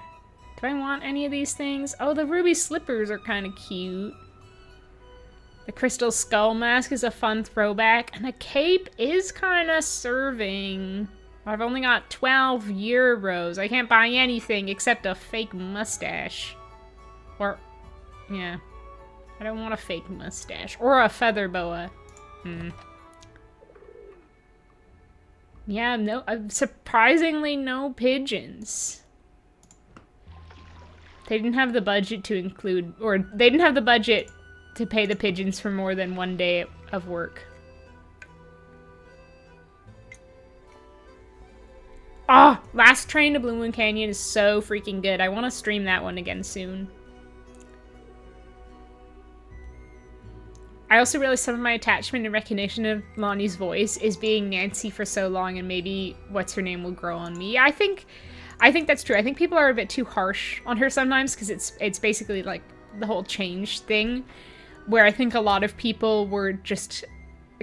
Do I want any of these things? Oh, the ruby slippers are kind of cute. The crystal skull mask is a fun throwback. And a cape is kind of serving. I've only got 12 euros. I can't buy anything except a fake mustache. Or, yeah. I don't want a fake mustache. Or a feather boa. Yeah, no, surprisingly no pigeons. They didn't have the budget to include, or they didn't have the budget to pay the pigeons for more than one day of work. Ah, Last Train to Blue Moon Canyon is so freaking good. I want to stream that one again soon. I also realized some of my attachment and recognition of Lonnie's voice is being Nancy for so long, and maybe what's her name will grow on me. Yeah, I think that's true. I think people are a bit too harsh on her sometimes, because it's basically like the whole change thing, where I think a lot of people were just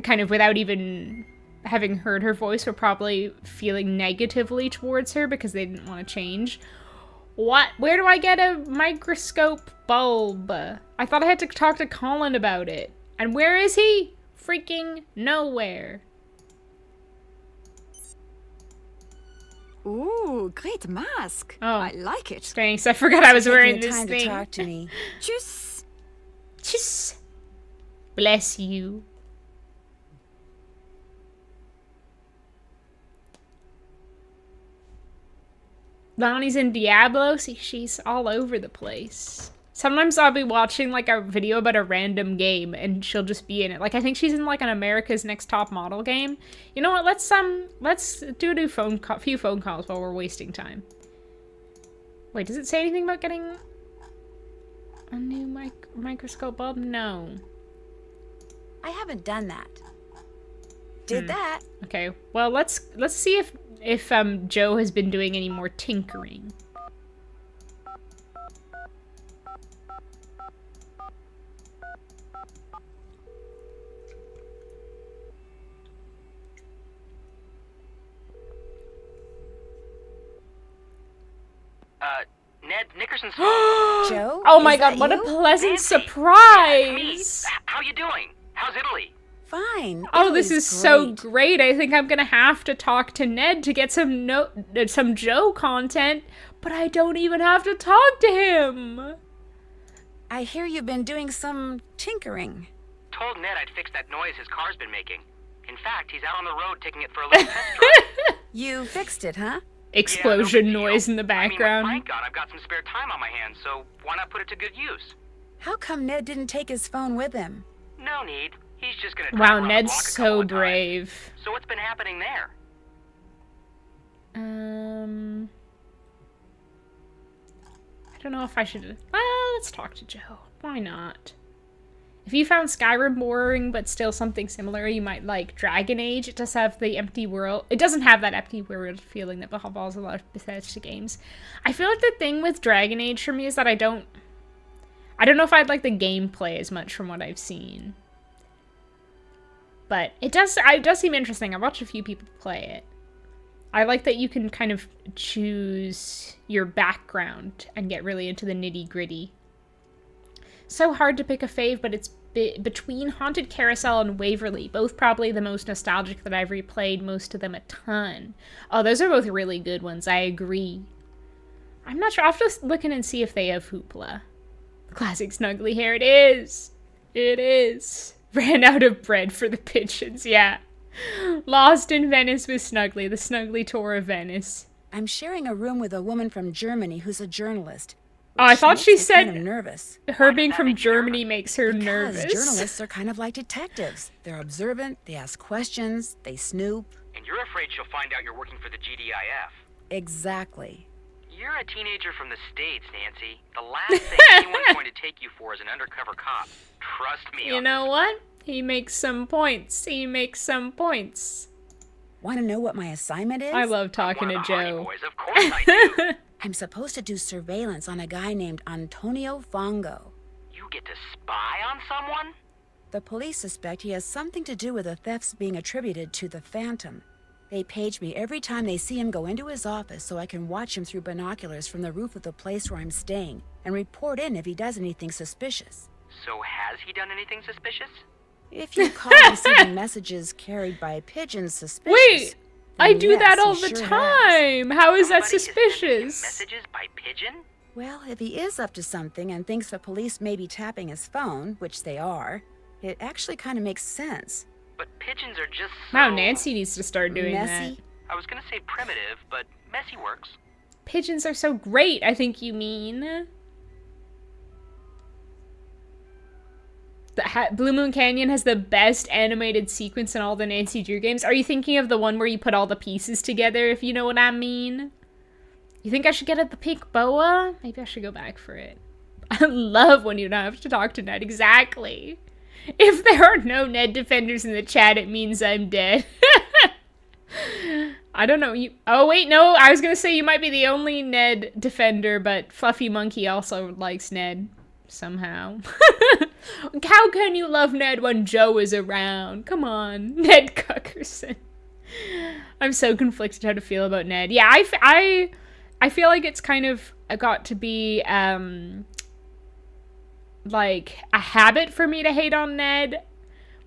kind of, without even having heard her voice, were probably feeling negatively towards her because they didn't want to change. What? Where do I get a microscope bulb? I thought I had to talk to Colin about it. And where is he? Freaking nowhere. Ooh, great mask. Oh, I like it. Thanks. I forgot I was wearing this time thing. to talk to me. Tschüss. Tschüss. Bless you. Lonnie's in Diablo. See, she's all over the place. Sometimes I'll be watching like a video about a random game and she'll just be in it. Like I think she's in like an America's Next Top Model game. You know what? Let's do a few phone calls while we're wasting time. Wait, does it say anything about getting a new microscope bulb? No. I haven't done that. Did that. Okay. Well, let's see if Joe has been doing any more tinkering. Ned Nickerson's Joe? Oh my god, what a pleasant surprise! How you doing? How's Italy? Fine. Oh, this is so great. I think I'm gonna have to talk to Ned to get some Joe content, but I don't even have to talk to him. I hear you've been doing some tinkering. Told Ned I'd fix that noise his car's been making. In fact, he's out on the road taking it for a little test drive. You fixed it, huh? Explosion noise in the background. Thank God I've got some spare time on my hands, so why not put it to good use? How come Ned didn't take his phone with him? No need. He's just gonna Wow, Ned's so brave. So what's been happening there? I don't know if I should... Well, let's talk to Joe. Why not? If you found Skyrim boring, but still something similar, you might like Dragon Age. It does have the empty world. It doesn't have that empty world feeling that befalls a lot of Bethesda games. I feel like the thing with Dragon Age for me is that I don't know if I'd like the gameplay as much from what I've seen. But it does seem interesting. I've watched a few people play it. I like that you can kind of choose your background and get really into the nitty-gritty. So hard to pick a fave, but it's between Haunted Carousel and Waverly, both probably the most nostalgic that I've replayed, most of them a ton. Oh, those are both really good ones, I agree. I'm not sure, I'll have to look in and see if they have Hoopla. Classic Snuggly Hair, it is! It is! Ran out of bread for the pigeons, yeah. Lost in Venice with Snuggly, the Snuggly tour of Venice. I'm sharing a room with a woman from Germany who's a journalist. Oh, I thought she said kind of nervous. Her being from Germany makes her nervous. Because journalists are kind of like detectives. They're observant, they ask questions, they snoop. And you're afraid she'll find out you're working for the GDIF. Exactly. You're a teenager from the States, Nancy. The last thing anyone's going to take you for is an undercover cop. Trust me. You know what? He makes some points. He makes some points. Want to know what my assignment is? I love talking to Joe. Boys, of course I do. I'm supposed to do surveillance on a guy named Antonio Fongo. You get to spy on someone? The police suspect he has something to do with the thefts being attributed to the Phantom. They page me every time they see him go into his office so I can watch him through binoculars from the roof of the place where I'm staying and report in if he does anything suspicious. So has he done anything suspicious? If you call receiving messages carried by pigeons suspicious... Wait! I do that all the time! How is that suspicious? Messages by pigeon? Well, if he is up to something and thinks the police may be tapping his phone, which they are, it actually kind of makes sense. But pigeons are just so... Wow, Nancy needs to start doing messy. that. I was gonna say primitive, but messy works. Pigeons are so great, I think you mean. Blue Moon Canyon has the best animated sequence in all the Nancy Drew games. Are you thinking of the one where you put all the pieces together, if you know what I mean? You think I should get at the pink boa? Maybe I should go back for it. I love when you don't have to talk to Ned. Exactly. If there are no Ned defenders in the chat, it means I'm dead. I don't know. Oh, wait, no. I was going to say you might be the only Ned defender, but Fluffy Monkey also likes Ned. Somehow. How can you love Ned when Joe is around? Come on, Ned Cuckerson. I'm so conflicted how to feel about Ned. Yeah, I feel like it's kind of got to be like a habit for me to hate on Ned,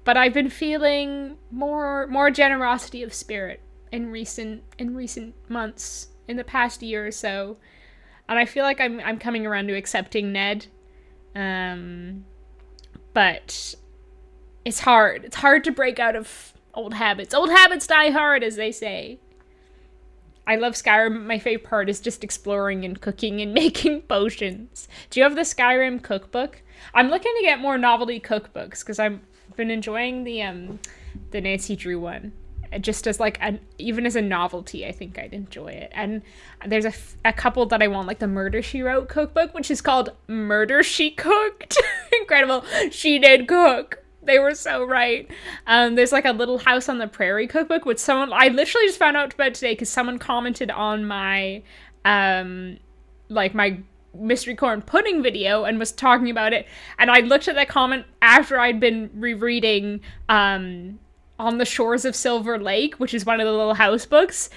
but I've been feeling more generosity of spirit in recent months, in the past year or so, and I feel like I'm coming around to accepting Ned. But it's hard. It's hard to break out of old habits. Old habits die hard, as they say. I love Skyrim. My favorite part is just exploring and cooking and making potions. Do you have the Skyrim cookbook? I'm looking to get more novelty cookbooks because I've been enjoying the Nancy Drew one. Just as like even as a novelty, I think I'd enjoy it. And there's a couple that I want, like the Murder She Wrote cookbook, which is called Murder She Cooked. Incredible. She did cook. They were so right. There's like a Little House on the Prairie cookbook, which I literally just found out about today because someone commented on my, like my mystery corn pudding video and was talking about it. And I looked at that comment after I'd been rereading, On the Shores of Silver Lake, which is one of the Little House books.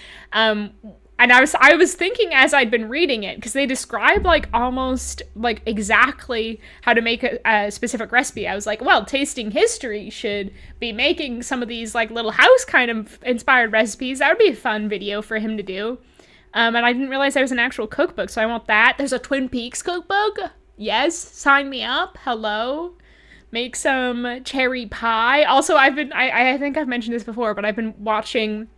And I was thinking as I'd been reading it, because they describe like almost like exactly how to make a specific recipe. I was like, well, Tasting History should be making some of these like Little House kind of inspired recipes. That would be a fun video for him to do. And I didn't realize there was an actual cookbook, so I want that. There's a Twin Peaks cookbook. Yes, sign me up. Hello. Make some cherry pie. Also, I think I've mentioned this before, but I've been watching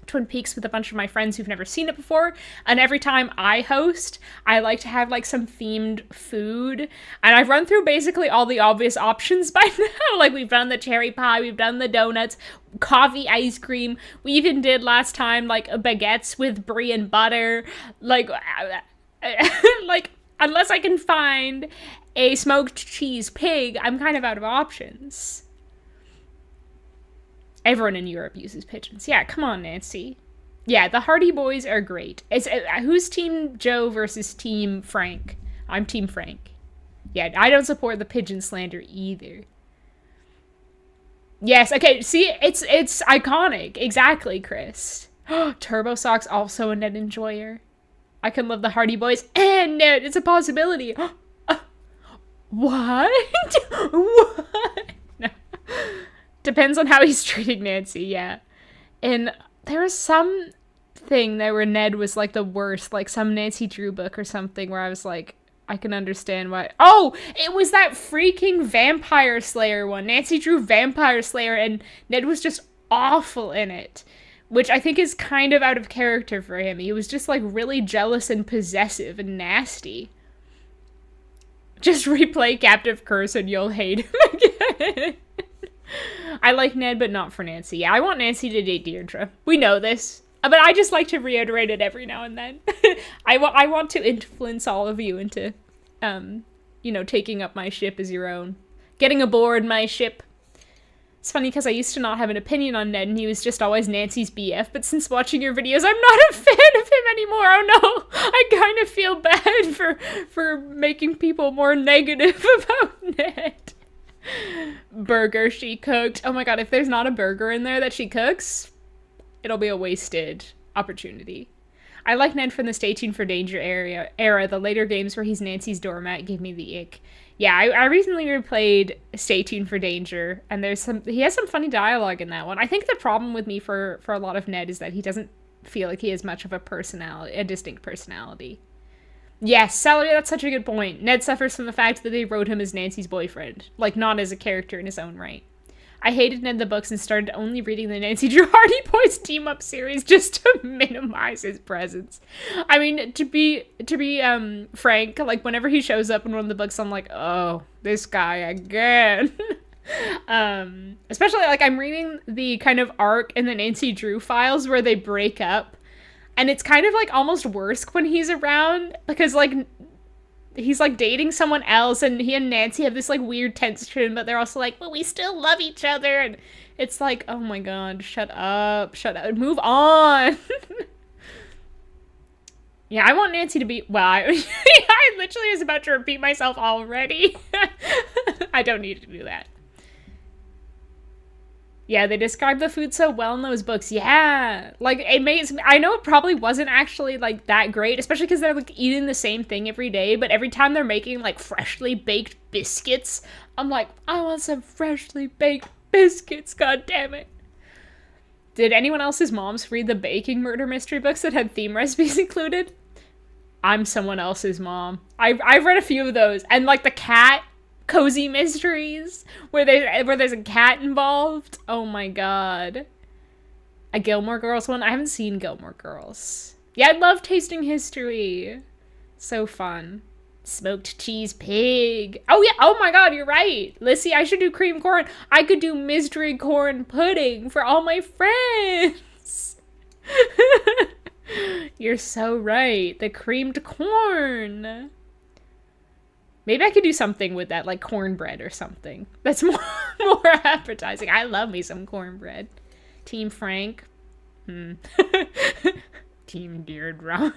Twin Peaks with a bunch of my friends who've never seen it before, and every time I host, I like to have like some themed food, and I've run through basically all the obvious options by now. Like we've done the cherry pie, we've done the donuts, coffee ice cream, we even did last time like baguettes with brie and butter, like like unless I can find a smoked cheese pig, I'm kind of out of options. Everyone in Europe uses pigeons. Yeah, come on, Nancy. Yeah, the Hardy Boys are great. Who's Team Joe versus Team Frank? I'm Team Frank. Yeah, I don't support the pigeon slander either. Yes, okay, see, it's iconic. Exactly, Chris. Turbo Sock's also a Ned enjoyer. I can love the Hardy Boys and Ned. It's a possibility. What? What? No. Depends on how he's treating Nancy, yeah. And there was some thing there where Ned was like the worst, like some Nancy Drew book or something where I was like, I can understand why. Oh, it was that freaking Vampire Slayer one. Nancy Drew Vampire Slayer and Ned was just awful in it, which I think is kind of out of character for him. He was just like really jealous and possessive and nasty. Just replay Captive Curse and you'll hate him again. I like Ned, but not for Nancy. Yeah, I want Nancy to date Deirdre. We know this. But I just like to reiterate it every now and then. I want to influence all of you into, you know, taking up my ship as your own. Getting aboard my ship. It's funny because I used to not have an opinion on Ned and he was just always Nancy's BF, but since watching your videos, I'm not a fan of him anymore. Oh no, I kind of feel bad for making people more negative about Ned. Burger she cooked. Oh my god, if there's not a burger in there that she cooks, it'll be a wasted opportunity. I like Ned from the Stay Tuned for Danger era. The later games where he's Nancy's doormat give me the ick. Yeah, I recently replayed Stay Tuned for Danger, and he has some funny dialogue in that one. I think the problem with me for a lot of Ned is that he doesn't feel like he has much of a distinct personality. Yes, Celery, that's such a good point. Ned suffers from the fact that they wrote him as Nancy's boyfriend, like not as a character in his own right. I hated Ned the books and started only reading the Nancy Drew Hardy Boys team-up series just to minimize his presence. I mean, to be frank, like whenever he shows up in one of the books, I'm like, oh, this guy again. Especially like I'm reading the kind of arc in the Nancy Drew files where they break up. And it's kind of like almost worse when he's around because like he's like dating someone else and he and Nancy have this like weird tension, but they're also like, well, we still love each other. And it's like, oh my god, shut up, move on. Yeah, I want Nancy to be, well, I literally was about to repeat myself already. I don't need to do that. Yeah, they describe the food so well in those books. Yeah, like I know it probably wasn't actually like that great, especially because they're like eating the same thing every day. But every time they're making like freshly baked biscuits, I'm like, I want some freshly baked biscuits. God damn it! Did anyone else's moms read the baking murder mystery books that had theme recipes included? I'm someone else's mom. I've read a few of those, and like the cat cozy mysteries where there's a cat involved. Oh my god. A Gilmore Girls one? I haven't seen Gilmore Girls. Yeah, I love tasting history. So fun. Smoked cheese pig. Oh yeah, oh my god, you're right. Lissy, I should do cream corn. I could do mystery corn pudding for all my friends. You're so right. The creamed corn. Maybe I could do something with that, like cornbread or something. That's more appetizing. I love me some cornbread. Team Frank. Team Deirdre.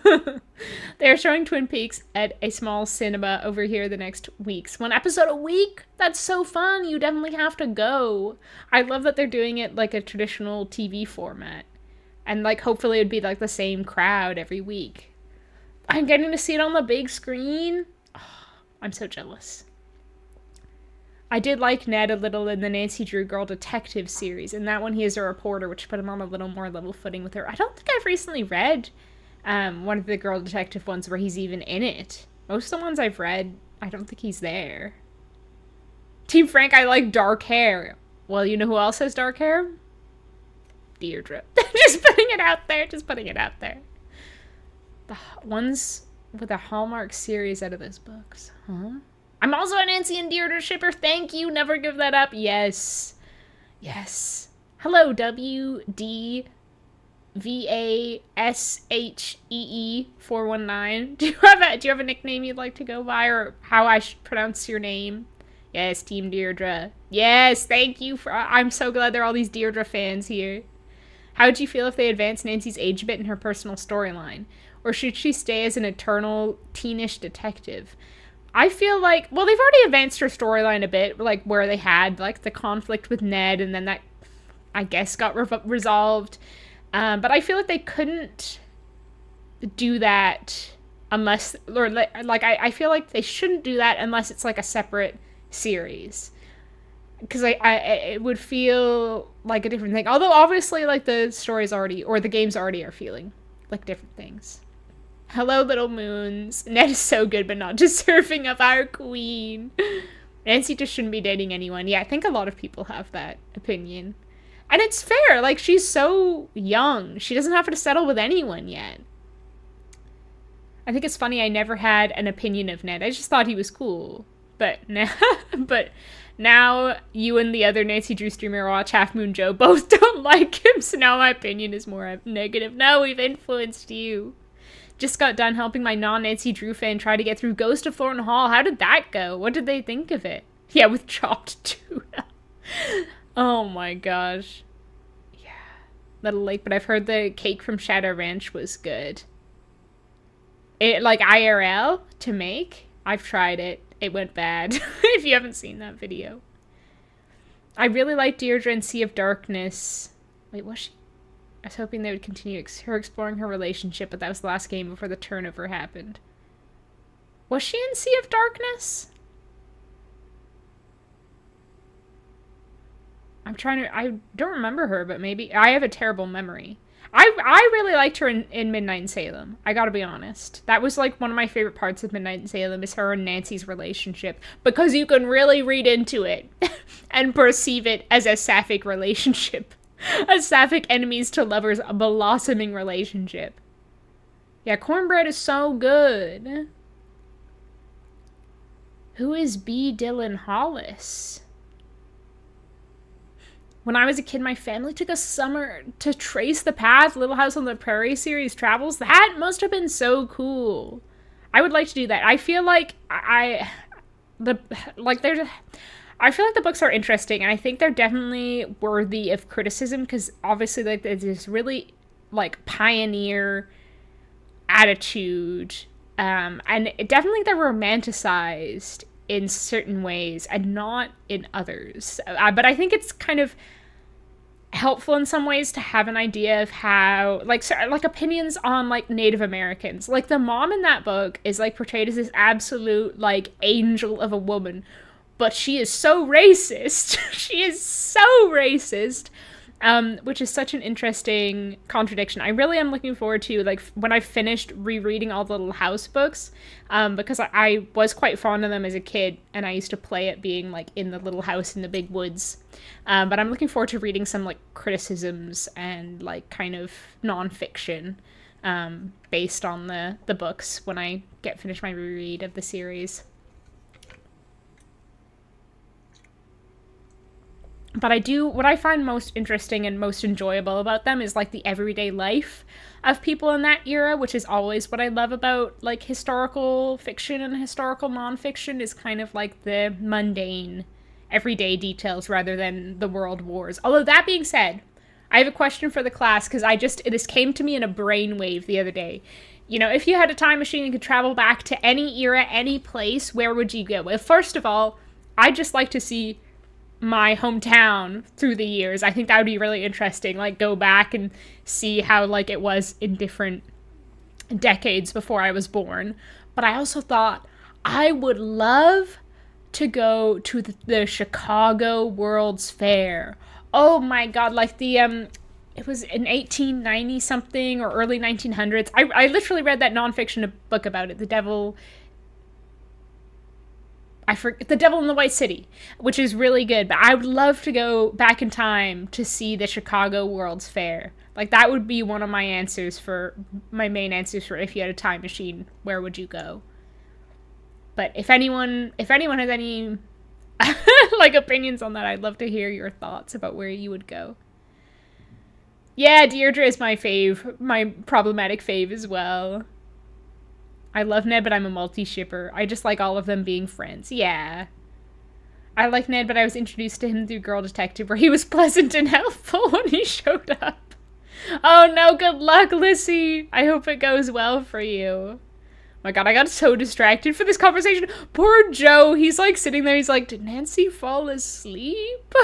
They're showing Twin Peaks at a small cinema over here the next weeks. 1 episode a week? That's so fun. You definitely have to go. I love that they're doing it like a traditional TV format. And like hopefully it would be like the same crowd every week. I'm getting to see it on the big screen. I'm so jealous. I did like Ned a little in the Nancy Drew Girl Detective series. In that one, he is a reporter, which put him on a little more level footing with her. I don't think I've recently read one of the Girl Detective ones where he's even in it. Most of the ones I've read, I don't think he's there. Team Frank, I like dark hair. Well, you know who else has dark hair? Deirdre. Just putting it out there. Just putting it out there. The ones with a Hallmark series out of those books. Huh? I'm also a Nancy and Deirdre shipper. Thank you. Never give that up. Yes. Yes. Hello, WDVASHEE419. Do you have a nickname you'd like to go by, or how I should pronounce your name? Yes, Team Deirdre. Yes, thank you for. I'm so glad there are all these Deirdre fans here. How would you feel if they advanced Nancy's age a bit in her personal storyline? Or should she stay as an eternal teenish detective? I feel like, well, they've already advanced her storyline a bit, like where they had like the conflict with Ned, and then that, I guess, got resolved. But I feel like they couldn't do that unless, or like I feel like they shouldn't do that unless it's like a separate series. Because it would feel like a different thing. Although obviously like the stories already, or the games already are feeling like different things. Hello, little moons. Ned is so good, but not deserving of our queen. Nancy just shouldn't be dating anyone. Yeah, I think a lot of people have that opinion. And it's fair. Like, she's so young. She doesn't have to settle with anyone yet. I think it's funny I never had an opinion of Ned. I just thought he was cool. But now you and the other Nancy Drew streamer watch Half Moon Joe both don't like him, so now my opinion is more negative. No, we've influenced you. Just got done helping my non-Nancy Drew fan try to get through Ghost of Thornton Hall. How did that go? What did they think of it? Yeah, with chopped tuna. Oh my gosh. Yeah. Little late, but I've heard the cake from Shadow Ranch was good. It, like, IRL to make? I've tried it. It went bad. If you haven't seen that video. I really liked Deirdre in Sea of Darkness. Wait, was she? I was hoping they would continue her exploring her relationship, but that was the last game before the turnover happened. Was she in Sea of Darkness? I don't remember her, but maybe. I have a terrible memory. I really liked her in Midnight in Salem. I gotta be honest. That was like one of my favorite parts of Midnight in Salem is her and Nancy's relationship. Because you can really read into it and perceive it as a sapphic relationship. A sapphic enemies to lovers, a blossoming relationship. Yeah, cornbread is so good. Who is B. Dylan Hollis? When I was a kid, my family took a summer to trace the path Little House on the Prairie series travels. That must have been so cool. I would like to do that. I feel like I feel like the books are interesting, and I think they're definitely worthy of criticism because obviously like there's this really like pioneer attitude, and definitely they're romanticized in certain ways and not in others. But I think it's kind of helpful in some ways to have an idea of how like opinions on like Native Americans. Like the mom in that book is like portrayed as this absolute like angel of a woman. But she is so racist. She is so racist, which is such an interesting contradiction. I really am looking forward to, like, when I've finished rereading all the Little House books, because I was quite fond of them as a kid, and I used to play it being, like, in the little house in the big woods. But I'm looking forward to reading some, like, criticisms and, like, kind of nonfiction based on the books when I finish my reread of the series. But what I find most interesting and most enjoyable about them is like the everyday life of people in that era, which is always what I love about like historical fiction and historical nonfiction, is kind of like the mundane everyday details rather than the world wars. Although that being said, I have a question for the class, because this came to me in a brainwave the other day. You know, if you had a time machine and could travel back to any era, any place, where would you go? Well, first of all, I'd just like to see my hometown through the years. I think that would be really interesting, like go back and see how like it was in different decades before I was born. But I also thought I would love to go to the Chicago World's Fair. Oh my god, like the it was in 1890 something or early 1900s. I literally read that nonfiction book about it, The Devil in the White City, which is really good. But I would love to go back in time to see the Chicago World's Fair. Like, that would be one of my main answers for if you had a time machine, where would you go? But if anyone has any like opinions on that, I'd love to hear your thoughts about where you would go. Yeah, Deirdre is my problematic fave as well. I love Ned, but I'm a multi-shipper. I just like all of them being friends. Yeah. I like Ned, but I was introduced to him through Girl Detective, where he was pleasant and helpful when he showed up. Oh no, good luck, Lissy. I hope it goes well for you. My god, I got so distracted for this conversation. Poor Joe, he's like sitting there, he's like, did Nancy fall asleep?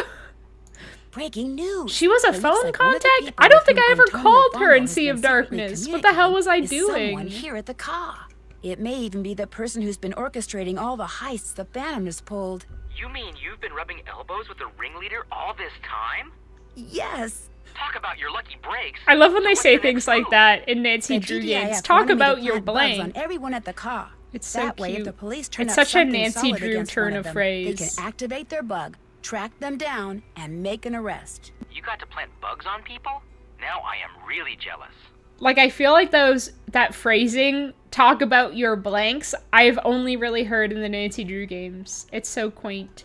Breaking news. She was a phone contact? I don't think I ever called her in Sea of Darkness. What the hell was I doing? Someone here at the car. It may even be the person who's been orchestrating all the heists the Phantom has pulled. You mean you've been rubbing elbows with the ringleader all this time? Yes. Talk about your lucky breaks. I love when they say things like that in Nancy Drew games. Talk about your blank. On everyone at the car. It's so that way, cute. if the police turn it's up such a something Nancy solid Drew against turn one of them, phrase. They can activate their bug, track them down, and make an arrest. You got to plant bugs on people? Now I am really jealous. Like, I feel like that phrasing, talk about your blanks, I've only really heard in the Nancy Drew games. It's so quaint.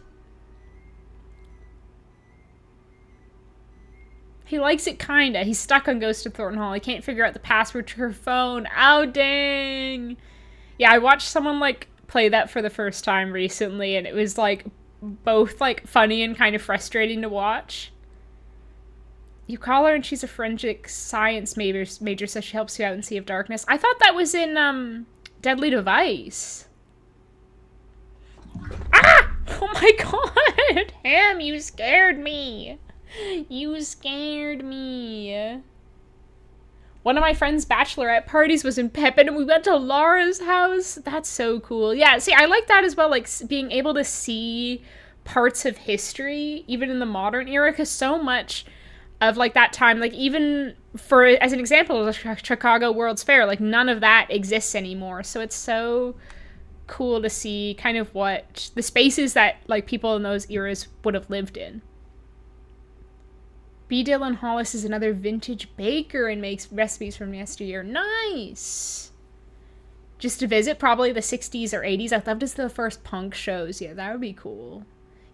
He likes it kinda. He's stuck on Ghost of Thornton Hall. He can't figure out the password to her phone. Ow, dang. Yeah, I watched someone, like, play that for the first time recently, and it was, like, both, like, funny and kind of frustrating to watch. You call her and she's a forensic science major, so she helps you out in Sea of Darkness. I thought that was in, Deadly Device. Ah! Oh my god! Ham, you scared me! You scared me. One of my friend's bachelorette parties was in Pepin, and we went to Laura's house. That's so cool. Yeah, see, I like that as well, like, being able to see parts of history, even in the modern era, because so much of, like, that time, like, even for, as an example, the Chicago World's Fair, like, none of that exists anymore. So it's so cool to see kind of what the spaces that, like, people in those eras would have lived in. B. Dylan Hollis is another vintage baker and makes recipes from yesteryear. Nice! Just to visit, probably the 60s or 80s. I'd love to see the first punk shows. Yeah, that would be cool.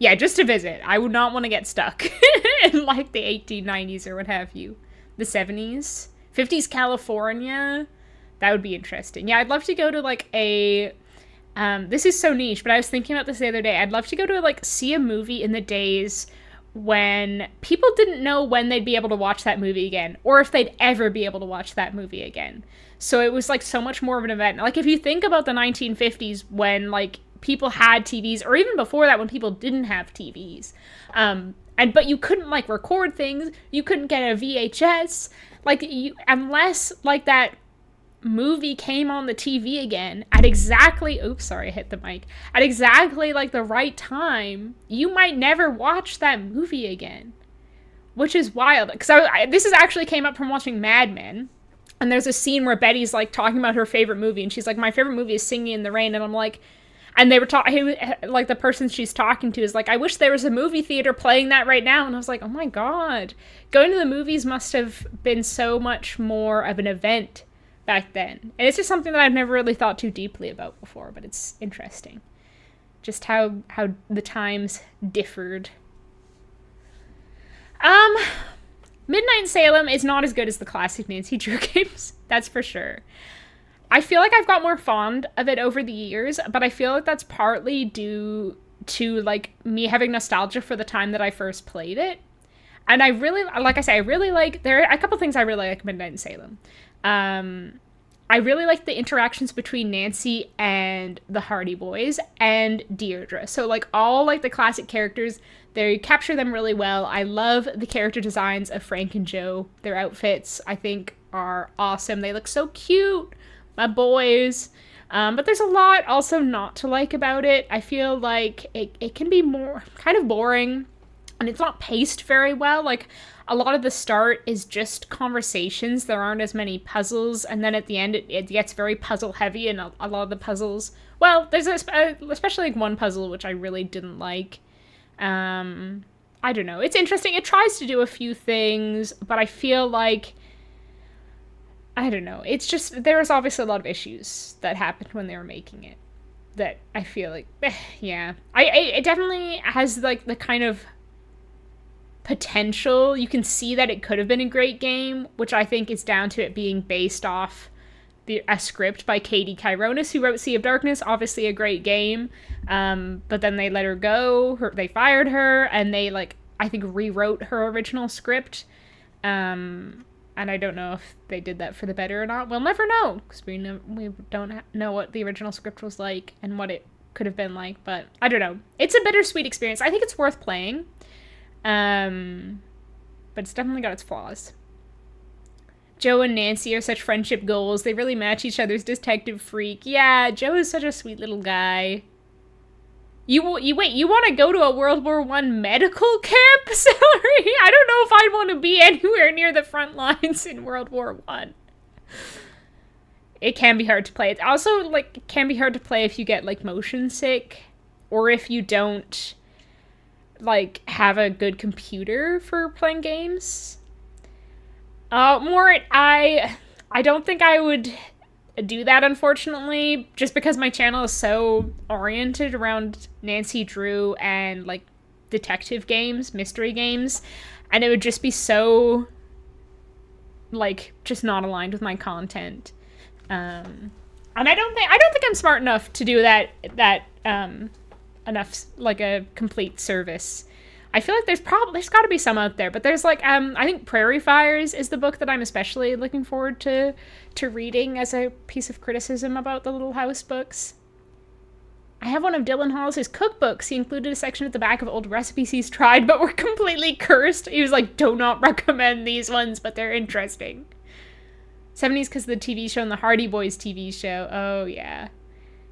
Yeah, just to visit. I would not want to get stuck in, like, the 1890s or what have you. The 70s. 50s California. That would be interesting. Yeah, I'd love to go to, like, a... this is so niche, but I was thinking about this the other day. I'd love to go to, like, see a movie in the days when people didn't know when they'd be able to watch that movie again, or if they'd ever be able to watch that movie again. So it was, like, so much more of an event. Like, if you think about the 1950s when, like, people had TVs, or even before that when people didn't have TVs, but you couldn't, like, record things, you couldn't get a VHS, like, unless, like, that movie came on the TV again at exactly, oops, sorry, I hit the mic, at exactly, like, the right time, you might never watch that movie again, which is wild, because this is actually came up from watching Mad Men, and there's a scene where Betty's, like, talking about her favorite movie, and she's like, my favorite movie is Singing in the Rain, and I'm like, and they were talking, like, the person she's talking to is like, I wish there was a movie theater playing that right now, and I was like, oh my god, going to the movies must have been so much more of an event back then. And it's just something that I've never really thought too deeply about before, but it's interesting. Just how the times differed. Midnight in Salem is not as good as the classic Nancy Drew games, that's for sure. I feel like I've got more fond of it over the years, but I feel like that's partly due to, like, me having nostalgia for the time that I first played it. And I really, like I say, I really like, there are a couple things I really like Midnight in Salem. I really like the interactions between Nancy and the Hardy Boys and Deirdre. So, like, all, like, the classic characters, they capture them really well. I love the character designs of Frank and Joe. Their outfits, I think, are awesome. They look so cute. My boys. But there's a lot also not to like about it. I feel like it can be more kind of boring, and it's not paced very well. Like, a lot of the start is just conversations. There aren't as many puzzles, and then at the end it gets very puzzle heavy, and a lot of the puzzles, well, there's especially like one puzzle which I really didn't like. I don't know. It's interesting. It tries to do a few things, but I feel like, I don't know. It's just, there's obviously a lot of issues that happened when they were making it that I feel like, yeah. It definitely has, like, the kind of potential. You can see that it could have been a great game, which I think is down to it being based off a script by Katie Kyronis, who wrote Sea of Darkness, obviously a great game, but then they let her go, they fired her, and they, like, I think rewrote her original script, and I don't know if they did that for the better or not. We'll never know, because we don't know what the original script was like and what it could have been like, but I don't know. It's a bittersweet experience. I think it's worth playing, but it's definitely got its flaws. Joe and Nancy are such friendship goals. They really match each other's detective freak. Yeah, Joe is such a sweet little guy. You want to go to a World War I medical camp, Celery? I don't know if I'd want to be anywhere near the front lines in World War I. It can be hard to play. It also, like, can be hard to play if you get, like, motion sick, or if you don't, like, have a good computer for playing games. I don't think I would do that, unfortunately, just because my channel is so oriented around Nancy Drew and, like, detective games, mystery games, and it would just be so, like, just not aligned with my content. And I don't think I'm smart enough to do that enough, like, a complete service. I feel like there's got to be some out there, but there's, like, I think Prairie Fires is the book that I'm especially looking forward to reading as a piece of criticism about the Little House books. I have one of Dylan Hall's cookbooks. He included a section at the back of old recipes he's tried, but were completely cursed. He was like, do not recommend these ones, but they're interesting. 70s because of the TV show and the Hardy Boys TV show. Oh, yeah.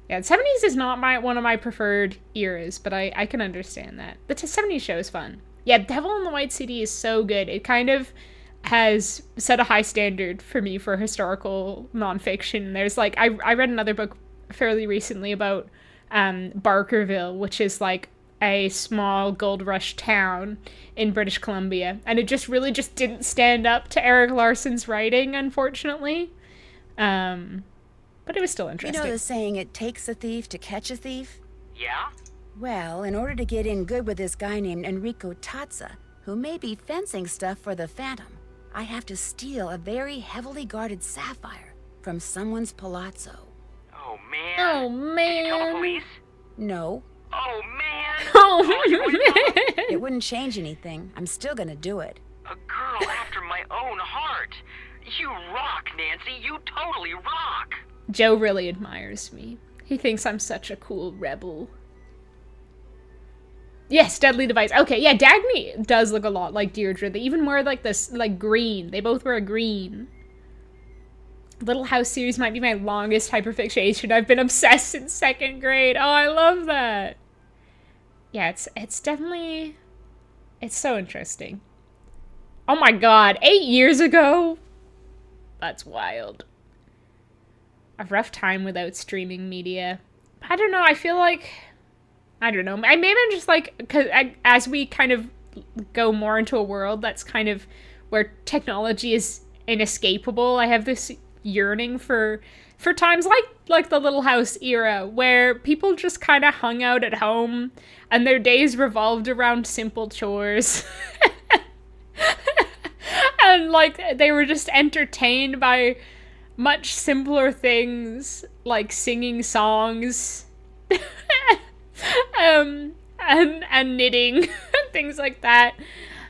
Yeah, the 70s is not one of my preferred eras, but I can understand that. The 70s show is fun. Yeah, Devil in the White City is so good. It kind of has set a high standard for me for historical nonfiction. There's, like, I read another book fairly recently about Barkerville, which is, like, a small gold rush town in British Columbia. And it just really just didn't stand up to Eric Larson's writing, unfortunately. But it was still interesting. You know the saying, it takes a thief to catch a thief? Yeah? Well, in order to get in good with this guy named Enrico Tazza, who may be fencing stuff for the Phantom, I have to steal a very heavily guarded sapphire from someone's palazzo. Oh, man. Oh, man. Did you tell the police? No. Oh, man. Oh, man. It wouldn't change anything. I'm still gonna do it. A girl after my own heart. You rock, Nancy. You totally rock. Joe really admires me. He thinks I'm such a cool rebel. Yes, Deadly Device. Okay, yeah, Dagny does look a lot like Deirdre. They even wear, like, this, like, green. They both wear green. Little House series might be my longest hyperfixation. I've been obsessed since 2nd grade. Oh, I love that. Yeah, it's definitely... It's so interesting. Oh my god, 8 years ago? That's wild. A rough time without streaming media. I don't know, I feel like... I don't know. Maybe I'm just like... Because as we kind of go more into a world that's kind of where technology is inescapable, I have this yearning for times like the Little House era, where people just kind of hung out at home and their days revolved around simple chores. And like they were just entertained by much simpler things like singing songs and knitting, things like that.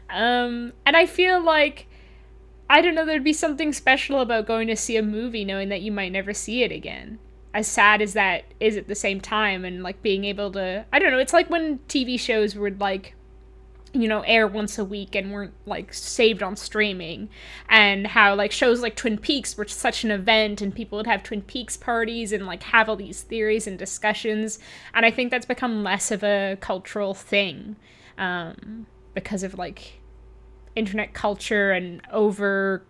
And I feel like, I don't know, there'd be something special about going to see a movie knowing that you might never see it again. As sad as that is at the same time, and like being able to, I don't know, it's like when TV shows would like, you know, air once a week and weren't like saved on streaming, and how like shows like Twin Peaks were such an event and people would have Twin Peaks parties and like have all these theories and discussions. And I think that's become less of a cultural thing because of like internet culture and over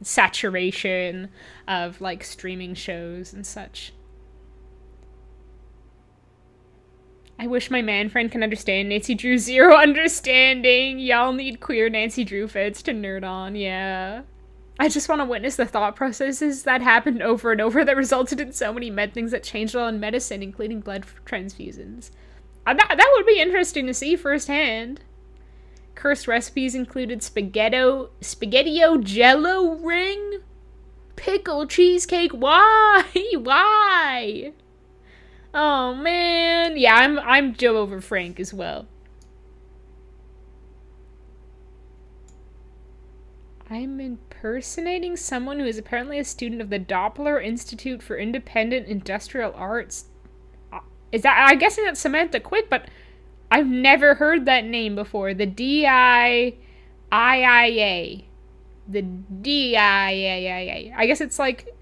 saturation of like streaming shows and such. I wish my man friend can understand Nancy Drew. Zero understanding. Y'all need queer Nancy Drew feds to nerd on. Yeah. I just want to witness the thought processes that happened over and over that resulted in so many med things that changed all in medicine, including blood transfusions. That would be interesting to see firsthand. Cursed recipes included spaghettio jello ring, pickle cheesecake. Why? Why? Oh man, yeah, I'm Joe over Frank as well. I'm impersonating someone who is apparently a student of the Doppler Institute for Independent Industrial Arts. Is that, I'm guessing that's Samantha Quick, but I've never heard that name before. The DIIA. The DIIA. I guess it's like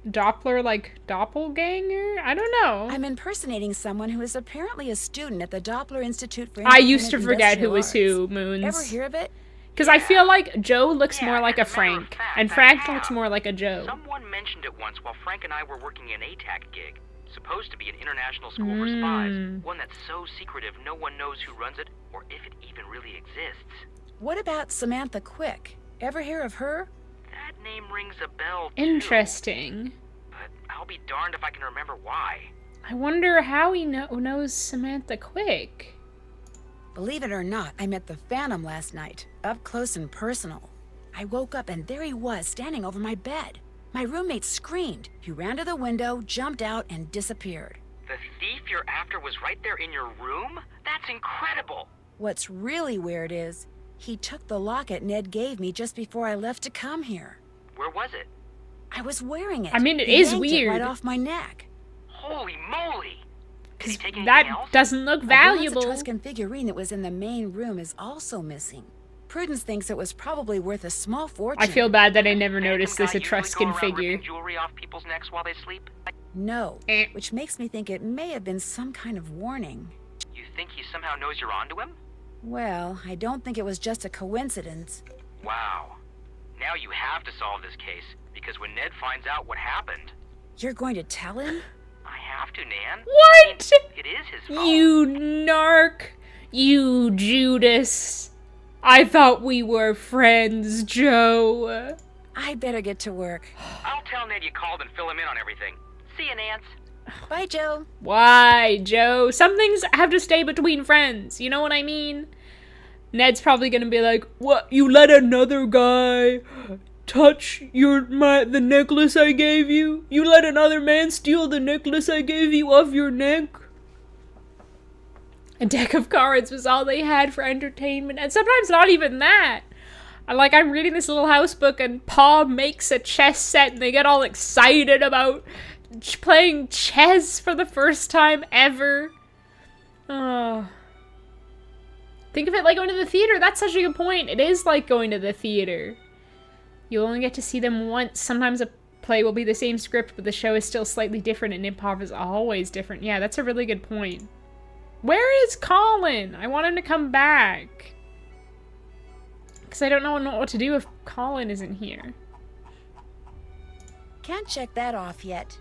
Doppler, like doppelganger? I don't know. I'm impersonating someone who is apparently a student at the Doppler Institute for I used to forget who was who, Moons. Ever hear of it? Because I feel like Joe looks more like a Frank, and Frank looks more like a Joe. Someone mentioned it once while Frank and I were working an ATAC gig. Supposed to be an international school for spies. One that's so secretive no one knows who runs it, or if it even really exists. What about Samantha Quick? Ever hear of her? That name rings a bell, too. Interesting. But I'll be darned if I can remember why. I wonder how he knows Samantha Quick. Believe it or not, I met the Phantom last night, up close and personal. I woke up and there he was, standing over my bed. My roommate screamed. He ran to the window, jumped out, and disappeared. The thief you're after was right there in your room? That's incredible! What's really weird is, he took the locket Ned gave me just before I left to come here. Where was it? I was wearing it. I mean, it He is yanked weird. it right off my neck. Holy moly! Did he take anything That else? doesn't look valuable. A Etruscan figurine that was in the main room is also missing. Prudence thinks it was probably worth a small fortune. I feel bad that I never noticed this Etruscan figure. Jewelry off people's necks while they sleep? No, which makes me think it may have been some kind of warning. You think he somehow knows you're onto him? Well, I don't think it was just a coincidence. Wow. Now you have to solve this case, because when Ned finds out what happened... You're going to tell him? I have to, Nan. What? I mean, it is his fault. You narc. You Judas. I thought we were friends, Joe. I better get to work. I'll tell Ned you called and fill him in on everything. See you, Nance. Bye, Joe. Why, Joe? Some things have to stay between friends. You know what I mean? Ned's probably gonna be like, "What? You let another guy touch the necklace I gave you? You let another man steal the necklace I gave you off your neck?" A deck of cards was all they had for entertainment, and sometimes not even that. Like, I'm reading this Little House book, and Pa makes a chess set, and they get all excited about playing chess for the first time ever. Oh. Think of it like going to the theater. That's such a good point. It is like going to the theater. You'll only get to see them once. Sometimes a play will be the same script, but the show is still slightly different, and improv is always different. Yeah, that's a really good point. Where is Colin? I want him to come back. Because I don't know what to do if Colin isn't here. Can't check that off yet.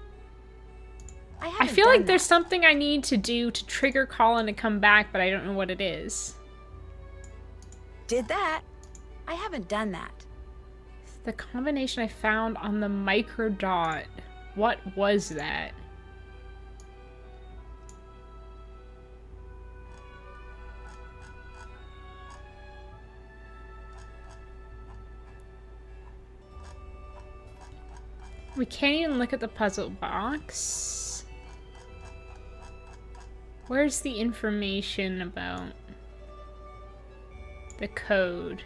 I feel like there's something I need to do to trigger Colin to come back, but I don't know what it is. Did that? I haven't done that. The combination I found on the microdot. What was that? We can't even look at the puzzle box. Where's the information about the code?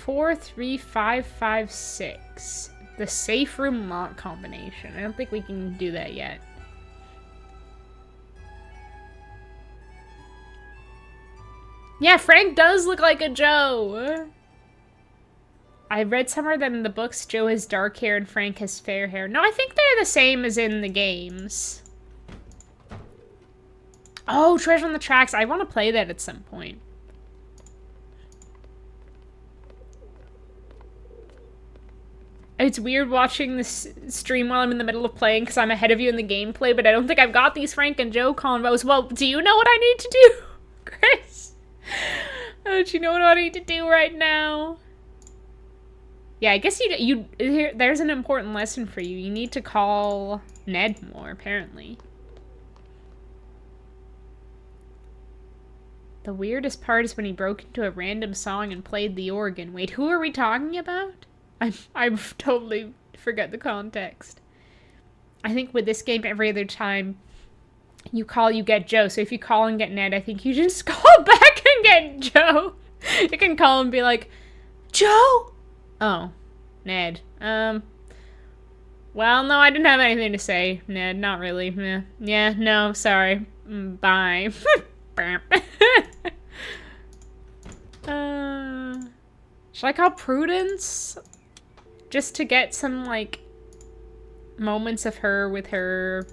43556. The safe room lock combination. I don't think we can do that yet. Yeah, Frank does look like a Joe. I read somewhere that in the books Joe has dark hair and Frank has fair hair. No, I think they're the same as in the games. Oh, Treasure on the Tracks. I want to play that at some point. It's weird watching this stream while I'm in the middle of playing because I'm ahead of you in the gameplay, but I don't think I've got these Frank and Joe combos. Well, do you know what I need to do, Chris? Oh, do you know what I need to do right now? Yeah, I guess there's an important lesson for you. You need to call Ned more, apparently. The weirdest part is when he broke into a random song and played the organ. Wait, who are we talking about? I've totally forgot the context. I think with this game, every other time you call, you get Joe. So if you call and get Ned, I think you just call back and get Joe. You can call and be like, Joe? Oh, Ned. Well, no, I didn't have anything to say, Ned. Not really. Yeah, no, sorry. Bye. Should I call Prudence? Just to get some, like, moments of her with her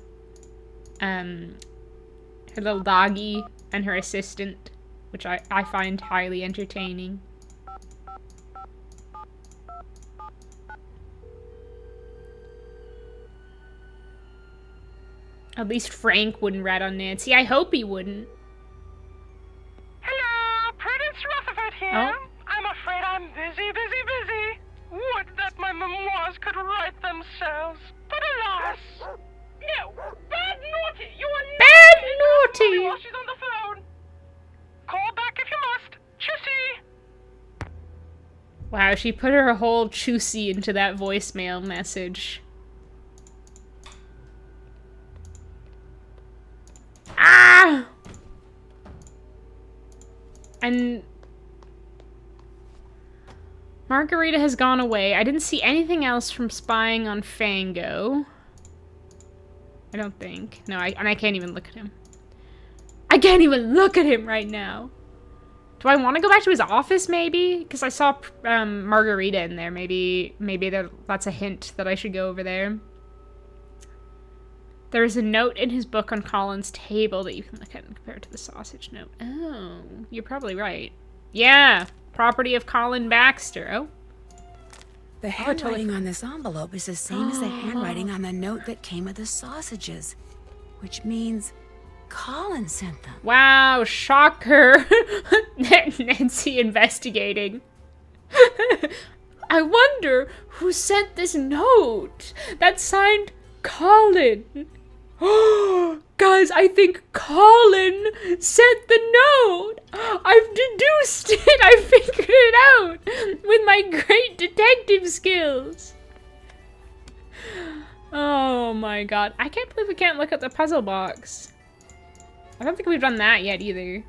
little doggy and her assistant, which I find highly entertaining. At least Frank wouldn't rat on Nancy. I hope he wouldn't. Hello, Prudence Rutherford here. Oh. I'm afraid I'm busy. Would that my memoirs could write themselves. But alas! No, bad naughty! You are bad naughty! While she's on the phone. Call back if you must. Chussie! Wow, she put her whole Chussie into that voicemail message. Ah! And Margarita has gone away. I didn't see anything else from spying on Fango. I don't think. No, and I can't even look at him. I can't even look at him right now. Do I want to go back to his office, maybe? Because I saw Margarita in there. Maybe that's a hint that I should go over there. There is a note in his book on Colin's table that you can look at and compare it to the sausage note. Oh, you're probably right. Yeah, property of Colin Baxter. Oh. The handwriting on this envelope is the same as the handwriting on the note that came with the sausages, which means Colin sent them. Wow, shocker. Nancy investigating. I wonder who sent this note. That's signed Colin. Guys, I think Colin sent the note. I've deduced it. I figured it out with my great detective skills. Oh my god. I can't believe we can't look at the puzzle box. I don't think we've done that yet either.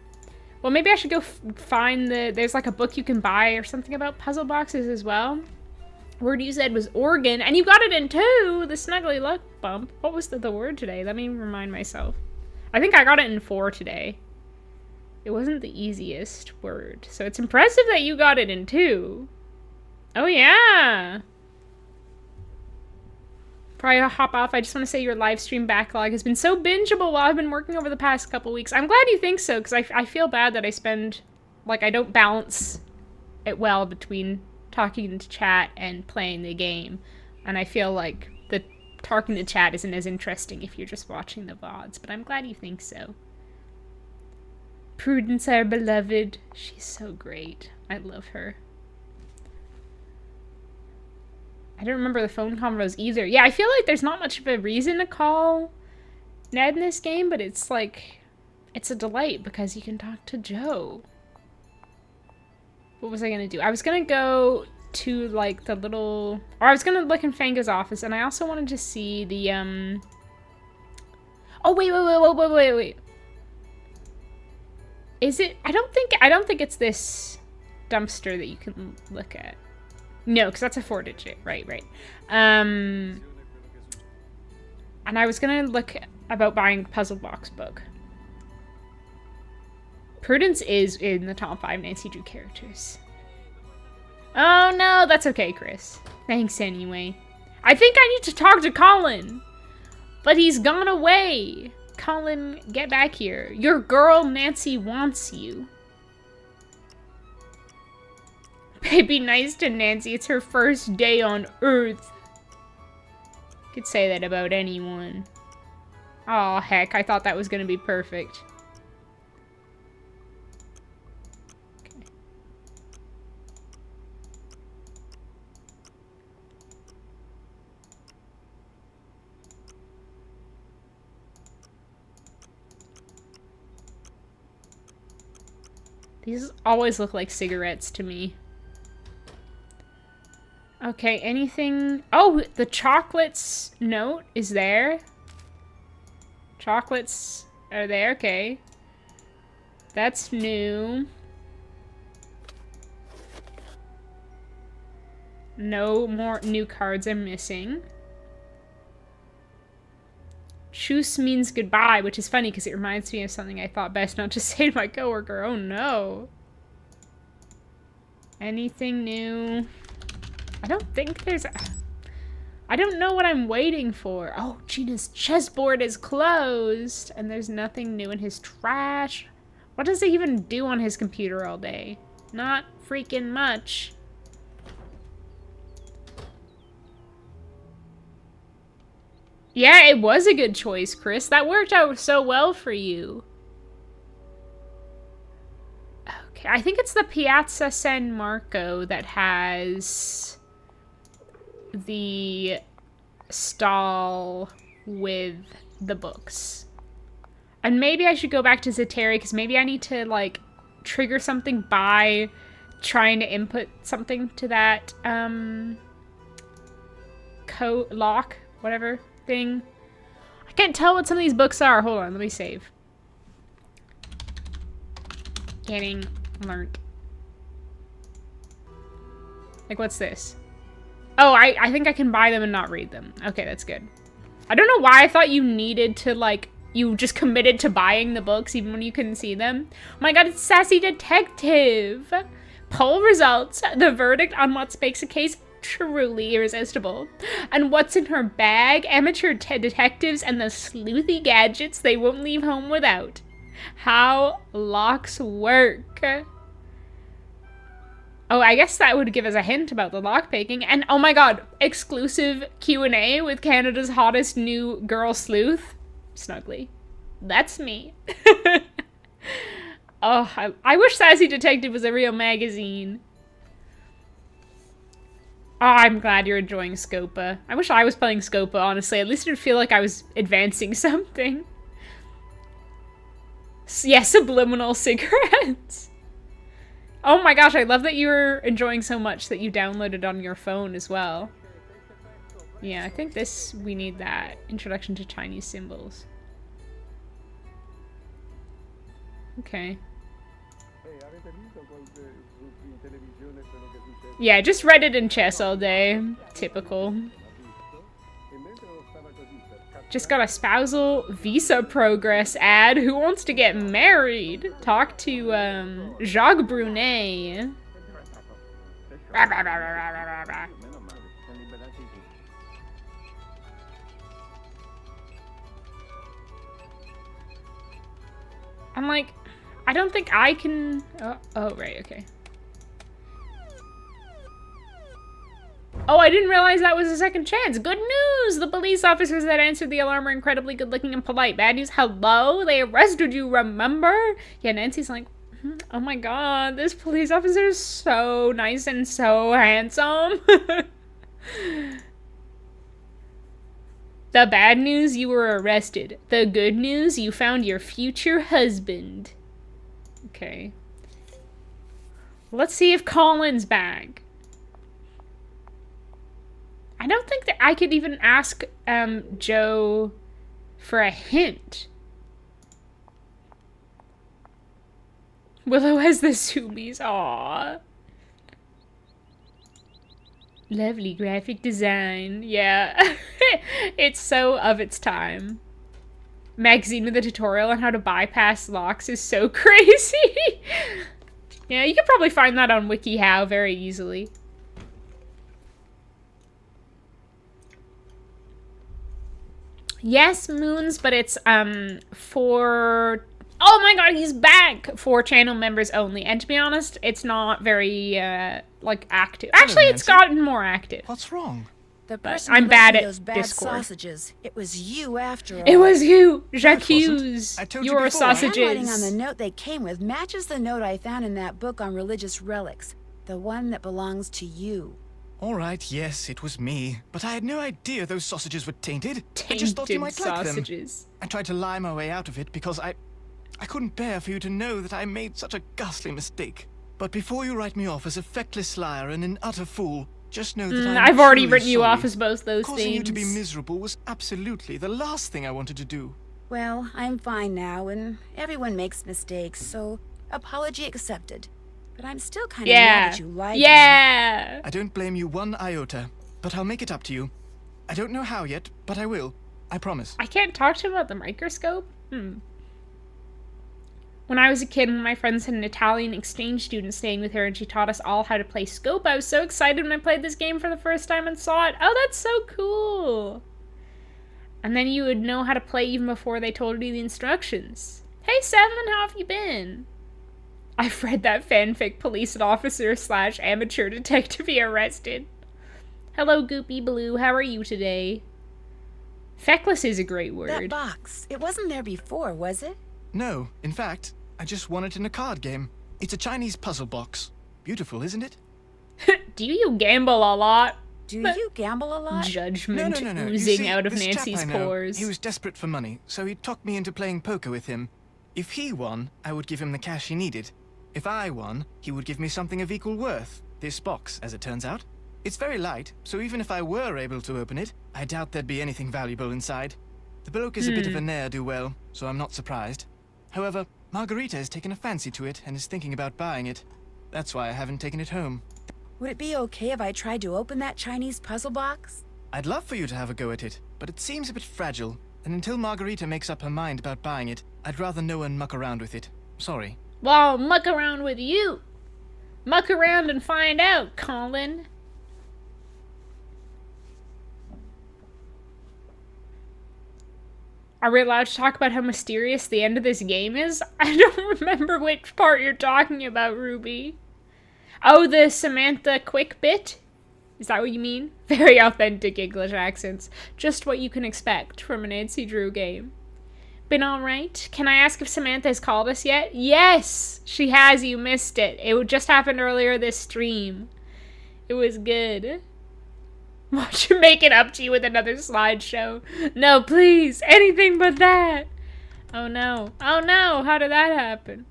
Well, maybe I should go find there's like a book you can buy or something about puzzle boxes as well. Word you said was organ, and you got it in 2! The snuggly luck bump. What was the word today? Let me remind myself. I think I got it in 4 today. It wasn't the easiest word, so it's impressive that you got it in 2. Oh yeah! Before I hop off, I just want to say your live stream backlog has been so bingeable while I've been working over the past couple weeks. I'm glad you think so, because I feel bad that I spend... Like, I don't balance it well between talking to chat and playing the game. And I feel like the talking to chat isn't as interesting if you're just watching the VODs, but I'm glad you think so. Prudence, our beloved. She's so great. I love her. I don't remember the phone convos either. Yeah, I feel like there's not much of a reason to call Ned in this game, but it's like, it's a delight because you can talk to Joe. What was I gonna do? I was gonna go to like the little, or I was gonna look in Fanga's office, and I also wanted to see the oh wait. Is it? I don't think it's this dumpster that you can look at. No, because that's a 4-digit. Right. And I was gonna look about buying Puzzle Box book. Prudence is in the top 5 Nancy Drew characters. Oh no, that's okay, Chris. Thanks anyway. I think I need to talk to Colin, but he's gone away. Colin, get back here. Your girl Nancy wants you. Be nice to Nancy. It's her first day on Earth. Could say that about anyone. Oh heck, I thought that was gonna be perfect. Okay. These always look like cigarettes to me. Okay, anything... Oh, the chocolates note is there. Chocolates are there, okay. That's new. No more new cards are missing. Tschüss means goodbye, which is funny because it reminds me of something I thought best not to say to my coworker. Oh no. Anything new? I don't think there's... I don't know what I'm waiting for. Oh, Gina's chessboard is closed. And there's nothing new in his trash. What does he even do on his computer all day? Not freaking much. Yeah, it was a good choice, Chris. That worked out so well for you. Okay, I think it's the Piazza San Marco that has the stall with the books. And maybe I should go back to Zeteri, because maybe I need to, like, trigger something by trying to input something to that, lock, whatever thing. I can't tell what some of these books are. Hold on, let me save. Getting learnt. Like, what's this? Oh, I think I can buy them and not read them. Okay, that's good. I don't know why I thought you needed to, like, you just committed to buying the books even when you couldn't see them. Oh my god, it's Sassy Detective! Poll results. The verdict on what makes a case truly irresistible. And what's in her bag? Amateur detectives and the sleuthy gadgets they won't leave home without. How locks work. Oh, I guess that would give us a hint about the lockpicking. And oh my god, exclusive Q&A with Canada's hottest new girl sleuth. Snuggly. That's me. Oh, I wish Sassy Detective was a real magazine. Oh, I'm glad you're enjoying Scopa. I wish I was playing Scopa, honestly. At least it would feel like I was advancing something. Yeah, subliminal cigarettes. Oh my gosh, I love that you're enjoying so much that you downloaded on your phone as well. Yeah, I think we need that. Introduction to Chinese symbols. Okay. Yeah, just Reddit and chess all day. Typical. Just got a spousal visa progress ad. Who wants to get married? Talk to Jacques Brunet. I'm like, I don't think I can... Oh, right, okay. Oh, I didn't realize that was a second chance. Good news! The police officers that answered the alarm were incredibly good-looking and polite. Bad news, hello? They arrested you, remember? Yeah, Nancy's like, oh my god, this police officer is so nice and so handsome. The bad news, you were arrested. The good news, you found your future husband. Okay. Let's see if Colin's back. I don't think that I could even ask Joe for a hint. Willow has the zoomies. Aww. Lovely graphic design. Yeah. It's so of its time. Magazine with a tutorial on how to bypass locks is so crazy. Yeah, you could probably find that on WikiHow very easily. Yes, Moons, but it's for... Oh my god, he's back! For channel members only. And to be honest, it's not very, like, active. Actually, it's gotten more active. What's wrong? The But person I'm who bad left me at those bad Discord. sausages. It was you after all. It was you! J'accuse! I told you Your before. The handwriting on the sausages. note they came with matches the note I found in that book on religious relics. The one that belongs to you. All right, yes, it was me. But I had no idea those sausages were tainted. I just thought you might like them. Sausages. I tried to lie my way out of it because I couldn't bear for you to know that I made such a ghastly mistake. But before you write me off as a feckless liar and an utter fool, just know that I've already truly written you sorry. off as both those Causing things. you to be miserable was absolutely the last thing I wanted to do. Well, I'm fine now, and everyone makes mistakes, so apology accepted. But I'm still kind of mad that you lied to me. Yeah! I don't blame you one iota, but I'll make it up to you. I don't know how yet, but I will. I promise. I can't talk to him about the microscope? When I was a kid, one of my friends had an Italian exchange student staying with her, and she taught us all how to play Scopa. I was so excited when I played this game for the first time and saw it. Oh, that's so cool! And then you would know how to play even before they told you the instructions. Hey, Seven, how have you been? I've read that fanfic police officer / amateur detective be arrested. Hello, Goopy Blue. How are you today? Feckless is a great word. That box. It wasn't there before, was it? No, in fact, I just won it in a card game. It's a Chinese puzzle box. Beautiful, isn't it? Do you gamble a lot? Do you gamble a lot? Judgment No. You oozing see, out of this chap Nancy's I know, pores. He was desperate for money, so he talked me into playing poker with him. If he won, I would give him the cash he needed. If I won, he would give me something of equal worth. This box, as it turns out. It's very light, so even if I were able to open it, I doubt there'd be anything valuable inside. The bloke is a bit of a ne'er-do-well, so I'm not surprised. However, Margarita has taken a fancy to it and is thinking about buying it. That's why I haven't taken it home. Would it be okay if I tried to open that Chinese puzzle box? I'd love for you to have a go at it, but it seems a bit fragile, and until Margarita makes up her mind about buying it, I'd rather no one muck around with it. Sorry. Well, muck around with you. Muck around and find out, Colin. Are we allowed to talk about how mysterious the end of this game is? I don't remember which part you're talking about, Ruby. Oh, the Samantha quick bit? Is that what you mean? Very authentic English accents. Just what you can expect from a Nancy Drew game. Been alright? Can I ask if Samantha has called us yet? Yes! She has, you missed it. It just happened earlier this stream. It was good. Watch her make it up to you with another slideshow. No, please. Anything but that. Oh no. Oh no. How did that happen?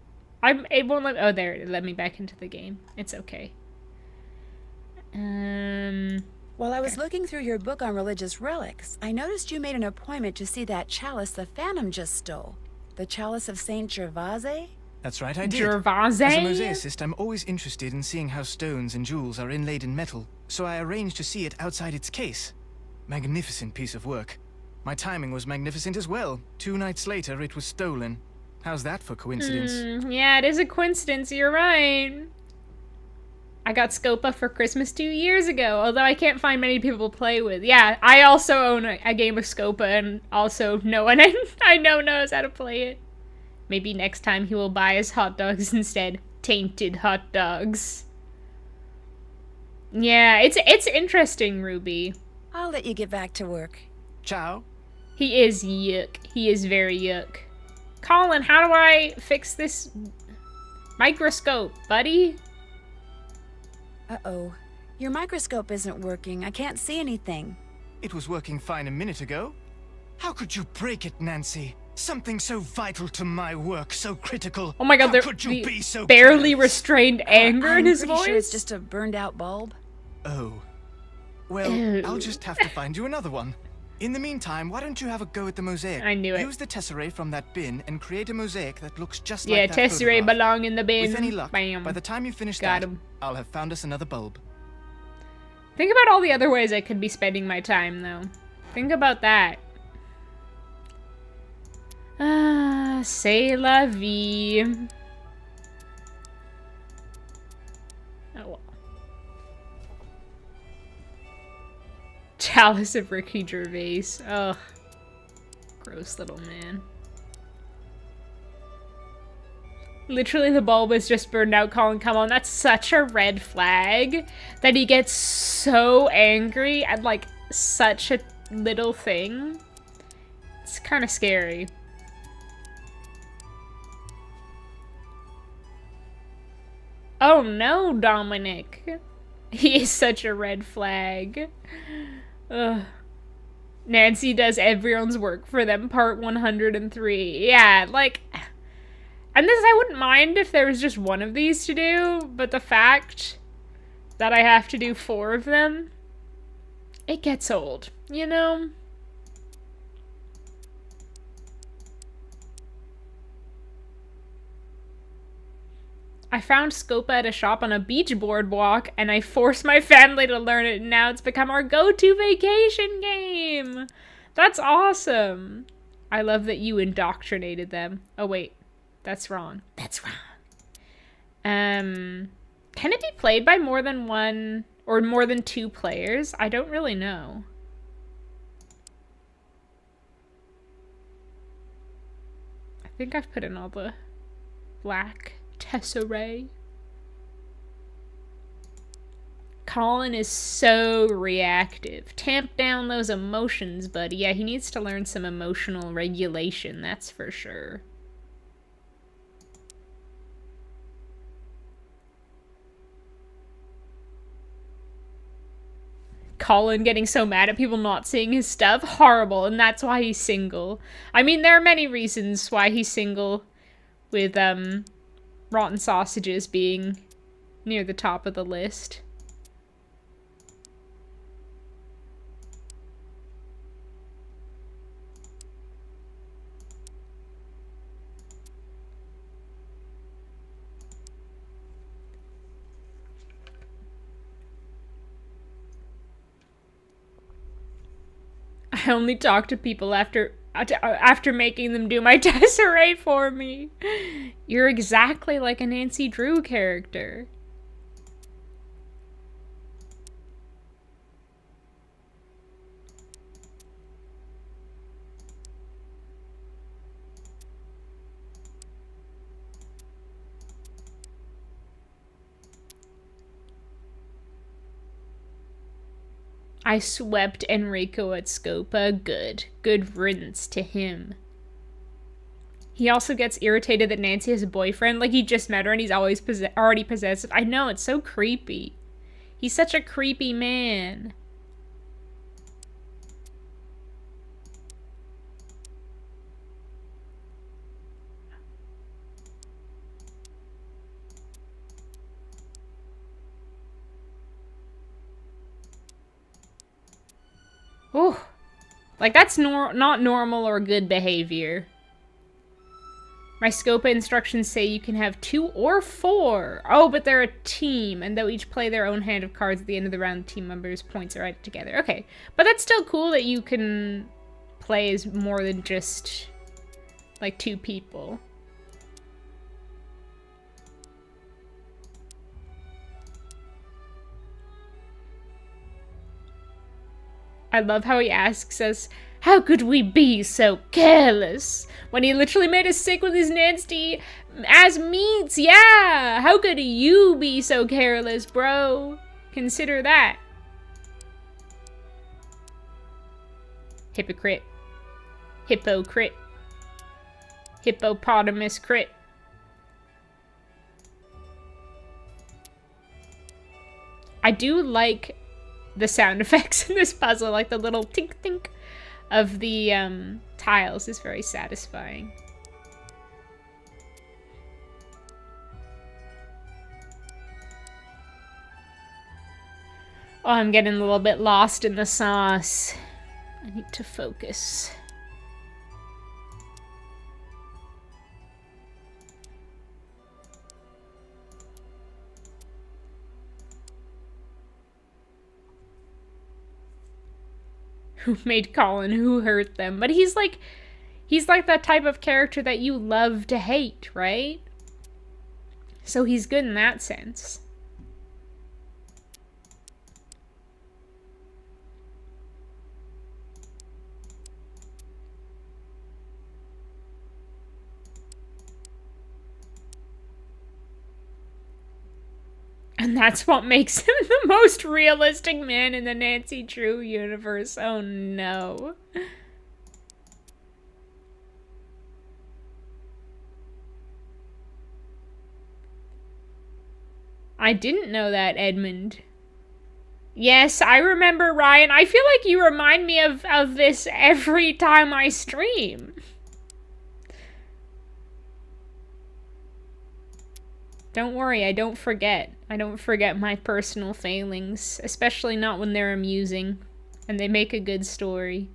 It won't let me. Oh, there. It let me back into the game. It's okay. While I was looking through your book on religious relics, I noticed you made an appointment to see that chalice the Phantom just stole. The chalice of Saint Gervase? That's right, I did. Gervase? As a mosaicist, I'm always interested in seeing how stones and jewels are inlaid in metal, so I arranged to see it outside its case. Magnificent piece of work. My timing was magnificent as well. 2 nights later, it was stolen. How's that for coincidence? Yeah, it is a coincidence. You're right. I got Scopa for Christmas 2 years ago, although I can't find many people to play with. Yeah, I also own a game of Scopa, and also no one I know knows how to play it. Maybe next time he will buy us hot dogs instead. Tainted hot dogs. Yeah, it's interesting, Ruby. I'll let you get back to work. Ciao. He is yuck. He is very yuck. Colin, how do I fix this microscope, buddy? Uh-oh. Your microscope isn't working. I can't see anything. It was working fine a minute ago. How could you break it, Nancy? Something so vital to my work, so critical. Oh my god, How there could you be so barely careless? restrained anger in his I'm pretty voice. sure it's just a burned out bulb. Oh. Well, Ew. I'll just have to find you another one. In the meantime, why don't you have a go at the mosaic? I knew it. Use the tesserae from that bin and create a mosaic that looks just Yeah, like that tesserae photograph. belong in the bin. With any luck, Bam. by the time you finish Got that, him. I'll have found us another bulb. Think about all the other ways I could be spending my time, though. Think about that. Ah, c'est la vie. Oh well. Chalice of Ricky Gervais. Ugh. Gross little man. Literally, the bulb is just burned out. Colin, come on. That's such a red flag that he gets so angry at, like, such a little thing. It's kind of scary. Oh no, Dominic. He is such a red flag. Ugh. Nancy does everyone's work for them, part 103. Yeah, like... And this, I wouldn't mind if there was just one of these to do, but the fact that I have to do 4 of them, it gets old, you know? I found Scopa at a shop on a beach boardwalk, and I forced my family to learn it, and now it's become our go-to vacation game! That's awesome! I love that you indoctrinated them. Oh wait, that's wrong. That's wrong. Can it be played by more than one, or more than 2 players? I don't really know. I think I've put in all the black tesserae. Colin is so reactive. Tamp down those emotions, buddy. Yeah, he needs to learn some emotional regulation, that's for sure. Colin getting so mad at people not seeing his stuff. Horrible, and that's why he's single. I mean, there are many reasons why he's single, with, rotten sausages being near the top of the list. I only talk to people after making them do my tesserae for me. You're exactly like a Nancy Drew character. I swept Enrico at Scopa. Good. Good riddance to him. He also gets irritated that Nancy has a boyfriend. Like, he just met her and he's always already possessive. I know, it's so creepy. He's such a creepy man. Ooh. Like, that's not normal or good behavior. My Scopa instructions say you can have 2 or 4. Oh, but they're a team, and they'll each play their own hand of cards at the end of the round. The team members' points are added together. Okay, but that's still cool that you can play as more than just, like, 2 people. I love how he asks us, how could we be so careless? When he literally made us sick with his nasty ass meats. Yeah, how could you be so careless, bro? Consider that. Hypocrite. Hypocrite. Hippopotamus crit. I do like the sound effects in this puzzle, like the little tink-tink of the tiles is very satisfying. Oh, I'm getting a little bit lost in the sauce. I need to focus. Who made Colin? Who hurt them? But he's like that type of character that you love to hate, right? So he's good in that sense. And that's what makes him the most realistic man in the Nancy Drew universe. Oh no. I didn't know that, Edmund. Yes, I remember, Ryan. I feel like you remind me of this every time I stream. Don't worry, I don't forget. I don't forget my personal failings, especially not when they're amusing and they make a good story.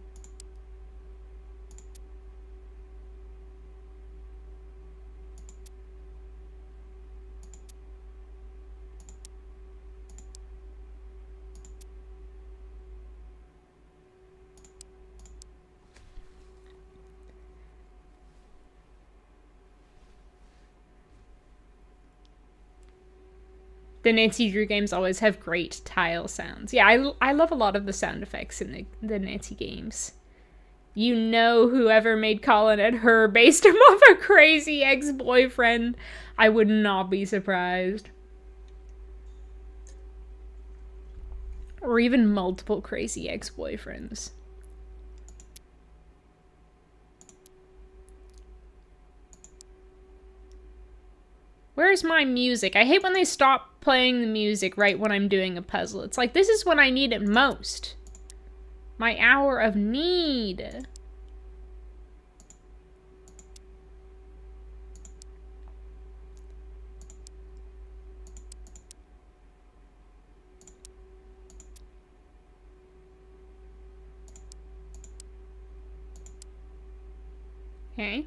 The Nancy Drew games always have great tile sounds. Yeah, I love a lot of the sound effects in the Nancy games. You know, whoever made Colin and her based him off a crazy ex-boyfriend. I would not be surprised. Or even multiple crazy ex-boyfriends. Where's my music? I hate when they stop playing the music right when I'm doing a puzzle. It's like, this is when I need it most. My hour of need. Okay.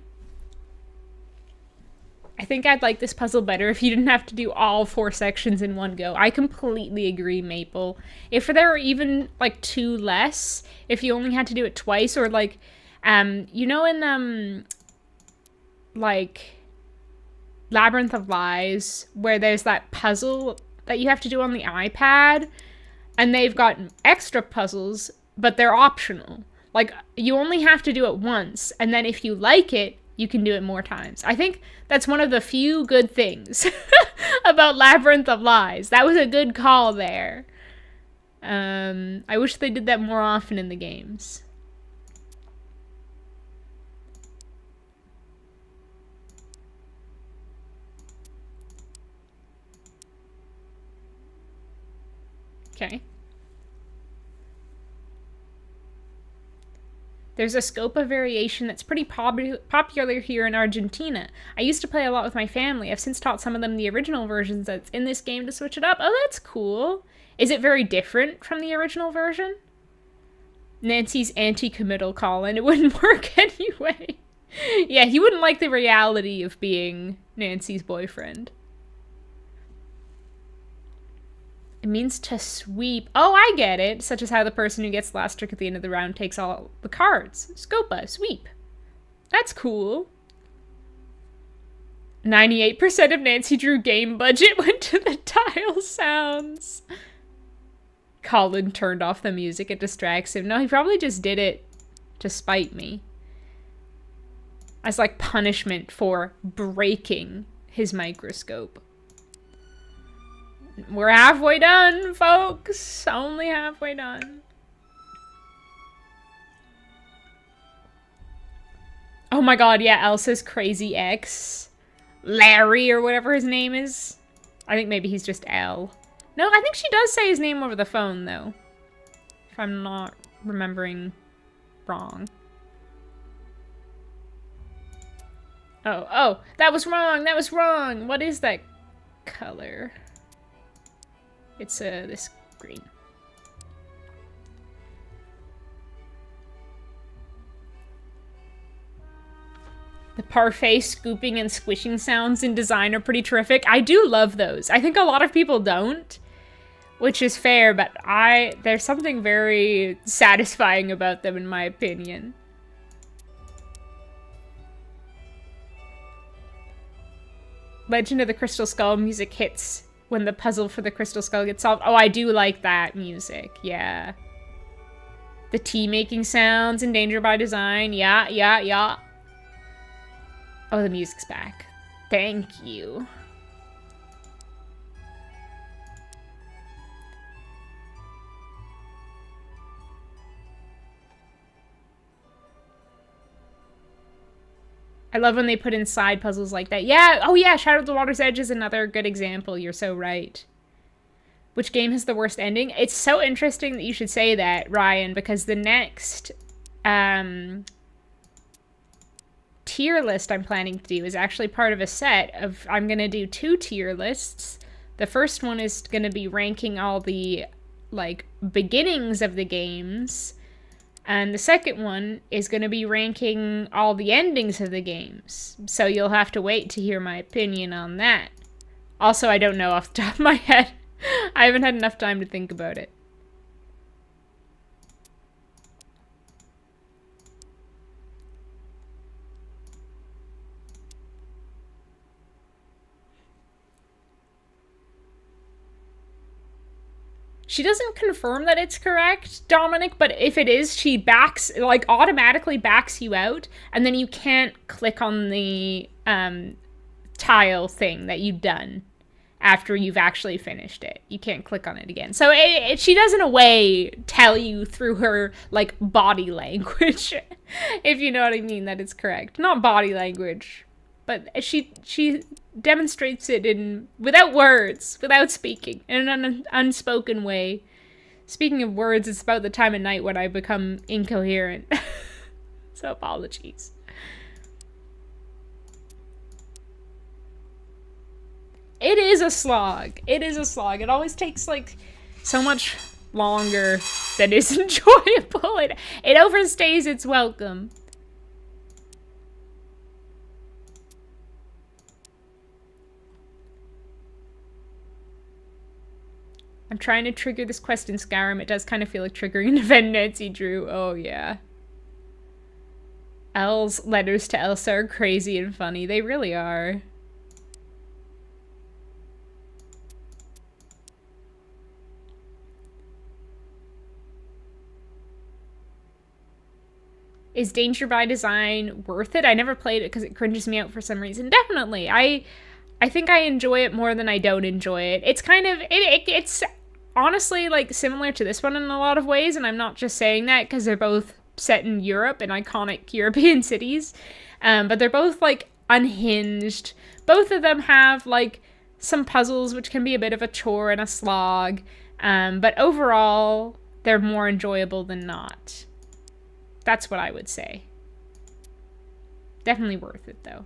I think I'd like this puzzle better if you didn't have to do all 4 sections in one go. I completely agree, Maple. If there were even, like, 2 less, if you only had to do it twice, or, like, you know in, like, Labyrinth of Lies, where there's that puzzle that you have to do on the iPad, and they've got extra puzzles, but they're optional. Like, you only have to do it once, and then if you like it, you can do it more times. I think that's one of the few good things about Labyrinth of Lies. That was a good call there. I wish they did that more often in the games. Okay. There's a Scopa variation that's pretty popular here in Argentina. I used to play a lot with my family. I've since taught some of them the original versions that's in this game to switch it up. Oh, that's cool. Is it very different from the original version? Nancy's anti-committal, Colin. It wouldn't work anyway. Yeah, he wouldn't like the reality of being Nancy's boyfriend. It means to sweep. Oh, I get it. Such as how the person who gets the last trick at the end of the round takes all the cards. Scopa, sweep. That's cool. 98% of Nancy Drew game budget went to the tile sounds. Colin turned off the music. It distracts him. No, he probably just did it to spite me. As like punishment for breaking his microscope. We're halfway done, folks. Only halfway done. Oh my god, yeah, Elsa's crazy ex. Larry, or whatever his name is. I think maybe he's just L. No, I think she does say his name over the phone, though. If I'm not remembering wrong. Oh, that was wrong, that was wrong! What is that color? It's, this green. The parfait scooping and squishing sounds in design are pretty terrific. I do love those. I think a lot of people don't, which is fair, but there's something very satisfying about them in my opinion. Legend of the Crystal Skull music hits when the puzzle for the Crystal Skull gets solved. Oh, I do like that music, yeah. The tea making sounds in Danger by Design, yeah. Oh, the music's back. Thank you. I love when they put in side puzzles like that. Yeah, oh yeah, Shadow of the Water's Edge is another good example. You're so right. Which game has the worst ending? It's so interesting that you should say that, Ryan, because the next tier list I'm planning to do is actually part of a set of, I'm going to do 2 tier lists. The first one is going to be ranking all the, like, beginnings of the games. And the second one is going to be ranking all the endings of the games. So you'll have to wait to hear my opinion on that. Also, I don't know off the top of my head. I haven't had enough time to think about it. She doesn't confirm that it's correct, Dominic, but if it is, she backs, like, automatically backs you out, and then you can't click on the tile thing that you've done after you've actually finished it. You can't click on it again. So she does, in a way, tell you through her, like, body language, if you know what I mean, that it's correct. Not body language, but she demonstrates it without words, without speaking, in an unspoken way. Speaking of words, it's about the time of night when I become incoherent. So apologies. It is a slog. It is a slog. It always takes, like, so much longer than is enjoyable. It overstays its welcome. I'm trying to trigger this quest in Skyrim. It does kind of feel like triggering an event Nancy drew. Oh, yeah. Elle's letters to Elsa are crazy and funny. They really are. Is Danger by Design worth it? I never played it because it cringes me out for some reason. Definitely. I think I enjoy it more than I don't enjoy it. It's kind of... It's honestly, like, similar to this one in a lot of ways, and I'm not just saying that because they're both set in Europe, in iconic European cities, but they're both, like, unhinged. Both of them have, like, some puzzles which can be a bit of a chore and a slog, but overall, they're more enjoyable than not. That's what I would say. Definitely worth it, though.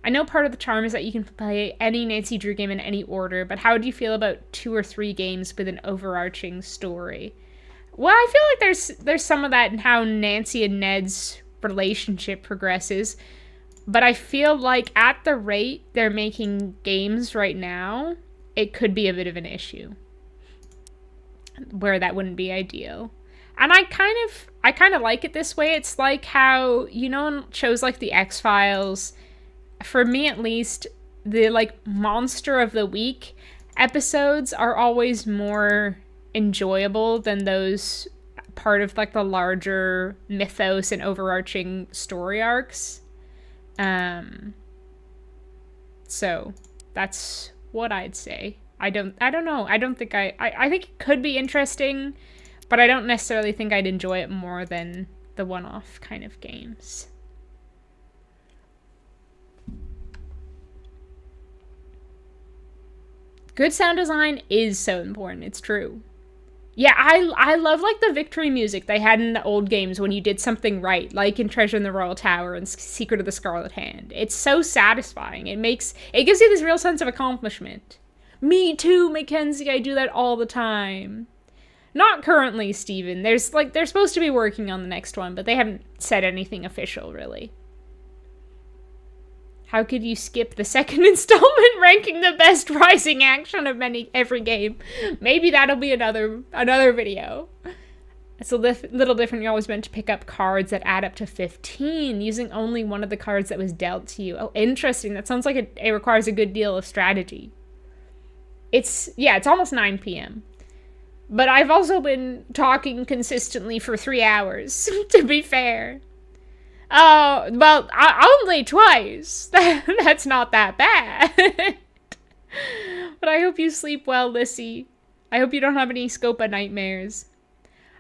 I know part of the charm is that you can play any Nancy Drew game in any order, but how do you feel about 2 or 3 games with an overarching story? Well, I feel like there's some of that in how Nancy and Ned's relationship progresses, but I feel like at the rate they're making games right now, it could be a bit of an issue where that wouldn't be ideal. And I kind of like it this way. It's like how, you know, in shows like The X-Files, for me at least, the, like, Monster of the Week episodes are always more enjoyable than those part of, like, the larger mythos and overarching story arcs. So that's what I'd say. I don't know. I don't think I think it could be interesting, but I don't necessarily think I'd enjoy it more than the one-off kind of games. Good sound design is so important. It's true. Yeah, I love like the victory music they had in the old games when you did something right, like in Treasure in the Royal Tower and Secret of the Scarlet Hand. It's so satisfying. It gives you this real sense of accomplishment. Me too, Mackenzie. I do that all the time. Not currently, Steven. They're supposed to be working on the next one, but they haven't said anything official, really. How could you skip the second installment ranking the best rising action of every game? Maybe that'll be another video. It's a little different. You're always meant to pick up cards that add up to 15, using only one of the cards that was dealt to you. Oh, interesting. That sounds like it requires a good deal of strategy. It's almost 9 p.m. But I've also been talking consistently for 3 hours, to be fair. Oh, well, only twice. That's not that bad. But I hope you sleep well, Lissy. I hope you don't have any Scopa nightmares.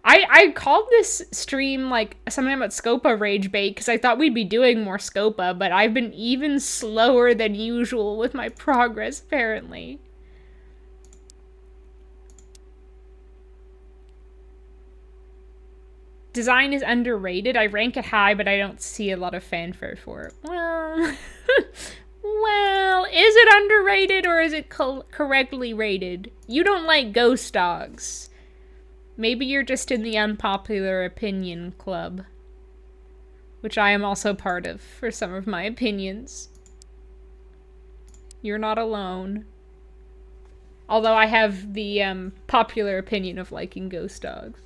I called this stream, like, something about Scopa rage bait, because I thought we'd be doing more Scopa, but I've been even slower than usual with my progress, apparently. Design is underrated. I rank it high, but I don't see a lot of fanfare for it. Well, well, is it underrated or is it correctly rated? You don't like ghost dogs. Maybe you're just in the unpopular opinion club, which I am also part of for some of my opinions. You're not alone. Although I have the popular opinion of liking ghost dogs.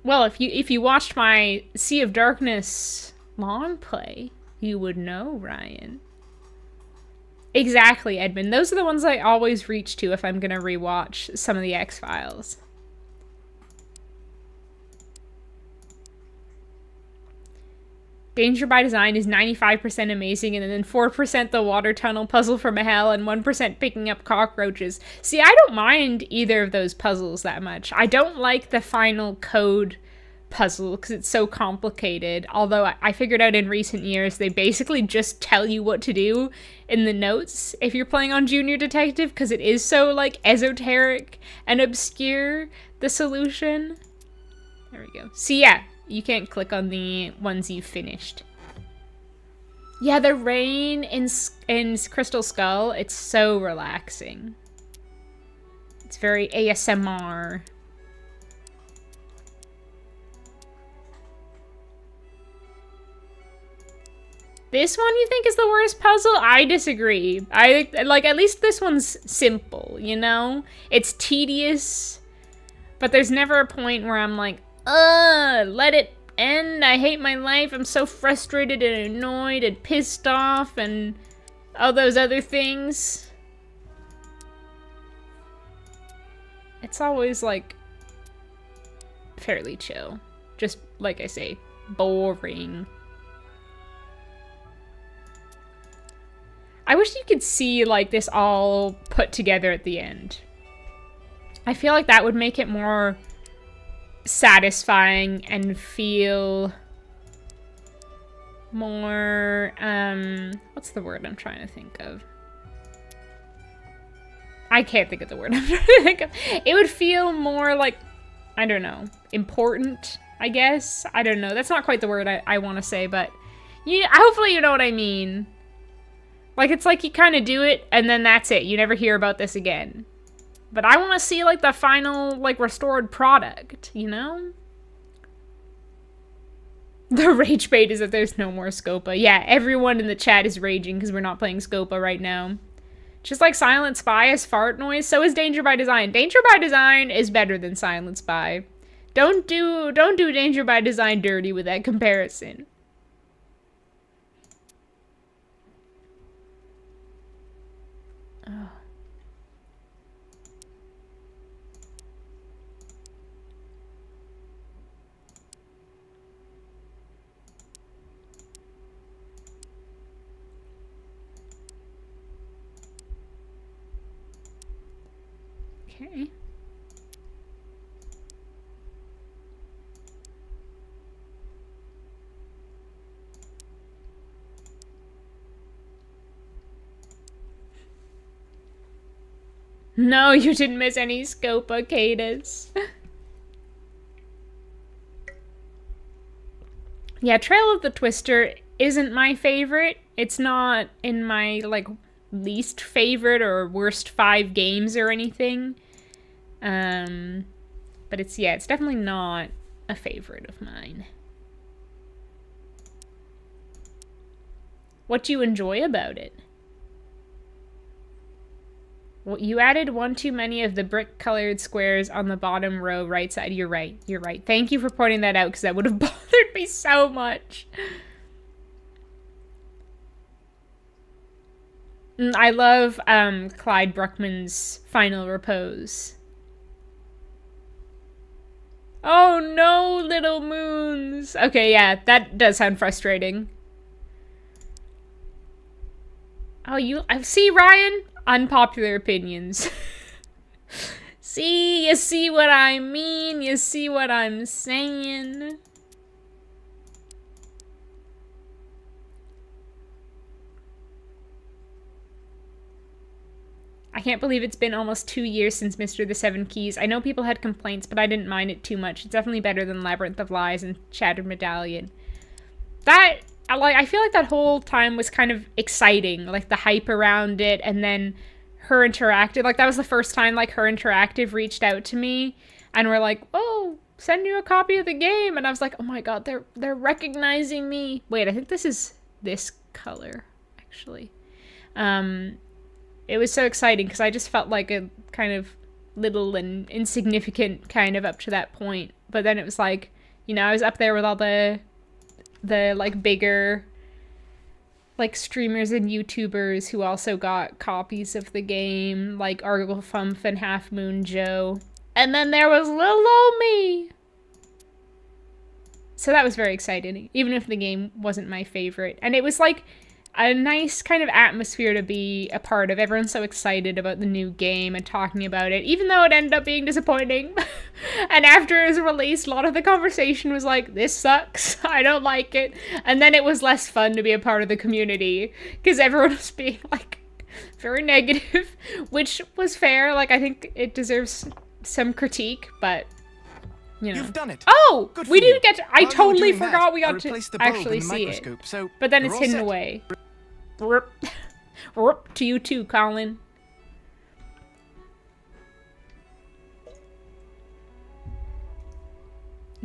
Well, if you watched my Sea of Darkness long play, you would know, Ryan. Exactly, Edmund. Those are the ones I always reach to if I'm gonna rewatch some of the X-Files. Danger by Design is 95% amazing, and then 4% the water tunnel puzzle from hell, and 1% picking up cockroaches. See, I don't mind either of those puzzles that much. I don't like the final code puzzle because it's so complicated, although I figured out in recent years they basically just tell you what to do in the notes if you're playing on Junior Detective, because it is so, like, esoteric and obscure, the solution. There we go. See, yeah. You can't click on the ones you've finished. Yeah, the rain in Crystal Skull, it's so relaxing. It's very ASMR. This one you think is the worst puzzle? I disagree. Like, at least this one's simple, you know? It's tedious, but there's never a point where I'm like, let it end. I hate my life. I'm so frustrated and annoyed and pissed off and all those other things. It's always, like, fairly chill. Just, like I say, boring. I wish you could see, like, this all put together at the end. I feel like that would make it more satisfying and feel more, what's the word I'm trying to think of? I can't think of the word I'm trying to think of. It would feel more like, I don't know, important, I guess? I don't know. That's not quite the word I want to say, but hopefully you know what I mean. Like, it's like you kind of do it, and then that's it. You never hear about this again. But I want to see, like, the final, like, restored product, you know? The rage bait is that there's no more Scopa. Yeah, everyone in the chat is raging because we're not playing Scopa right now. Just like Silent Spy is fart noise, so is Danger by Design. Danger by Design is better than Silent Spy. Don't do Danger by Design dirty with that comparison. Oh. Okay. No, you didn't miss any Scopa, Cadus. Yeah, Trail of the Twister isn't my favorite. It's not in my, like, least favorite or worst 5 games or anything. But it's definitely not a favorite of mine. What do you enjoy about it? Well, you added one too many of the brick-colored squares on the bottom row right side. You're right. You're right. Thank you for pointing that out, because that would have bothered me so much. I love Clyde Bruckman's Final Repose. Oh no, little moons. Okay, yeah, that does sound frustrating. Oh, I see, Ryan? Unpopular opinions. See, you see what I mean? You see what I'm saying? I can't believe it's been almost 2 years since Mr. the Seven Keys. I know people had complaints, but I didn't mind it too much. It's definitely better than Labyrinth of Lies and Shattered Medallion. I feel like that whole time was kind of exciting, like the hype around it, and then Her Interactive, like that was the first time like Her Interactive reached out to me and were like, "Oh, send you a copy of the game," and I was like, "Oh my god, they're recognizing me." Wait, I think this is this color actually. It was so exciting because I just felt like a kind of little and insignificant kind of up to that point, but then it was like, you know, I was up there with all the like bigger like streamers and YouTubers who also got copies of the game, like Arglefump and Half Moon Joe. And then there was little old me. So that was very exciting, even if the game wasn't my favorite. And it was like a nice kind of atmosphere to be a part of. Everyone's so excited about the new game and talking about it, even though it ended up being disappointing. And after it was released, a lot of the conversation was like, this sucks, I don't like it. And then it was less fun to be a part of the community, because everyone was being like, very negative, which was fair. Like, I think it deserves some critique, but, you know. You've done it. Oh! Good We for you. didn't get to, I While you were totally doing that, forgot we I got to replaced the bulb actually in the see it. microscope, so But then you're it's all hidden set. away. Rip. Rip to you too, Colin.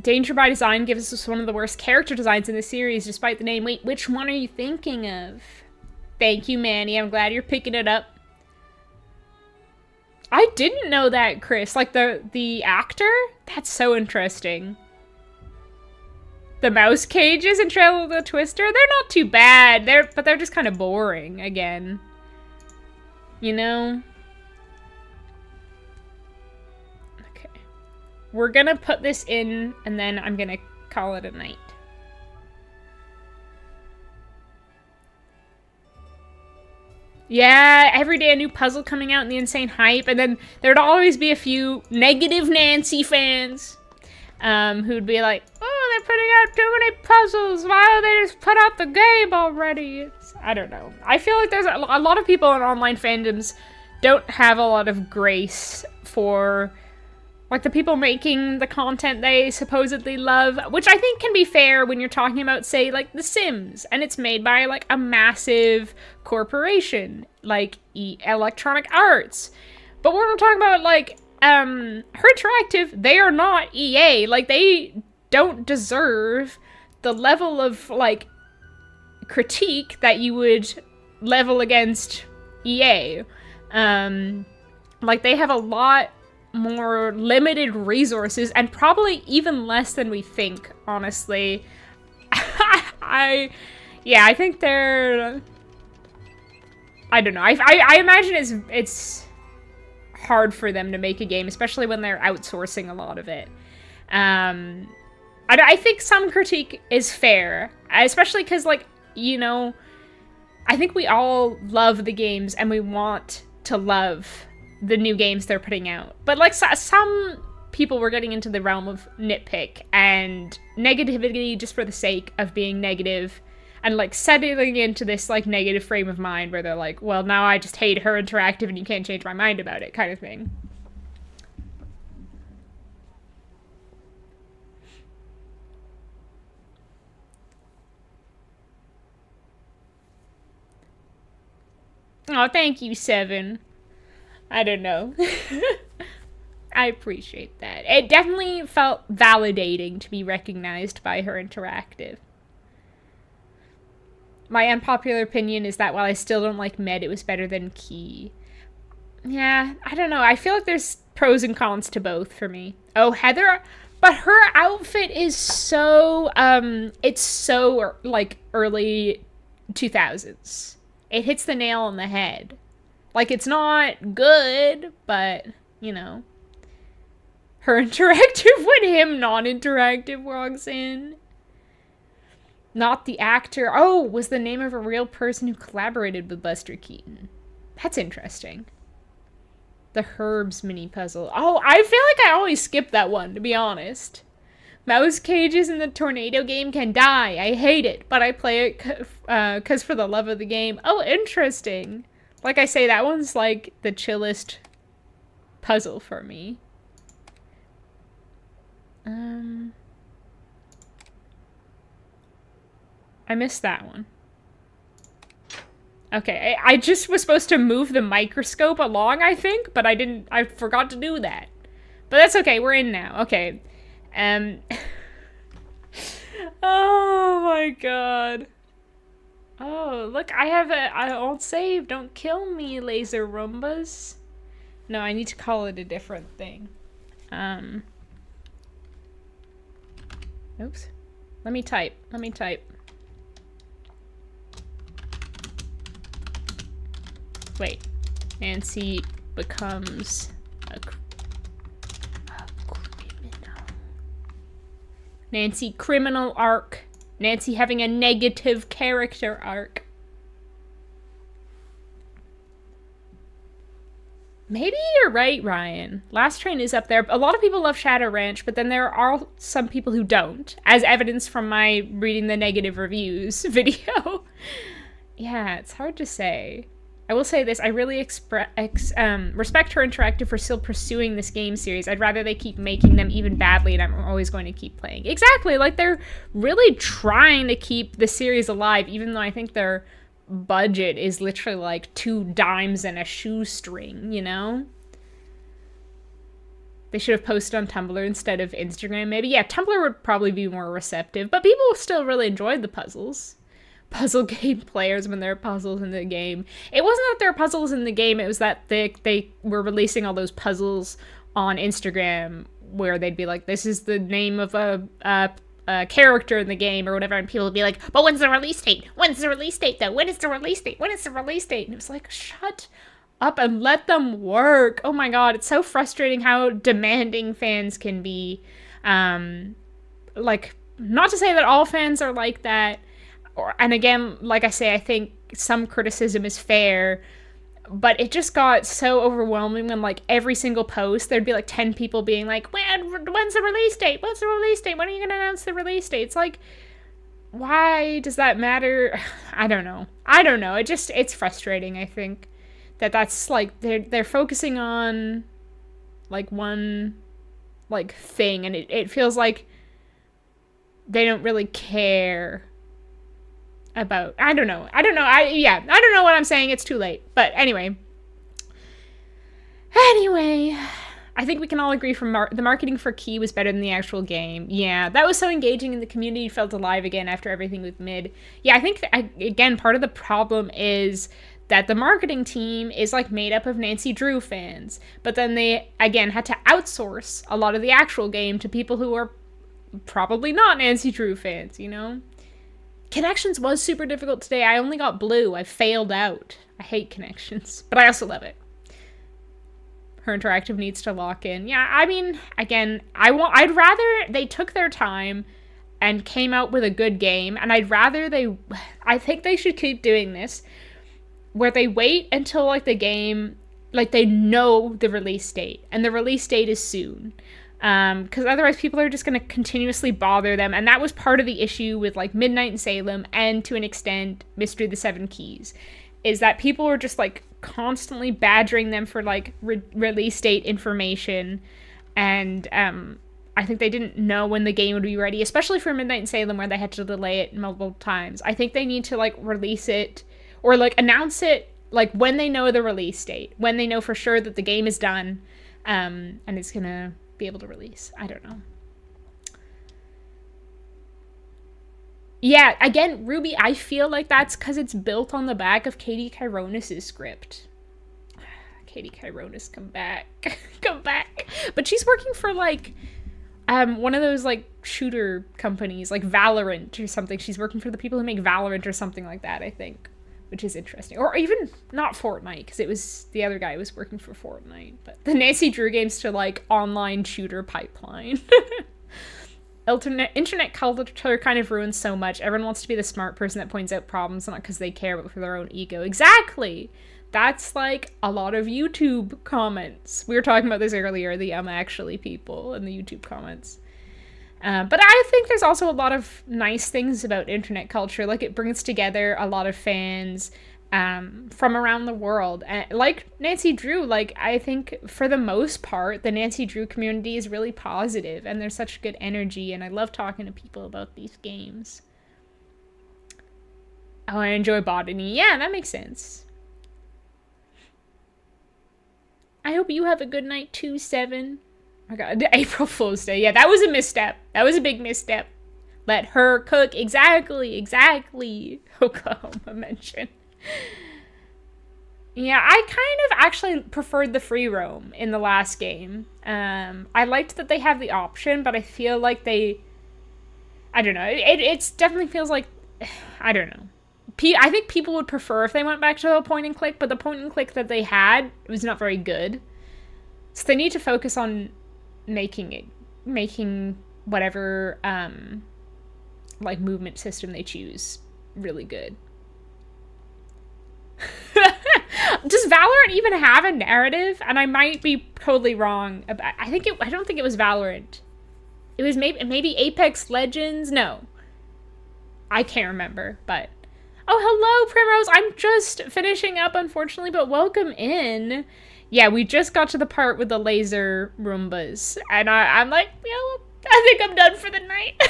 Danger by Design gives us one of the worst character designs in the series, despite the name. Wait, which one are you thinking of? Thank you, Manny. I'm glad you're picking it up. I didn't know that, Chris. Like, the actor? That's so interesting. The mouse cages in Trail of the Twister, they're not too bad. But they're just kind of boring, again. You know? Okay. We're gonna put this in, and then I'm gonna call it a night. Yeah, every day a new puzzle coming out and the insane hype, and then there'd always be a few negative Nancy fans who'd be like, "Oh, they're putting out too many puzzles. Why don't they just put out the game already?" I don't know. I feel like there's a lot of people in online fandoms don't have a lot of grace for, like, the people making the content they supposedly love, which I think can be fair when you're talking about, say, like, The Sims, and it's made by, like, a massive corporation, like Electronic Arts. But when we're talking about, like, Her Interactive, they are not EA. Like, they don't deserve the level of, like, critique that you would level against EA. Like, they have a lot more limited resources, and probably even less than we think, honestly. I think they're... I don't know. I imagine it's hard for them to make a game, especially when they're outsourcing a lot of it. I think some critique is fair, especially because, like, you know, I think we all love the games and we want to love the new games they're putting out. But, like, some people were getting into the realm of nitpick and negativity just for the sake of being negative. and like settling into this like negative frame of mind where they're like, well, now I just hate her Interactive and you can't change my mind about it, kind of thing. Oh, thank you, Seven. I don't know. I appreciate that. It definitely felt validating to be recognized by her Interactive. My unpopular opinion is that while I still don't like Med, it was better than Key. Yeah, I don't know. I feel like there's pros and cons to both for me. Oh, Heather, but her outfit is so, it's so, like, early 2000s. It hits the nail on the head. Like, it's not good, but, you know. Her Interactive when him non-interactive walks in. Not the actor. Oh, was the name of a real person who collaborated with Buster Keaton. That's interesting. The Herbs mini puzzle. Oh, I feel like I always skip that one, to be honest. Mouse cages in the tornado game can die. I hate it, but I play it because for the love of the game. Oh, interesting. Like I say, that one's like the chillest puzzle for me. I missed that one. Okay, I just was supposed to move the microscope along, I think, but I forgot to do that. But that's okay, we're in now. Okay. Oh my god. Oh, look, I have an old save. Don't kill me, laser Roombas. No, I need to call it a different thing. Oops. Let me type. Wait. Nancy becomes a criminal. Nancy criminal arc. Nancy having a negative character arc. Maybe you're right, Ryan. Last Train is up there. A lot of people love Shadow Ranch, but then there are some people who don't, as evidenced from my reading the negative reviews video. Yeah, it's hard to say. I will say this, I really respect her Interactive for still pursuing this game series. I'd rather they keep making them even badly and I'm always going to keep playing. Exactly, like they're really trying to keep the series alive, even though I think their budget is literally like 2 dimes and a shoestring, you know? They should have posted on Tumblr instead of Instagram, maybe. Yeah, Tumblr would probably be more receptive, but people still really enjoyed the puzzles. Puzzle game players when there are puzzles in the game. It wasn't that there are puzzles in the game, it was that they were releasing all those puzzles on Instagram where they'd be like, this is the name of a character in the game or whatever, and people would be like, but when's the release date? When's the release date though? When is the release date? When is the release date? And it was like, shut up and let them work. Oh my god, it's so frustrating how demanding fans can be. Like, not to say that all fans are like that, and again, like I say, I think some criticism is fair, but it just got so overwhelming when, like, every single post, there'd be, like, 10 people being like, when's the release date? When's the release date? When are you going to announce the release date? It's like, why does that matter? I don't know. It's frustrating, I think, that's, like, they're focusing on, like, one, like, thing, and it feels like they don't really care about, I don't know what I'm saying, it's too late, but anyway, I think we can all agree from the marketing for Key was better than the actual game. Yeah, that was so engaging and the community felt alive again after everything with Mid. Yeah, I think, again, part of the problem is that the marketing team is, like, made up of Nancy Drew fans, but then they, again, had to outsource a lot of the actual game to people who are probably not Nancy Drew fans, you know? Connections was super difficult today. I only got blue. I failed out. I hate Connections, but I also love it. Her Interactive needs to lock in. Yeah, I mean, again, I'd rather they took their time and came out with a good game, and I think they should keep doing this, where they wait until, like, the game, like, they know the release date, and the release date is soon. Because otherwise people are just going to continuously bother them. And that was part of the issue with like Midnight in Salem and to an extent Mystery of the Seven Keys, is that people were just like constantly badgering them for like release date information. And I think they didn't know when the game would be ready, especially for Midnight in Salem where they had to delay it multiple times. I think they need to like release it or like announce it like when they know the release date, when they know for sure that the game is done and it's gonna be able to release. I don't know. Yeah, again, Ruby, I feel like that's because it's built on the back of Katie Chironis' script. Katie Chironis, come back. Come back. But she's working for, like, one of those, like, shooter companies, like Valorant or something. She's working for the people who make Valorant or something like that, I think. Which is interesting. Or even not Fortnite, because it was the other guy who was working for Fortnite. But the Nancy Drew games to, like, online shooter pipeline. Internet culture kind of ruins so much. Everyone wants to be the smart person that points out problems, not because they care, but for their own ego. Exactly! That's, like, a lot of YouTube comments. We were talking about this earlier, the actually people in the YouTube comments. But I think there's also a lot of nice things about internet culture. Like, it brings together a lot of fans from around the world. And like Nancy Drew, like, I think for the most part, the Nancy Drew community is really positive and there's such good energy, and I love talking to people about these games. Oh, I enjoy botany. Yeah, that makes sense. I hope you have a good night too, Seven. Oh my god, April Fool's Day. Yeah, that was a misstep. That was a big misstep. Let her cook. Exactly. Oklahoma mention. Yeah, I kind of actually preferred the free roam in the last game. I liked that they have the option, but I feel like they... I don't know. It definitely feels like... I don't know. I think people would prefer if they went back to the point and click, but the point and click that they had was not very good. So they need to focus on making whatever like movement system they choose really good. Does Valorant even have a narrative? And I might be totally wrong. I don't think it was Valorant. It was maybe Apex Legends. No, I can't remember. But oh, hello, Primrose. I'm just finishing up, unfortunately, but welcome in. Yeah, we just got to the part with the laser Roombas, and I'm like, I think I'm done for the night.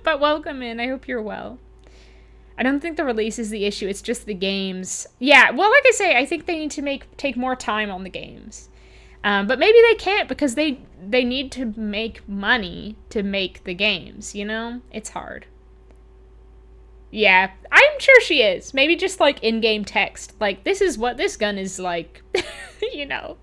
But welcome in. I hope you're well. I don't think the release is the issue. It's just the games. Yeah, well, like I say, I think they need to take more time on the games. But maybe they can't because they need to make money to make the games, you know? It's hard. Yeah, I'm sure she is. Maybe just, like, in-game text. Like, this is what this gun is like. You know.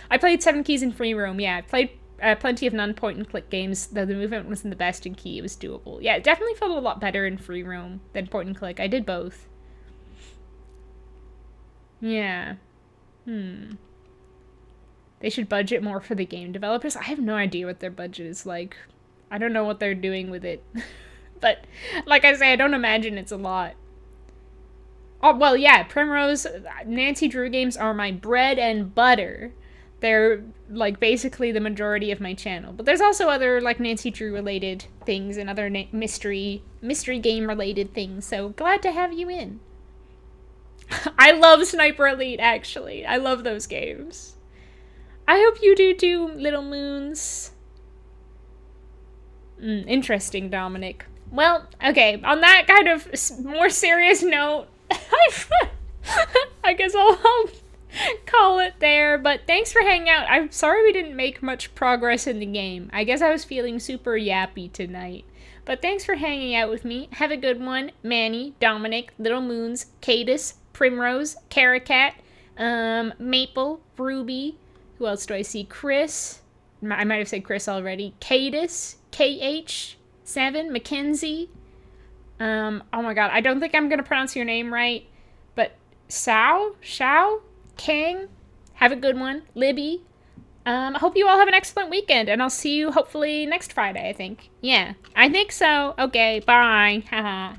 I played 7 Keys in free roam. Yeah, I played plenty of non-point-and-click games, though the movement wasn't the best in Key. It was doable. Yeah, it definitely felt a lot better in free roam than point-and-click. I did both. Yeah. They should budget more for the game developers. I have no idea what their budget is like. I don't know what they're doing with it. But, like I say, I don't imagine it's a lot. Oh, well, yeah, Primrose, Nancy Drew games are my bread and butter. They're, like, basically the majority of my channel. But there's also other, like, Nancy Drew-related things and other mystery game-related things, so glad to have you in. I love Sniper Elite, actually. I love those games. I hope you do, too, Little Moons. Interesting, Dominic. Well, okay, on that kind of more serious note, I guess I'll call it there, but thanks for hanging out. I'm sorry we didn't make much progress in the game. I guess I was feeling super yappy tonight. But thanks for hanging out with me. Have a good one. Manny, Dominic, Little Moons, Cadus, Primrose, Caracat, Maple, Ruby. Who else do I see? Chris. I might have said Chris already. Cadus, KH7, Mackenzie. Oh my god, I don't think I'm gonna pronounce your name right. But Shao, Kang, have a good one. Libby. I hope you all have an excellent weekend, and I'll see you hopefully next Friday, I think. Yeah, I think so. Okay, bye. Haha.